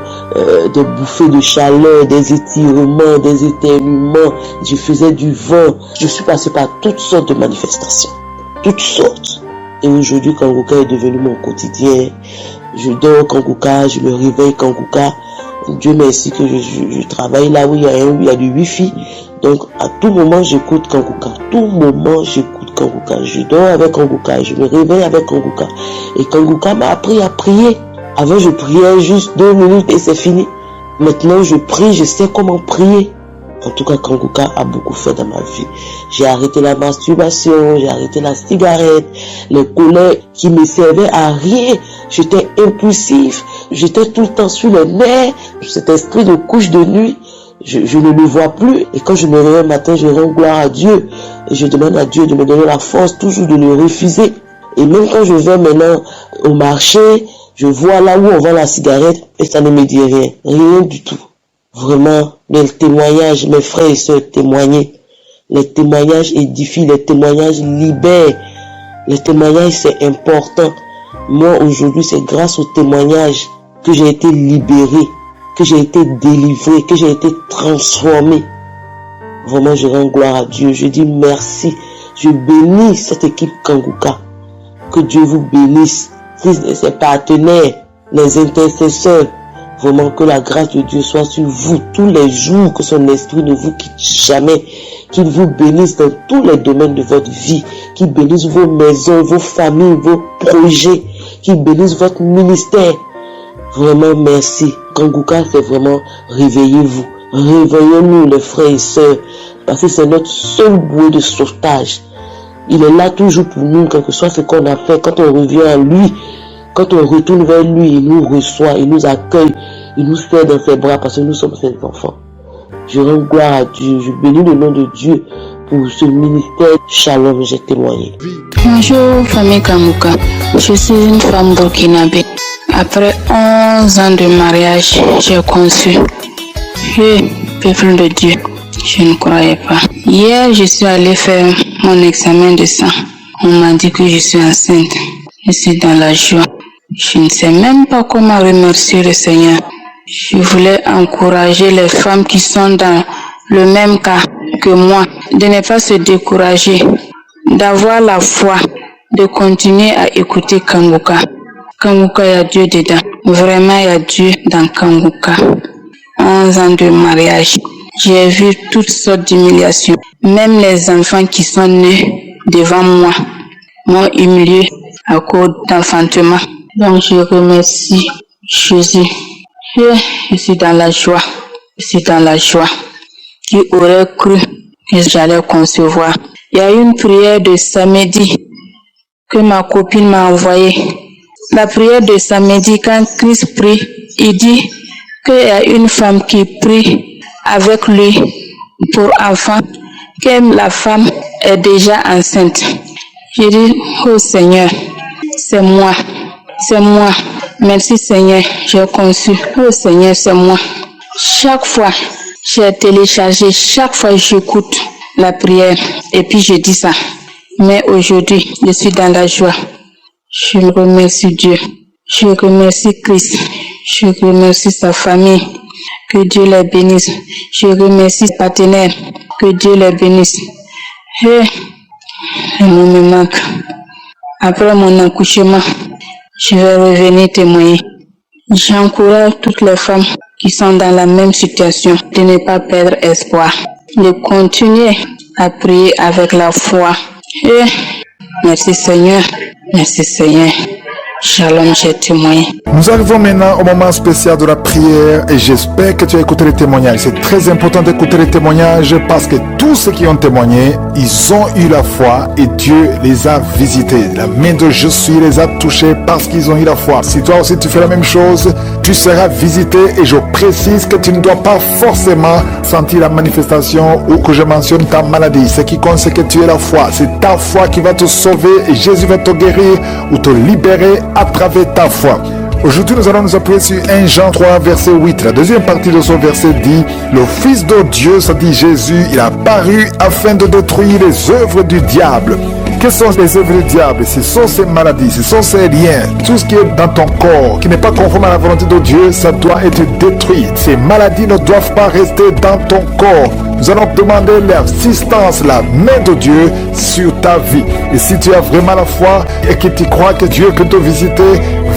Speaker 20: des bouffées de chaleur, des étirements, des éternuements. Je faisais du vent. Je suis passé par toutes sortes de manifestations. Toutes sortes. Et aujourd'hui, Kanguka est devenu mon quotidien. Je dors Kanguka, je me réveille Kanguka. Dieu merci que je travaille là où il y a du wifi. Donc à tout moment j'écoute Kanguka. Tout moment j'écoute Kanguka. Je dors avec Kanguka. Je me réveille avec Kanguka. Et Kanguka m'a appris à prier. Avant je priais juste 2 minutes et c'est fini. Maintenant je prie, je sais comment prier. En tout cas, Kanguka a beaucoup fait dans ma vie. J'ai arrêté la masturbation, j'ai arrêté la cigarette, les colères qui me servaient à rien. J'étais impulsif, j'étais tout le temps sur les nerfs. Cet esprit de couche de nuit, je ne le vois plus. Et quand je me réveille le matin, je rends gloire à Dieu. Et je demande à Dieu de me donner la force toujours de le refuser. Et même quand je vais maintenant au marché, je vois là où on vend la cigarette et ça ne me dit rien. Rien du tout. Vraiment, les témoignages, mes frères et sœurs témoigner. Les témoignages édifient, les témoignages libèrent. Les témoignages, c'est important. Moi, aujourd'hui, c'est grâce aux témoignages que j'ai été libéré, que j'ai été délivré, que j'ai été transformé. Vraiment, je rends gloire à Dieu. Je dis merci. Je bénis cette équipe Kanguka. Que Dieu vous bénisse. Christ et ses partenaires, les intercesseurs. Vraiment que la grâce de Dieu soit sur vous tous les jours, que son esprit ne vous quitte jamais, qu'il vous bénisse dans tous les domaines de votre vie, qu'il bénisse vos maisons, vos familles, vos projets, qu'il bénisse votre ministère. Vraiment merci. Kanguka, c'est vraiment réveillez-vous, réveillez-nous les frères et sœurs, parce que c'est notre seul bouée de sauvetage. Il est là toujours pour nous, quel que soit ce qu'on a fait, quand on revient à lui. Quand on retourne vers lui, il nous reçoit, il nous accueille, il nous serre dans ses bras parce que nous sommes ses enfants. Je rends gloire à Dieu, je bénis le nom de Dieu pour ce ministère. Shalom, j'ai témoigné.
Speaker 21: Bonjour famille Kanguka, je suis une femme burkinabé. Après 11 ans de mariage, j'ai conçu. Peuple de Dieu, je ne croyais pas. Hier, je suis allée faire mon examen de sang. On m'a dit que je suis enceinte. Je suis dans la joie. Je ne sais même pas comment remercier le Seigneur. Je voulais encourager les femmes qui sont dans le même cas que moi, de ne pas se décourager, d'avoir la foi, de continuer à écouter Kanguka. Kanguka, il y a Dieu dedans. Vraiment, il y a Dieu dans Kanguka. 11 ans de mariage. J'ai vu toutes sortes d'humiliations. Même les enfants qui sont nés devant moi. m'ont humilié à cause d'enfantement. Donc je remercie Jésus. Je suis dans la joie. Je suis dans la joie. Qui aurait cru que j'allais concevoir? Il y a une prière de samedi que ma copine m'a envoyée. La prière de samedi, quand Christ prie, il dit qu'il y a une femme qui prie avec lui pour enfant, que la femme est déjà enceinte. Je dis, oh Seigneur, c'est moi. C'est moi. Merci Seigneur, j'ai conçu. Oh Seigneur, c'est moi. Chaque fois, j'ai téléchargé, chaque fois j'écoute la prière et puis je dis ça. Mais aujourd'hui, je suis dans la joie. Je remercie Dieu. Je remercie Christ. Je remercie sa famille. Que Dieu les bénisse. Je remercie ses partenaires. Que Dieu les bénisse. Et le mot me manque. Après mon accouchement, je vais revenir témoigner. J'encourage toutes les femmes qui sont dans la même situation de ne pas perdre espoir, de continuer à prier avec la foi. Et merci Seigneur, merci Seigneur. Shalom, j'ai témoigné.
Speaker 2: Nous arrivons maintenant au moment spécial de la prière et j'espère que tu as écouté les témoignages. C'est très important d'écouter les témoignages parce que tous ceux qui ont témoigné, ils ont eu la foi et Dieu les a visités. La main de Jésus les a touchés parce qu'ils ont eu la foi. Si toi aussi tu fais la même chose, tu seras visité et je précise que tu ne dois pas forcément sentir la manifestation ou que je mentionne ta maladie. Ce qui compte, c'est que tu aies la foi. C'est ta foi qui va te sauver et Jésus va te guérir ou te libérer à travers ta foi. Aujourd'hui, nous allons nous appuyer sur 1 Jean 3, verset 8. La deuxième partie de ce verset dit: le Fils de Dieu, ça dit Jésus, il a apparu afin de détruire les œuvres du diable. Quelles sont les œuvres du diable? Ce sont ces maladies, ce sont ces liens, tout ce qui est dans ton corps, qui n'est pas conforme à la volonté de Dieu, ça doit être détruit. Ces maladies ne doivent pas rester dans ton corps. Nous allons demander l'assistance, la main de Dieu sur ta vie. Et si tu as vraiment la foi et que tu crois que Dieu peut te visiter,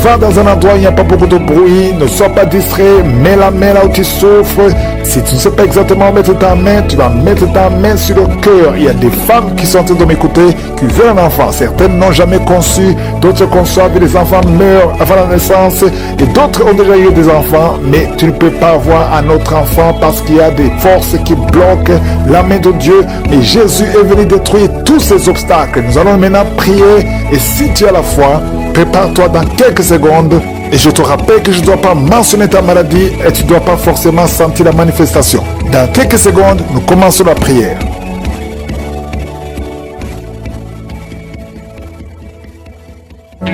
Speaker 2: va dans un endroit où il n'y a pas beaucoup de bruit, ne sois pas distrait, mets la main là où tu souffres. Si tu ne sais pas exactement mettre ta main, tu vas mettre ta main sur le cœur. Il y a des femmes qui sont en train de m'écouter, qui veulent un enfant. Certaines n'ont jamais conçu, d'autres conçoivent et les enfants meurent avant la naissance. Et d'autres ont déjà eu des enfants, mais tu ne peux pas avoir un autre enfant parce qu'il y a des forces qui bloquent la main de Dieu. Mais Jésus est venu détruire tous ces obstacles. Nous allons maintenant prier. Et si tu as la foi, prépare-toi dans quelques secondes. Et je te rappelle que je ne dois pas mentionner ta maladie et tu ne dois pas forcément sentir la manifestation. Dans quelques secondes, nous commençons la prière.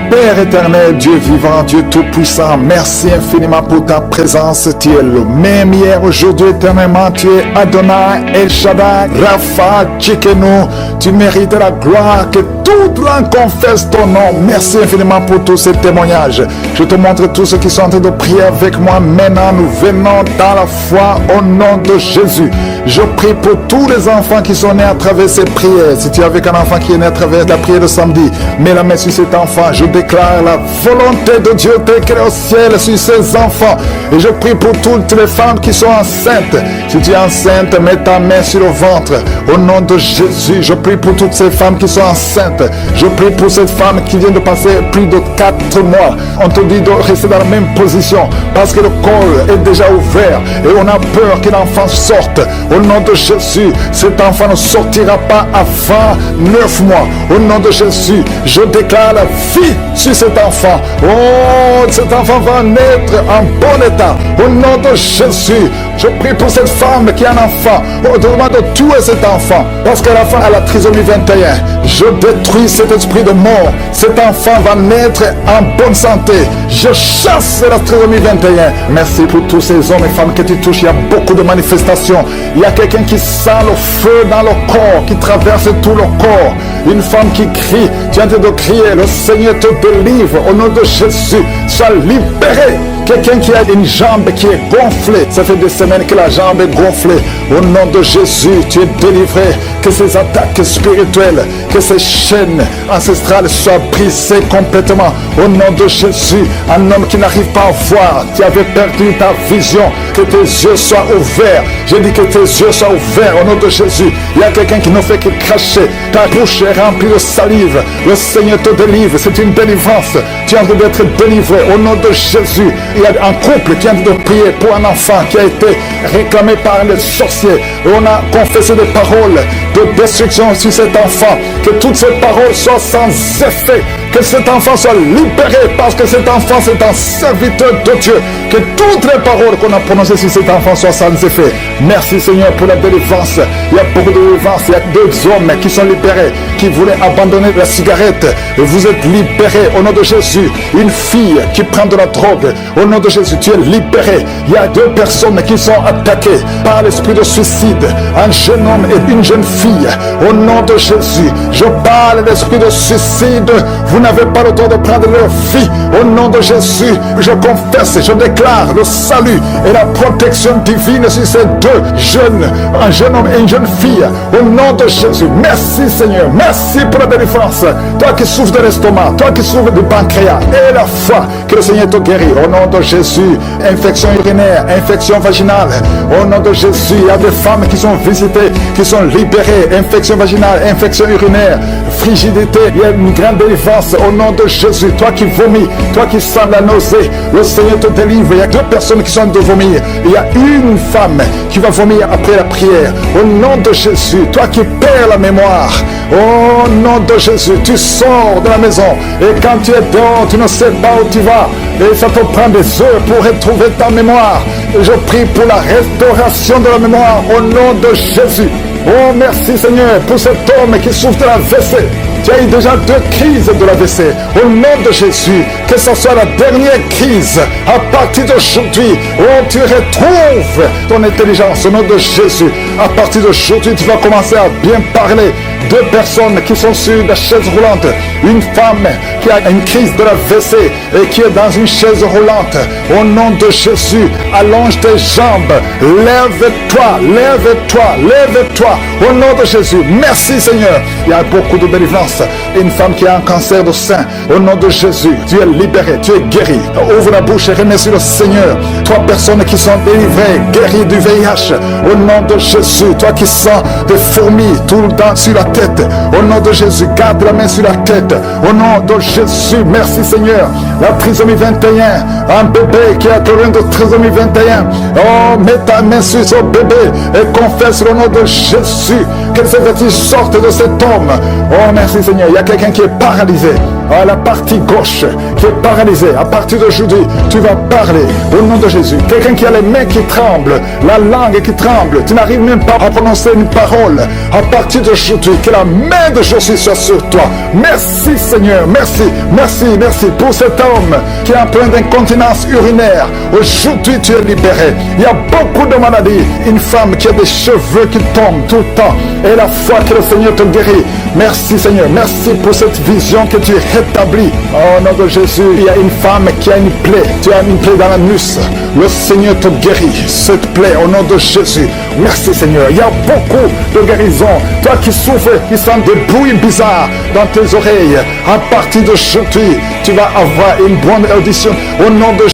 Speaker 2: Père éternel, Dieu vivant, Dieu tout-puissant, merci infiniment pour ta présence. Tu es le même hier, aujourd'hui, éternellement. Tu es Adonai, El Shaddai, Rapha, Tchikenu. Tu mérites la gloire, que toute langue confesse ton nom. Merci infiniment pour tous ces témoignages. Je te montre tous ceux qui sont en train de prier avec moi. Maintenant, nous venons dans la foi au nom de Jésus. Je prie pour tous les enfants qui sont nés à travers ces prières. Si tu es avec un enfant qui est né à travers la prière de samedi, mets la main sur cet enfant. Je déclare la volonté de Dieu t'écrit au ciel sur ces enfants. Et je prie pour toutes les femmes qui sont enceintes. Si tu es enceinte, mets ta main sur le ventre. Au nom de Jésus, je prie pour toutes ces femmes qui sont enceintes. Je prie pour cette femme qui vient de passer plus de 4 mois. On te dit de rester dans la même position parce que le col est déjà ouvert et on a peur que l'enfant sorte. Au nom de Jésus, cet enfant ne sortira pas avant 9 mois. Au nom de Jésus, je déclare la vie sur cet enfant. Oh, cet enfant va naître en bon état. Au nom de Jésus, je prie pour cette femme qui a un enfant. On demande de tuer cet enfant parce que l'enfant a la trisomie 21. Je détruis cet esprit de mort. Cet enfant va naître en bonne santé. Je chasse la trisomie 21. Merci pour tous ces hommes et femmes que tu touches. Il y a beaucoup de manifestations. Il y a quelqu'un qui sent le feu dans le corps, qui traverse tout le corps. Une femme qui crie. Tu es en train de crier. Le Seigneur te délivre. Au nom de Jésus, sois libéré. Quelqu'un qui a une jambe qui est gonflée. Ça fait des semaines que la jambe est gonflée. Au nom de Jésus, tu es délivré. Que ces attaques spirituelles, que ces chaînes ancestrales soient brisées complètement. Au nom de Jésus, un homme qui n'arrive pas à voir, qui avait perdu ta vision, que tes yeux soient ouverts. Je dis que tes yeux soient ouverts au nom de Jésus. Il y a quelqu'un qui ne fait que cracher. Ta bouche est remplie de salive. Le Seigneur te délivre. C'est une délivrance. Tu es en train d'être délivré au nom de Jésus. Il y a un couple qui est en train de prier pour un enfant qui a été réclamé par les sorciers. Et on a confessé des paroles de destruction sur cet enfant. Que toutes ces paroles soient sans effet. Que cet enfant soit libéré parce que cet enfant c'est un serviteur de Dieu. Que toutes les paroles qu'on a prononcées sur cet enfant soient sans effet. Merci Seigneur pour la délivrance. Il y a beaucoup de délivrance. Il y a deux hommes qui sont libérés, qui voulaient abandonner la cigarette. Et vous êtes libérés au nom de Jésus. Une fille qui prend de la drogue. Au nom de Jésus, tu es libéré. Il y a deux personnes qui sont attaquées par l'esprit de suicide. Un jeune homme et une jeune fille. Au nom de Jésus, je parle d'esprit de suicide. Vous n'avez pas le droit de prendre leur vie. Au nom de Jésus, je confesse, je déclare le salut et la protection divine sur ces deux jeunes, un jeune homme et une jeune fille. Au nom de Jésus, merci Seigneur, merci pour la délivrance. Toi qui souffres de l'estomac, toi qui souffres du pancréas, et la foi, que le Seigneur te guérit. Au nom de Jésus, infection urinaire, infection vaginale. Au nom de Jésus, il y a des femmes qui sont visitées, qui sont libérées. Infection vaginale, infection urinaire, frigidité, il y a une grande délivrance. Au nom de Jésus, toi qui vomis, toi qui sens la nausée, le Seigneur te délivre. Il y a deux personnes qui sont de vomir. Il y a une femme qui va vomir après la prière. Au nom de Jésus, toi qui perds la mémoire, au nom de Jésus, tu sors de la maison et quand tu es dehors, tu ne sais pas où tu vas et ça te prend des heures pour retrouver ta mémoire. Je prie pour la restauration de la mémoire au nom de Jésus. Oh merci Seigneur pour cet homme qui souffre de la l'AVC. Tu as eu déjà 2 crises de l'AVC. Au nom de Jésus, que ce soit la dernière crise, à partir d'aujourd'hui, oh, tu retrouves ton intelligence. Au nom de Jésus, à partir d'aujourd'hui, tu vas commencer à bien parler. 2 personnes qui sont sur la chaise roulante. Une femme qui a une crise de l'AVC et qui est dans une chaise roulante. Au nom de Jésus, allonge tes jambes. Lève-toi, lève-toi, lève-toi. Au nom de Jésus, merci Seigneur. Il y a beaucoup de délivrance. Une femme qui a un cancer de sein. Au nom de Jésus, tu es libéré, tu es guéri. Ouvre la bouche et remercie le Seigneur. 3 personnes qui sont délivrées, guéries du VIH. Au nom de Jésus, toi qui sens des fourmis tout le temps sur la tête. Au nom de Jésus, garde la main sur la tête. Au nom de Jésus, merci Seigneur. La trisomie 21, un bébé qui a atteint de trisomie 21. Oh, mets ta main sur ce bébé et confesse le nom de Jésus. Que ces vertiges sortent de cet homme. Oh, merci Seigneur. Il y a quelqu'un qui est paralysé. À la partie gauche qui est paralysée. À partir d'aujourd'hui, tu vas parler au nom de Jésus. Quelqu'un qui a les mains qui tremblent, la langue qui tremble. Tu n'arrives même pas à prononcer une parole. À partir d'aujourd'hui, que la main de Jésus soit sur toi. Merci Seigneur. Merci, merci, merci pour cet homme qui est en plein d'incontinence urinaire. Aujourd'hui, tu es libéré. Il y a beaucoup de maladies. Une femme qui a des cheveux qui tombent tout le temps. Et la foi que le Seigneur te guérit. Merci Seigneur. Merci pour cette vision que tu rétablis. Au nom de Jésus, il y a une femme qui a une plaie. Tu as une plaie dans l'anus. Le Seigneur te guérit. Cette plaie au nom de Jésus. Merci Seigneur. Il y a beaucoup de guérisons. Toi qui souffres, qui sens des bruits bizarres dans tes oreilles. À partir d'aujourd'hui, tu vas avoir une bonne audition. Au nom de